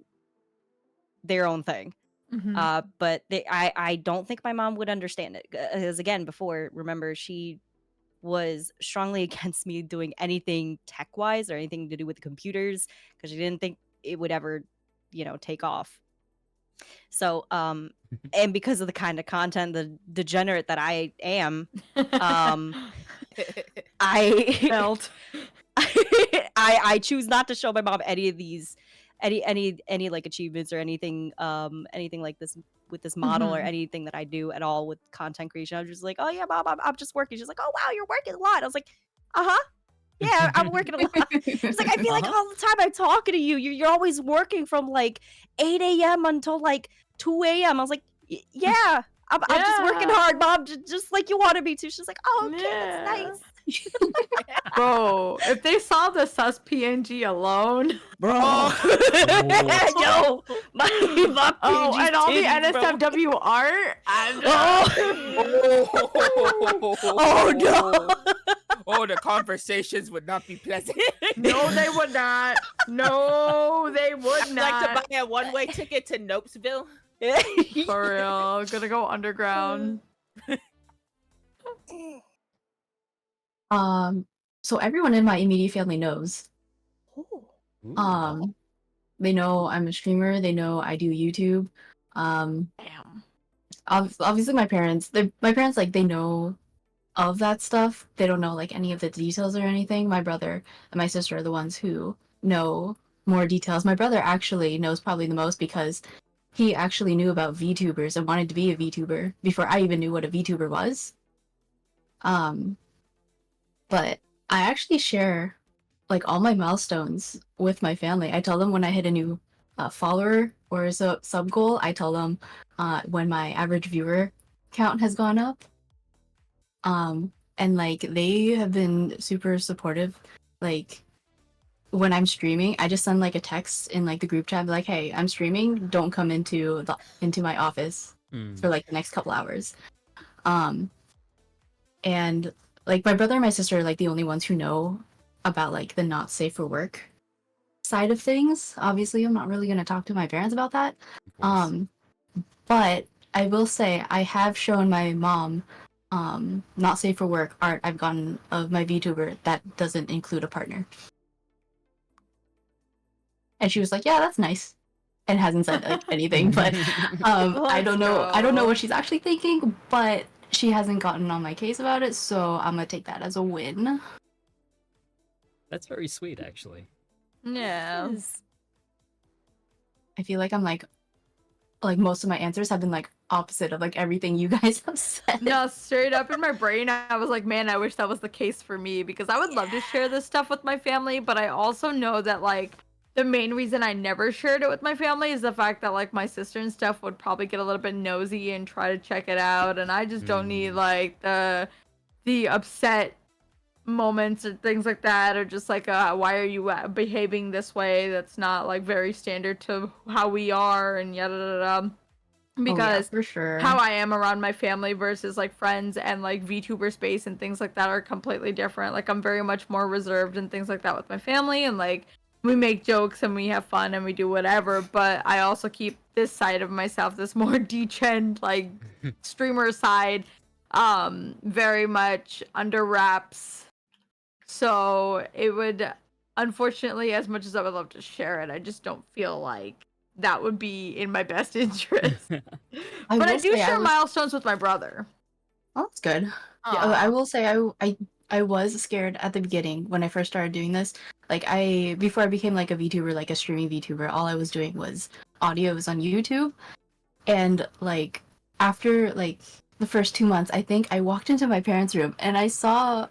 their own thing. But I don't think my mom would understand it, because again, before, remember, she was strongly against me doing anything tech wise or anything to do with computers, because she didn't think it would ever, take off. So and because of the kind of content, the degenerate that I am, I Felt. I choose not to show my mom any of these any like achievements or anything like this with this model or anything that I do at all with content creation. I'm just like, oh yeah, mom, I'm just working. She's like, oh wow, you're working a lot. I was like, yeah, I'm working a lot. It's like, I feel like all the time I'm talking to you, you're always working from like 8 a.m. until like 2 a.m. I was like, yeah, I'm just working hard, mom, just like you wanted me to. She's like, oh, okay, that's nice. Bro, if they saw the sus PNG alone, Bro. Yo, my oh, PNG and all the titties, bro. NSFW art, Oh no. Oh, the conversations would not be pleasant. no, they would not. No, they would I'd not. like to buy a one-way ticket to Nopesville. For real, gonna go underground. So everyone in my immediate family knows. Ooh. They know I'm a streamer. They know I do YouTube. Damn. Obviously my parents, like, they know of that stuff. They don't know like any of the details or anything. My brother and my sister are the ones who know more details. My brother actually knows probably the most, because he actually knew about VTubers and wanted to be a VTuber before I even knew what a VTuber was. But I actually share like all my milestones with my family. I tell them when I hit a new follower or a sub goal. I tell them when my average viewer count has gone up. And like they have been super supportive. Like when I'm streaming, I just send like a text in like the group chat, like, "Hey, I'm streaming. Don't come into my office for like the next couple hours." And like my brother and my sister are like the only ones who know about like the not safe for work side of things. Obviously, I'm not really going to talk to my parents about that. But I will say I have shown my mom not safe for work art I've gotten of my VTuber that doesn't include a partner. And she was like, "Yeah, that's nice." And hasn't said like anything, but I don't know what she's actually thinking, but she hasn't gotten on my case about it, so I'm gonna take that as a win. That's very sweet, actually. Yeah. I feel like I'm like most of my answers have been like opposite of like everything you guys have said. No, straight up in my brain, I was like, man, I wish that was the case for me, because I would love to share this stuff with my family, but I also know that like the main reason I never shared it with my family is the fact that like my sister and stuff would probably get a little bit nosy and try to check it out, and I just don't need like the upset moments or things like that, or just like why are you behaving this way that's not like very standard to how we are, and yada yada yada. Because for sure, how I am around my family versus like friends and like VTuber space and things like that are completely different. Like I'm very much more reserved and things like that with my family, and like we make jokes and we have fun and we do whatever, but I also keep this side of myself, this more degen like streamer side, very much under wraps. So it would unfortunately, as much as I would love to share it, I just don't feel like that would be in my best interest. But I will do say share milestones with my brother. Oh, that's good. Yeah, I will say I was scared at the beginning when I first started doing this. Like before I became like a VTuber, like a streaming VTuber, all I was doing was audios on YouTube. And like after like the first 2 months, I think I walked into my parents' room and I saw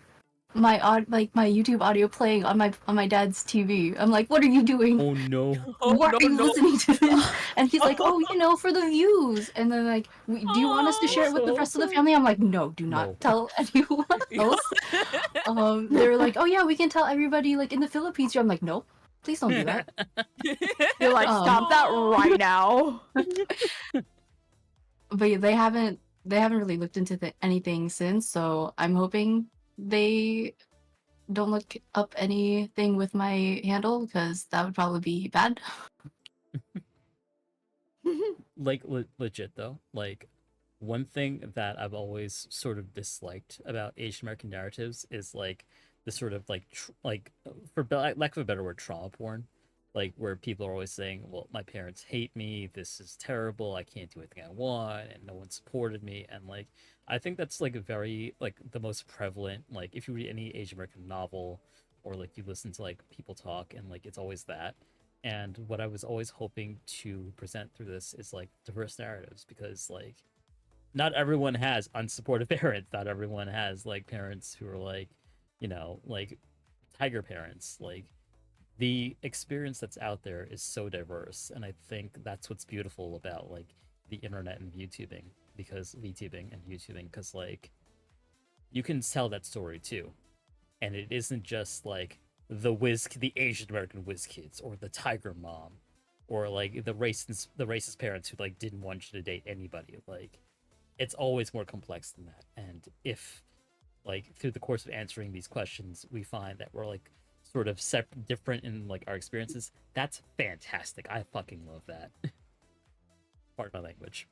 my YouTube audio playing on my dad's TV. I'm like, what are you doing? Oh no. Why are you listening to this? And he's like, oh, for the views. And then like, do you want us to share it with the rest of the family? I'm like, no, do not No. tell anyone else. They were like, oh yeah, we can tell everybody like in the Philippines. I'm like, nope, please don't do that. You're like, stop that right now. But yeah, they haven't really looked into anything since. So I'm hoping they don't look up anything with my handle because that would probably be bad. Like legit though, like one thing that I've always sort of disliked about Asian American narratives is like the sort of like for lack of a better word, trauma porn, like where people are always saying, well, my parents hate me, this is terrible, I can't do anything I want, and no one supported me. And like I think that's like a very like the most prevalent, like if you read any Asian American novel or like you listen to like people talk, and like it's always that. And what I was always hoping to present through this is like diverse narratives, because like not everyone has unsupportive parents, not everyone has like parents who are like, like tiger parents. Like the experience that's out there is so diverse, and I think that's what's beautiful about like the internet and VTubing, because like you can tell that story too, and it isn't just like the Asian American whiz kids, or the tiger mom, or like the racist parents who like didn't want you to date anybody. Like it's always more complex than that. And if like through the course of answering these questions we find that we're like sort of different in like our experiences, that's fantastic. I fucking love that. Pardon my language.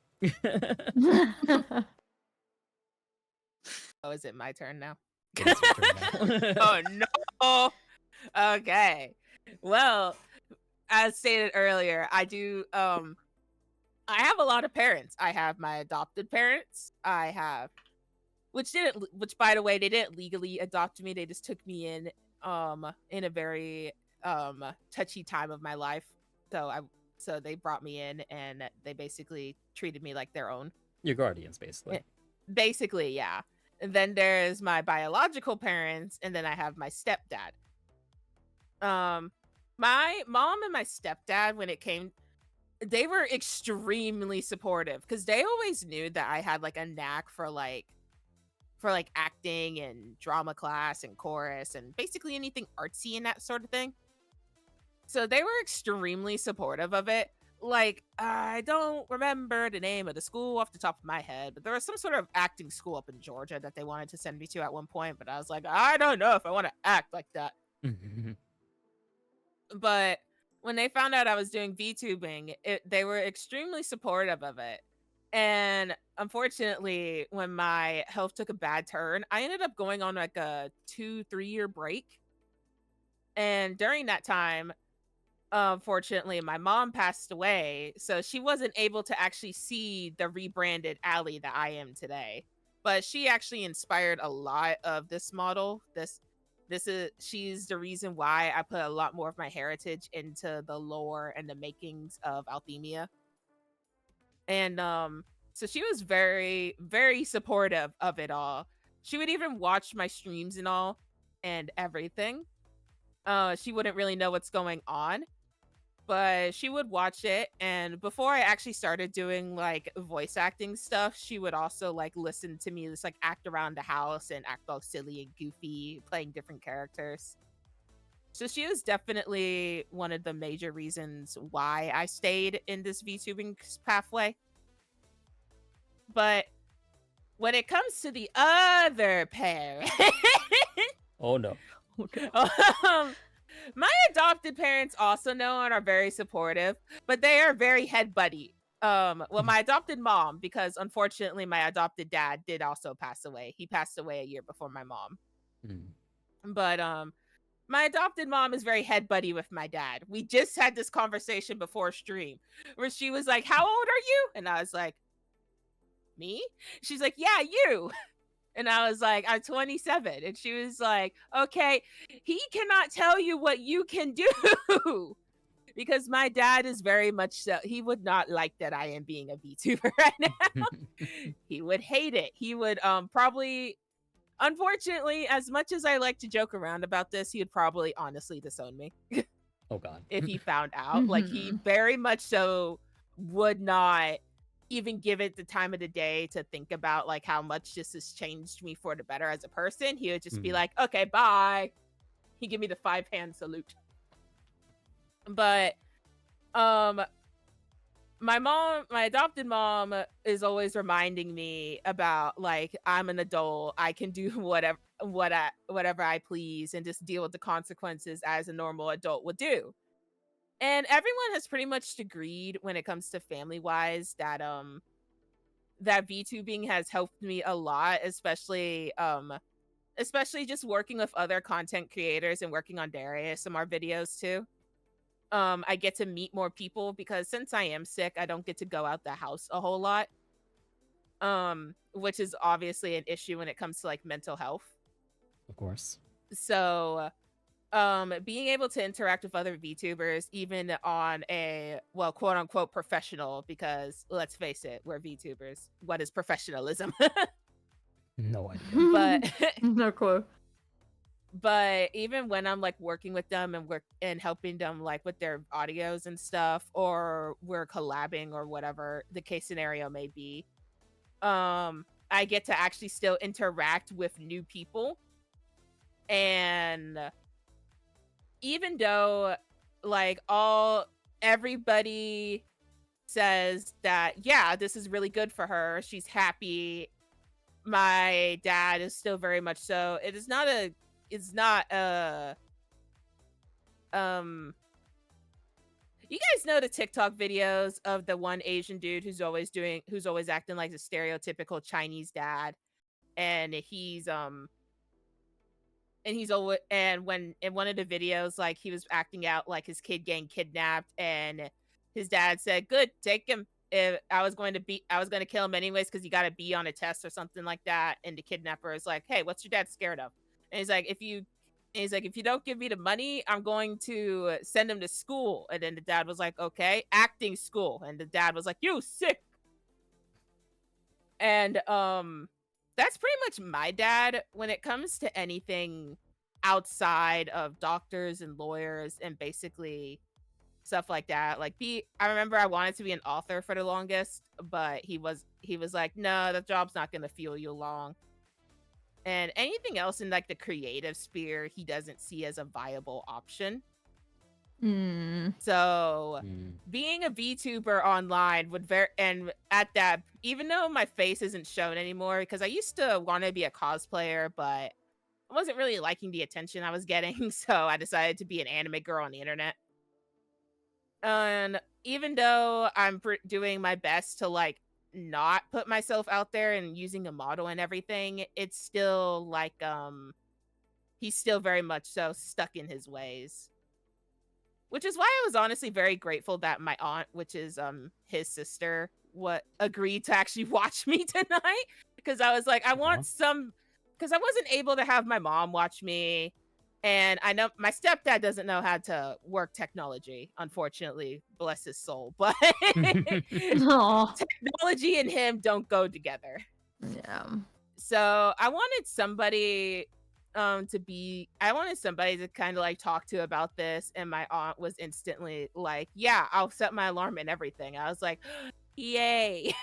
Oh, is it my turn now? It is your turn now. Oh no. Okay. Well, as stated earlier, I do I have a lot of parents. I have my adopted parents. I have which by the way, they didn't legally adopt me. They just took me in a very touchy time of my life. So they brought me in and they basically treated me like their own. Your guardians, basically. Basically, yeah. And then there's my biological parents, and then I have my stepdad. My mom and my stepdad, when it came, they were extremely supportive because they always knew that I had like a knack for acting and drama class and chorus and basically anything artsy and that sort of thing. So they were extremely supportive of it. Like, I don't remember the name of the school off the top of my head, but there was some sort of acting school up in Georgia that they wanted to send me to at one point, but I was like, I don't know if I want to act like that. But when they found out I was doing VTubing, they were extremely supportive of it. And unfortunately, when my health took a bad turn, I ended up going on like a 2-3 year break. And during that time, unfortunately, my mom passed away, so she wasn't able to actually see the rebranded Allie that I am today. But she actually inspired a lot of this model. She's the reason why I put a lot more of my heritage into the lore and the makings of Althemia. And so she was very, very supportive of it all. She would even watch my streams and all and everything. She wouldn't really know what's going on, but she would watch it. And before I actually started doing like voice acting stuff, she would also like listen to me just like act around the house and act all silly and goofy, playing different characters. So she was definitely one of the major reasons why I stayed in this VTubing pathway. But when it comes to the other parent, Oh no. my adopted parents also know and are very supportive, but they are very head buddy. Well, my adopted mom, because unfortunately my adopted dad did also pass away. He passed away a year before my mom. But my adopted mom is very head buddy with my dad. We just had this conversation before stream where she was like, "How old are you?" And I was like, "Me?" She's like, "Yeah, you." And I was like, "I'm 27." And she was like, "Okay, he cannot tell you what you can do." Because my dad is very much so, he would not like that I am being a VTuber right now. He would hate it. He would probably, unfortunately, as much as I like to joke around about this, he would probably honestly disown me Oh God. if he found out. Like, he very much so would not even give it the time of the day to think about like how much this has changed me for the better as a person. He would just be like, "Okay, bye." He'd give me the 5-hand salute. But um my adopted mom is always reminding me about like, I'm an adult, I can do whatever I please and just deal with the consequences as a normal adult would do. And everyone has pretty much agreed when it comes to family wise that VTubing has helped me a lot, especially just working with other content creators and working on their ASMR videos too. I get to meet more people because since I am sick, I don't get to go out the house a whole lot. Which is obviously an issue when it comes to like mental health. Of course. So, being able to interact with other VTubers, even on a, well, quote unquote professional, because let's face it, we're VTubers. What is professionalism? No idea. But No clue. but even when I'm like working with them and helping them like with their audios and stuff, or we're collabing or whatever the case scenario may be, I get to actually still interact with new people. And even though like everybody says that, yeah, this is really good for her, she's happy, my dad is still very much so, it's not a you guys know the TikTok videos of the one Asian dude who's always acting like the stereotypical Chinese dad, and he's always, and when in one of the videos, like, he was acting out like his kid getting kidnapped, and his dad said, "Good, take him. If I was going to kill him anyways because he got a B on a test or something like that." And the kidnapper is like, "Hey, what's your dad scared of?" And if you don't give me the money, I'm going to send him to school. And then the dad was like, "Okay, acting school." And the dad was like, "You sick." And that's pretty much my dad when it comes to anything outside of doctors and lawyers and basically stuff like that. Like, I remember I wanted to be an author for the longest, but he was like, "No, the job's not going to fuel you long." And anything else in like the creative sphere, he doesn't see as a viable option. So being a VTuber online and at that, even though my face isn't shown anymore, because I used to want to be a cosplayer, but I wasn't really liking the attention I was getting, so I decided to be an anime girl on the internet. And even though I'm doing my best to like not put myself out there and using a model and everything, it's still like he's still very much so stuck in his ways. Which is why I was honestly very grateful that my aunt, which is his sister, agreed to actually watch me tonight, because I was like, I want some, because I wasn't able to have my mom watch me, and I know my stepdad doesn't know how to work technology, unfortunately, bless his soul, but technology and him don't go together. Yeah. So I wanted somebody to kind of like talk to about this, and my aunt was instantly like, "Yeah, I'll set my alarm and everything." I was like, "Yay."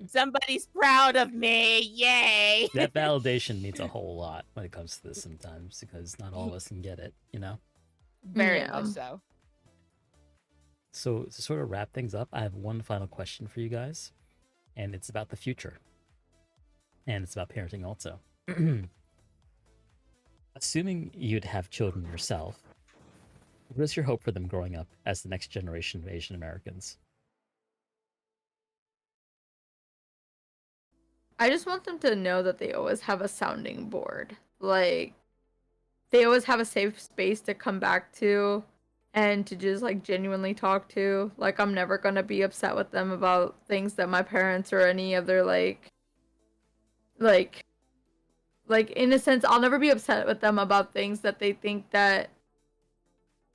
Somebody's proud of me. Yay. That validation means a whole lot when it comes to this sometimes, because not all of us can get it, you know? Very much so. So to sort of wrap things up, I have one final question for you guys, and it's about the future. And it's about parenting also. Assuming you'd have children yourself, what is your hope for them growing up as the next generation of Asian Americans? I just want them to know that they always have a sounding board. Like, they always have a safe space to come back to and to just like genuinely talk to. Like I'm never going to be upset with them about things that my parents or any other like in a sense I'll never be upset with them about things that they think that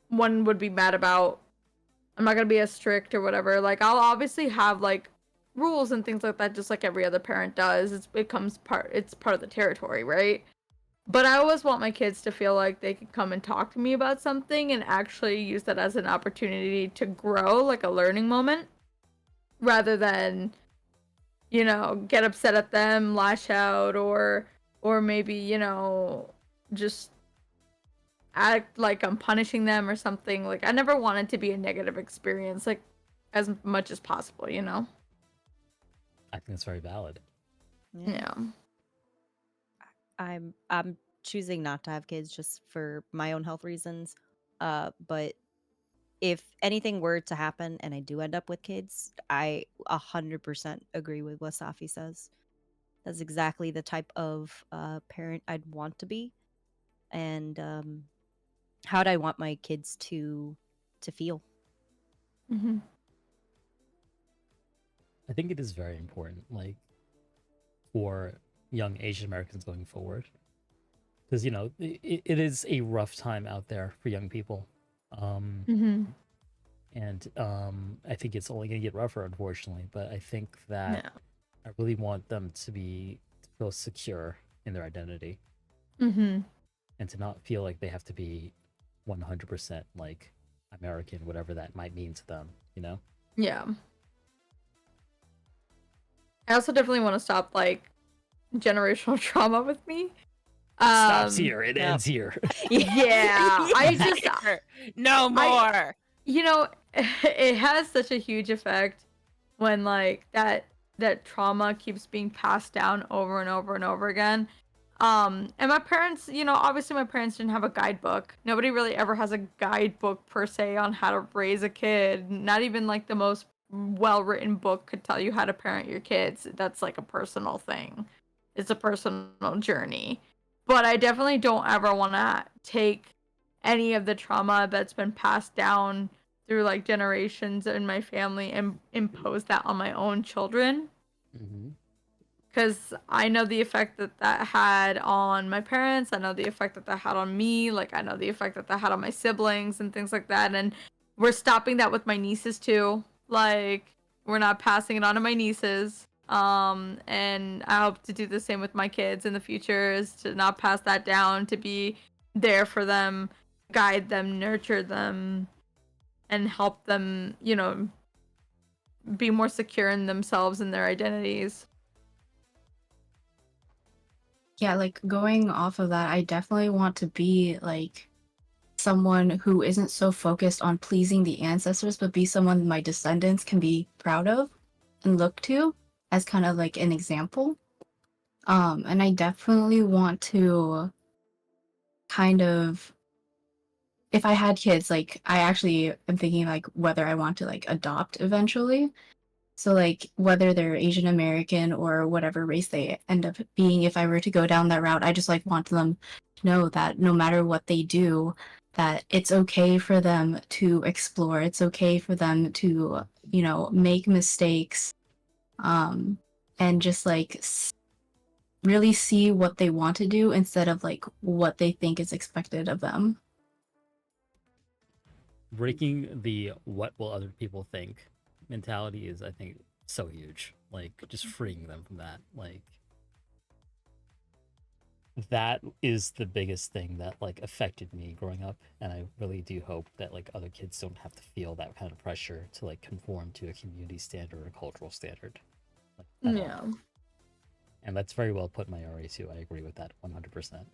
one would be mad about. I'm not going to be as strict or whatever. Like I'll obviously have like rules and things like that just like every other parent does. It's part of the territory, right? But I always want my kids to feel like they can come and talk to me about something and actually use that as an opportunity to grow, like a learning moment, rather than, get upset at them, lash out, or maybe, just act like I'm punishing them or something. Like I never want it to be a negative experience, like as much as possible, I think that's very valid. Yeah. I'm choosing not to have kids just for my own health reasons. But if anything were to happen and I do end up with kids, I 100% agree with what Safi says. That's exactly the type of parent I'd want to be, and how'd I want my kids to feel. Mm-hmm. I think it is very important, like, for young Asian Americans going forward, because it is a rough time out there for young people, Mm-hmm. and I think it's only going to get rougher, unfortunately. But I think that Yeah. I really want them to feel secure in their identity, Mm-hmm. and to not feel like they have to be 100% like American, whatever that might mean to them. Yeah. I also definitely want to stop like generational trauma with me. Stops here. It Yep. ends here. Yeah, I just no more. It has such a huge effect when like that trauma keeps being passed down over and over and over again. And my parents, obviously my parents didn't have a guidebook. Nobody really ever has a guidebook per se on how to raise a kid. Not even like the most well-written book could tell you how to parent your kids. That's like a personal thing. It's a personal journey. But I definitely don't ever want to take any of the trauma that's been passed down through like generations in my family and impose that on my own children. Mm-hmm. Because I know the effect that had on my parents. I know the effect that had on me. Like, I know the effect that had on my siblings and things like that. And we're stopping that with my nieces too. Like, we're not passing it on to my nieces. And I hope to do the same with my kids in the future, is to not pass that down, to be there for them, guide them, nurture them, and help them, be more secure in themselves and their identities. Yeah, like going off of that, I definitely want to be like someone who isn't so focused on pleasing the ancestors, but be someone my descendants can be proud of and look to as kind of like an example. And I definitely want to kind of, if I had kids, like I actually am thinking like whether I want to like adopt eventually. So like whether they're Asian American or whatever race they end up being, if I were to go down that route, I just like want them to know that no matter what they do, that it's okay for them to explore. It's okay for them to, make mistakes, and just like really see what they want to do instead of like what they think is expected of them. Breaking the "what will other people think" mentality is, I think, so huge. Like, just freeing them from that. Like, that is the biggest thing that like affected me growing up, and I really do hope that like other kids don't have to feel that kind of pressure to like conform to a community standard or a cultural standard. Like, at all. Yeah. And that's very well put, my RA too. I agree with that 100%.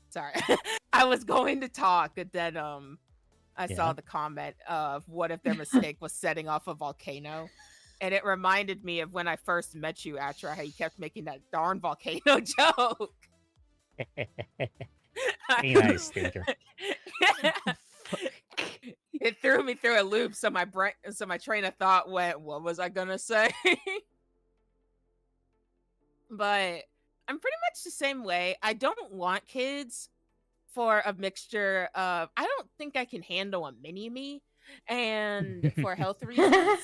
Sorry. I was going to talk, but then I Yeah. saw the comment of what if their mistake was setting off a volcano. And it reminded me of when I first met you, Atra, how you kept making that darn volcano joke. Be nice, stinker. It threw me through a loop, so my train of thought went, what was I gonna say? But I'm pretty much the same way. I don't want kids for a mixture of I don't think I can handle a mini me, and for health reasons.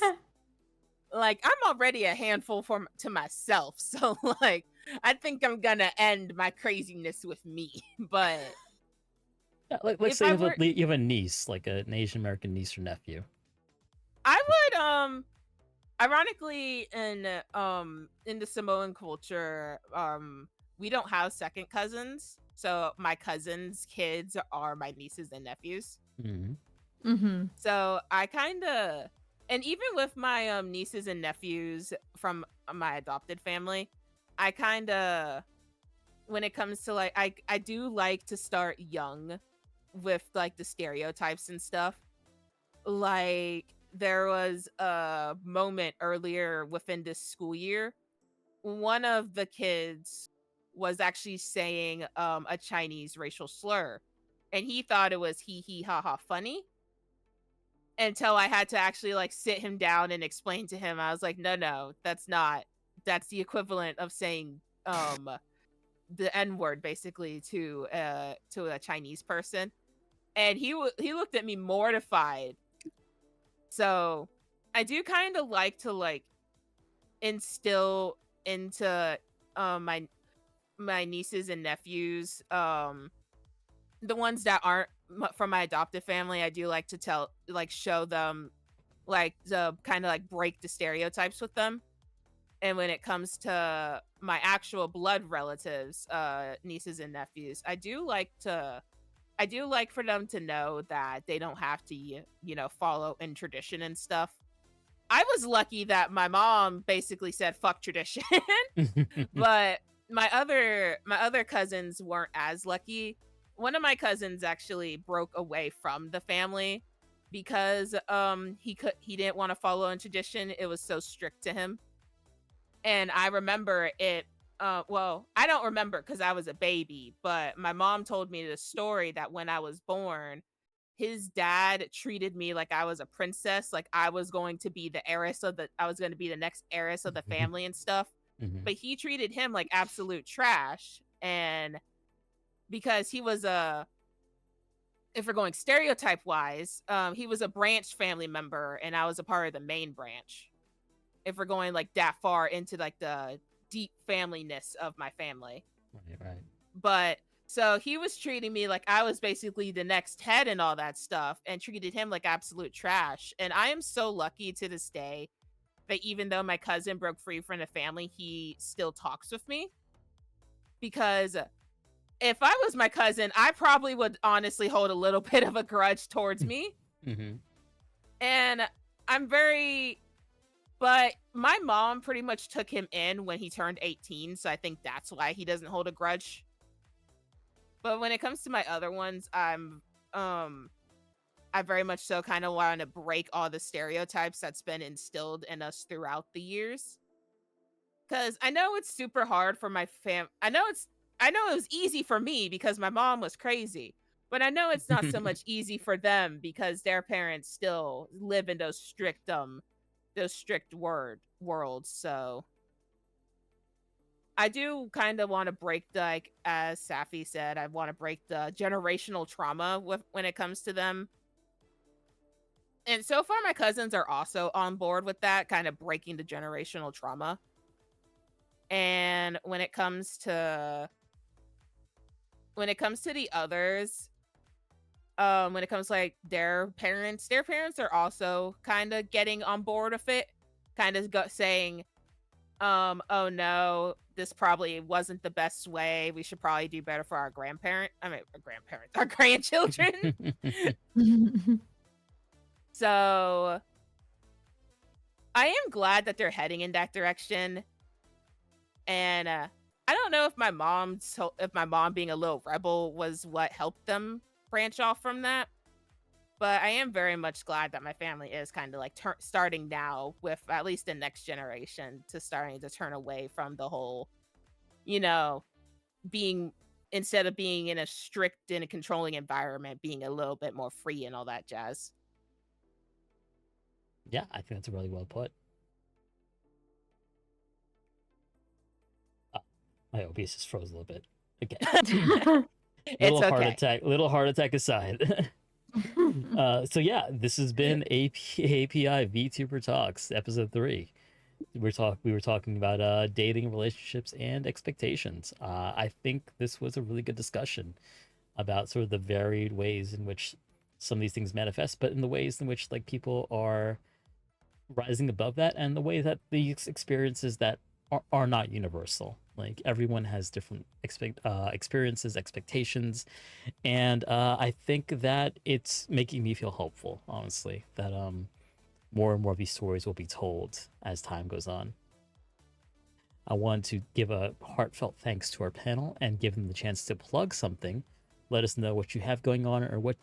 Like I'm already a handful to myself, so like I think I'm gonna end my craziness with me. But Yeah, let's if say I were, you have a niece, like an Asian American niece or nephew. I would ironically in the Samoan culture, we don't have second cousins. So my cousins' kids are my nieces and nephews. Mm-hmm. Mm-hmm. So I kind of, and even with my nieces and nephews from my adopted family, I kind of, when it comes to like I do like to start young with like the stereotypes and stuff. Like there was a moment earlier within this school year, one of the kids was actually saying a Chinese racial slur, and he thought it was hee hee ha ha funny, until I had to actually like sit him down and explain to him. I was like, no, that's not. That's the equivalent of saying the N word basically to a Chinese person, and he looked at me mortified. So I do kind of like to like instill into my nieces and nephews, the ones that aren't from my adoptive family. I do like to show them like the kind of like break the stereotypes with them. And when it comes to my actual blood relatives, nieces and nephews, I do like for them to know that they don't have to, follow in tradition and stuff. I was lucky that my mom basically said fuck tradition, but my other cousins weren't as lucky. One of my cousins actually broke away from the family because he didn't want to follow in tradition. It was so strict to him. And I remember it, well, I don't remember because I was a baby, but my mom told me the story that when I was born, his dad treated me like I was a princess, like I was going to be I was going to be the next heiress of the family and stuff. Mm-hmm. But he treated him like absolute trash. And because he was if we're going stereotype wise, he was a branch family member and I was a part of the main branch. If we're going like that far into like the deep familyness of my family. Right. But so he was treating me like I was basically the next head and all that stuff, and treated him like absolute trash. And I am so lucky to this day that even though my cousin broke free from the family, he still talks with me. Because if I was my cousin, I probably would honestly hold a little bit of a grudge towards me. Mm-hmm. And I'm very, but my mom pretty much took him in when he turned 18. So I think that's why he doesn't hold a grudge. But when it comes to my other ones, I very much so kind of want to break all the stereotypes that's been instilled in us throughout the years. Cause I know it's super hard for my I know it was easy for me because my mom was crazy. But I know it's not so much easy for them because their parents still live in those strict worlds. So I do kind of want to break the, like as Safi said, I want to break the generational trauma when it comes to them. And so far my cousins are also on board with that, kind of breaking the generational trauma. And when it comes to the others, when it comes to like their parents are also kind of getting on board with it, kind of saying, oh no, this probably wasn't the best way. We should probably do better for our our grandchildren. So I am glad that they're heading in that direction. And I don't know if my mom being a little rebel was what helped them branch off from that. But I am very much glad that my family is kind of like starting now with at least the next generation to starting to turn away from the whole, being, instead of being in a strict and a controlling environment, being a little bit more free and all that jazz. Yeah, I think that's really well put. My OBS just froze a little bit again. It's okay. Little heart attack aside. So yeah, this has been API VTuber Talks, episode 3. We were talking about dating, relationships, and expectations. I think this was a really good discussion about sort of the varied ways in which some of these things manifest, but in the ways in which like people are rising above that, and the way that these experiences that are not universal. Like everyone has different experiences, expectations, and I think that it's making me feel hopeful, honestly, that more and more of these stories will be told as time goes on. I want to give a heartfelt thanks to our panel and give them the chance to plug something. Let us know what you have going on, or what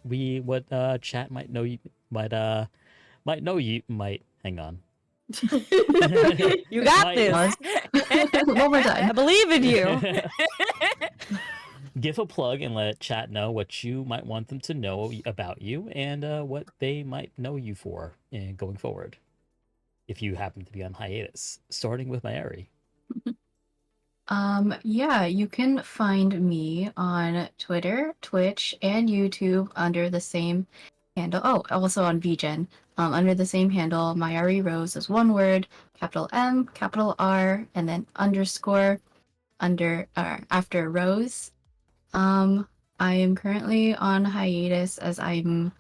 chat might know you might hang on. You got Might- this. One more I time. believe in you. Give a plug and let chat know what you might want them to know about you, and what they might know you for going forward, if you happen to be on hiatus. Starting with Mayuri. Yeah, you can find me on Twitter, Twitch, and YouTube under the same handle. Oh, also on VGen, under the same handle. Mayari Rose is one word, capital M, capital R, and then underscore after Rose. I am currently on hiatus as I'm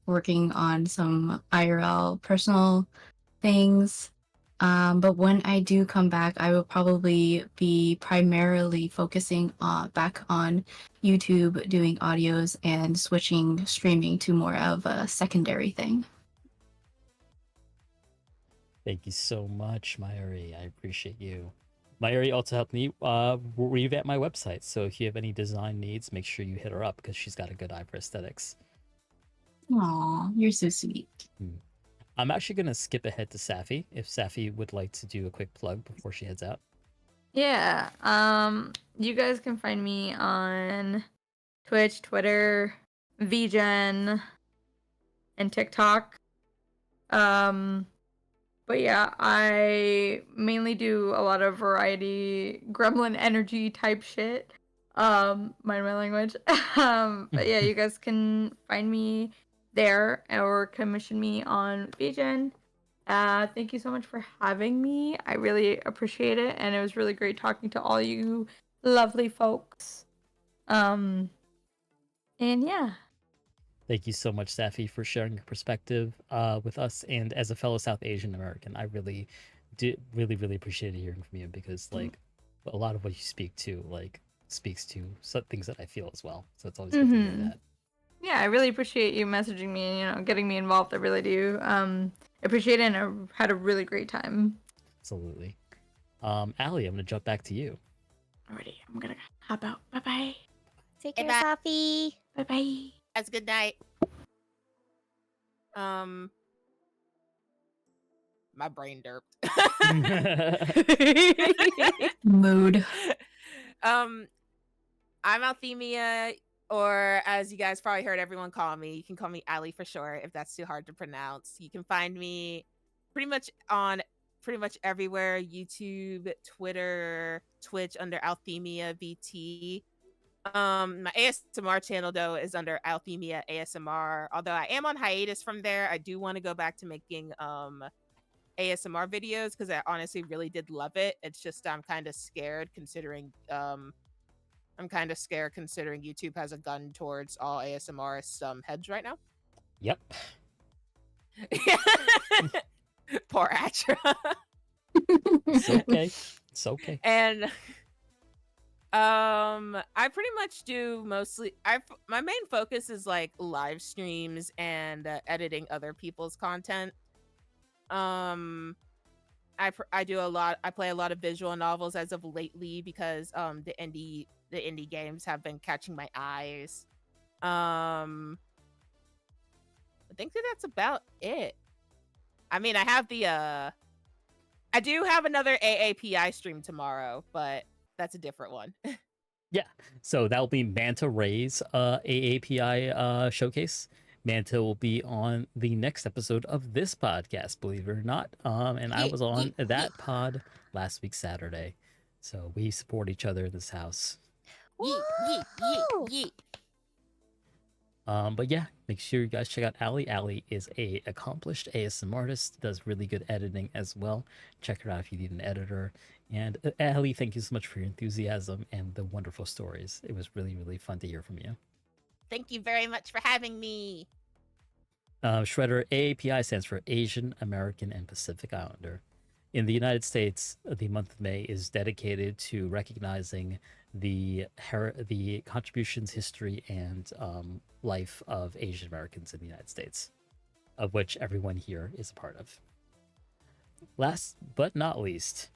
working on some IRL personal things. But when I do come back, I will probably be primarily focusing back on YouTube, doing audios, and switching streaming to more of a secondary thing. Thank you so much, Mayuri. I appreciate you. Mayuri also helped me revamp my website, so if you have any design needs, make sure you hit her up because she's got a good eye for aesthetics. Aw, you're so sweet. I'm actually going to skip ahead to Safi, if Safi would like to do a quick plug before she heads out. Yeah. You guys can find me on Twitch, Twitter, VGen, and TikTok. But yeah, I mainly do a lot of variety gremlin energy type shit. Mind my language. But yeah, you guys can find me there or commission me on VGen. Thank you so much for having me. I really appreciate it, and it was really great talking to all you lovely folks. And yeah. Thank you so much, Safi, for sharing your perspective with us. And as a fellow South Asian American, I really really appreciated hearing from you, because like a lot of what you speak to speaks to some things that I feel as well. So it's always good to hear that. Yeah, I really appreciate you messaging me and getting me involved. I really do. Appreciate it, and I had a really great time. Absolutely. Allie, I'm gonna jump back to you. Alrighty, I'm gonna hop out. Bye bye. Take Hey, care, bye. Safi. Bye bye. That's good night. My brain derped. Mood. I'm Althemia, or as you guys probably heard everyone call me, you can call me Ali for short if that's too hard to pronounce. You can find me pretty much everywhere: YouTube, Twitter, Twitch under Althemia VT. My ASMR channel though is under Althemia ASMR. Although I am on hiatus from there, I do want to go back to making ASMR videos because I honestly really did love it. It's just I'm kind of scared considering YouTube has a gun towards all ASMR heads right now. Yep. Poor Atra. It's okay. It's okay. And I pretty much do mostly my main focus is like live streams and editing other people's content. I do a lot. I play a lot of visual novels as of lately because the indie games have been catching my eyes. I think that's about it. I mean, I do have another AAPI stream tomorrow, but that's a different one. Yeah. So that'll be Manta Ray's AAPI showcase. Manta will be on the next episode of this podcast, believe it or not. And I was on that pod last week, Saturday. So we support each other in this house. Yeet, yeet, yeet, yeet. But yeah, make sure you guys check out Allie. Allie is a accomplished ASM artist, does really good editing as well. Check her out if you need an editor. And Allie, thank you so much for your enthusiasm and the wonderful stories. It was really, really fun to hear from you. Thank you very much for having me. Shredder, AAPI stands for Asian American and Pacific Islander. In the United States, the month of May is dedicated to recognizing the contributions, history, and life of Asian Americans in the United States, of which everyone here is a part of. Last but not least,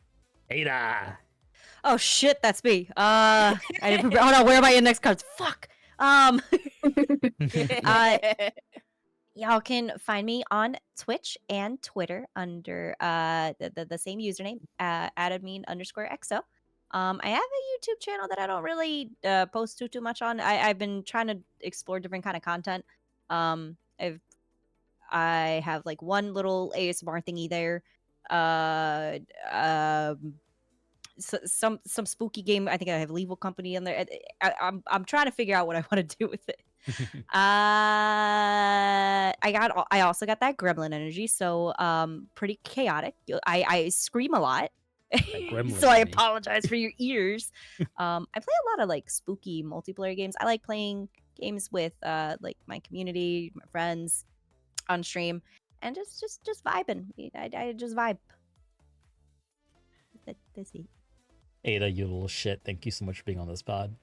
Ada. Oh shit, that's me. I didn't prepare. Hold on, where are my index cards? Fuck. Y'all can find me on Twitch and Twitter under the same username, @admin_XO. I have a YouTube channel that I don't really post too much on. I've been trying to explore different kind of content. I have like one little ASMR thingy there. Some spooky game. I think I have Level Company on there. I'm trying to figure out what I want to do with it. I also got that gremlin energy, so pretty chaotic. I scream a lot. So I apologize for your ears. I play a lot of like spooky multiplayer games. I like playing games with like my community, my friends on stream, and just vibing. I just vibe. That's it. Ada, you little shit. Thank you so much for being on this pod.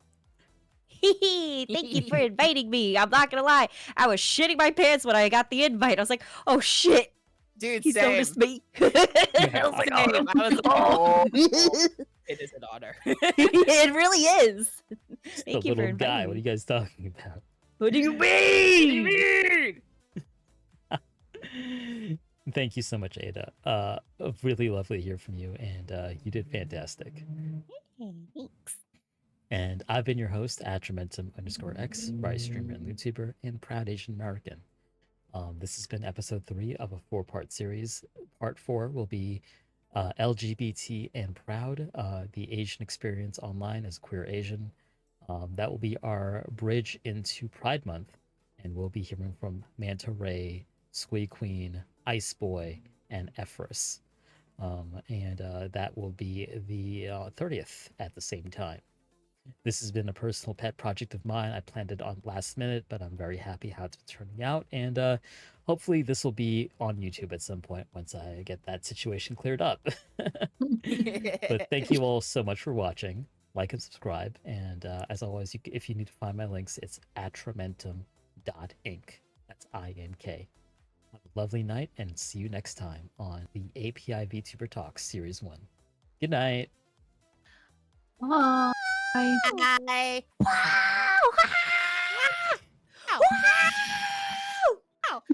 Thank you for inviting me. I'm not gonna lie, I was shitting my pants when I got the invite. I was like, oh shit, Dude, he's same. noticed me. I was like, Same. I was like, oh. it is an honor. It really is. Just Thank the you for little inviting guy. me. What are you guys talking about? What do you mean? Thank you so much, Ada. Really lovely to hear from you, and you did fantastic. Thanks. And I've been your host, AtramentumX, Rice streamer and YouTuber, and proud Asian American. This has been episode 3 of a 4-part series. Part 4 will be LGBT and proud, the Asian experience online as queer Asian. That will be our bridge into Pride Month, and we'll be hearing from Manta Ray, Squee Queen, Ice Boy, and Ephraim. And that will be the 30th at the same time. This has been a personal pet project of mine. I planned it on last minute, but I'm very happy how it's been turning out. And hopefully this will be on YouTube at some point once I get that situation cleared up. But thank you all so much for watching. Like and subscribe. And as always, if you need to find my links, it's atramentum.inc. That's INK. Have a lovely night and see you next time on the API VTuber Talks Series 1. Good night. Bye. Bye. Wow.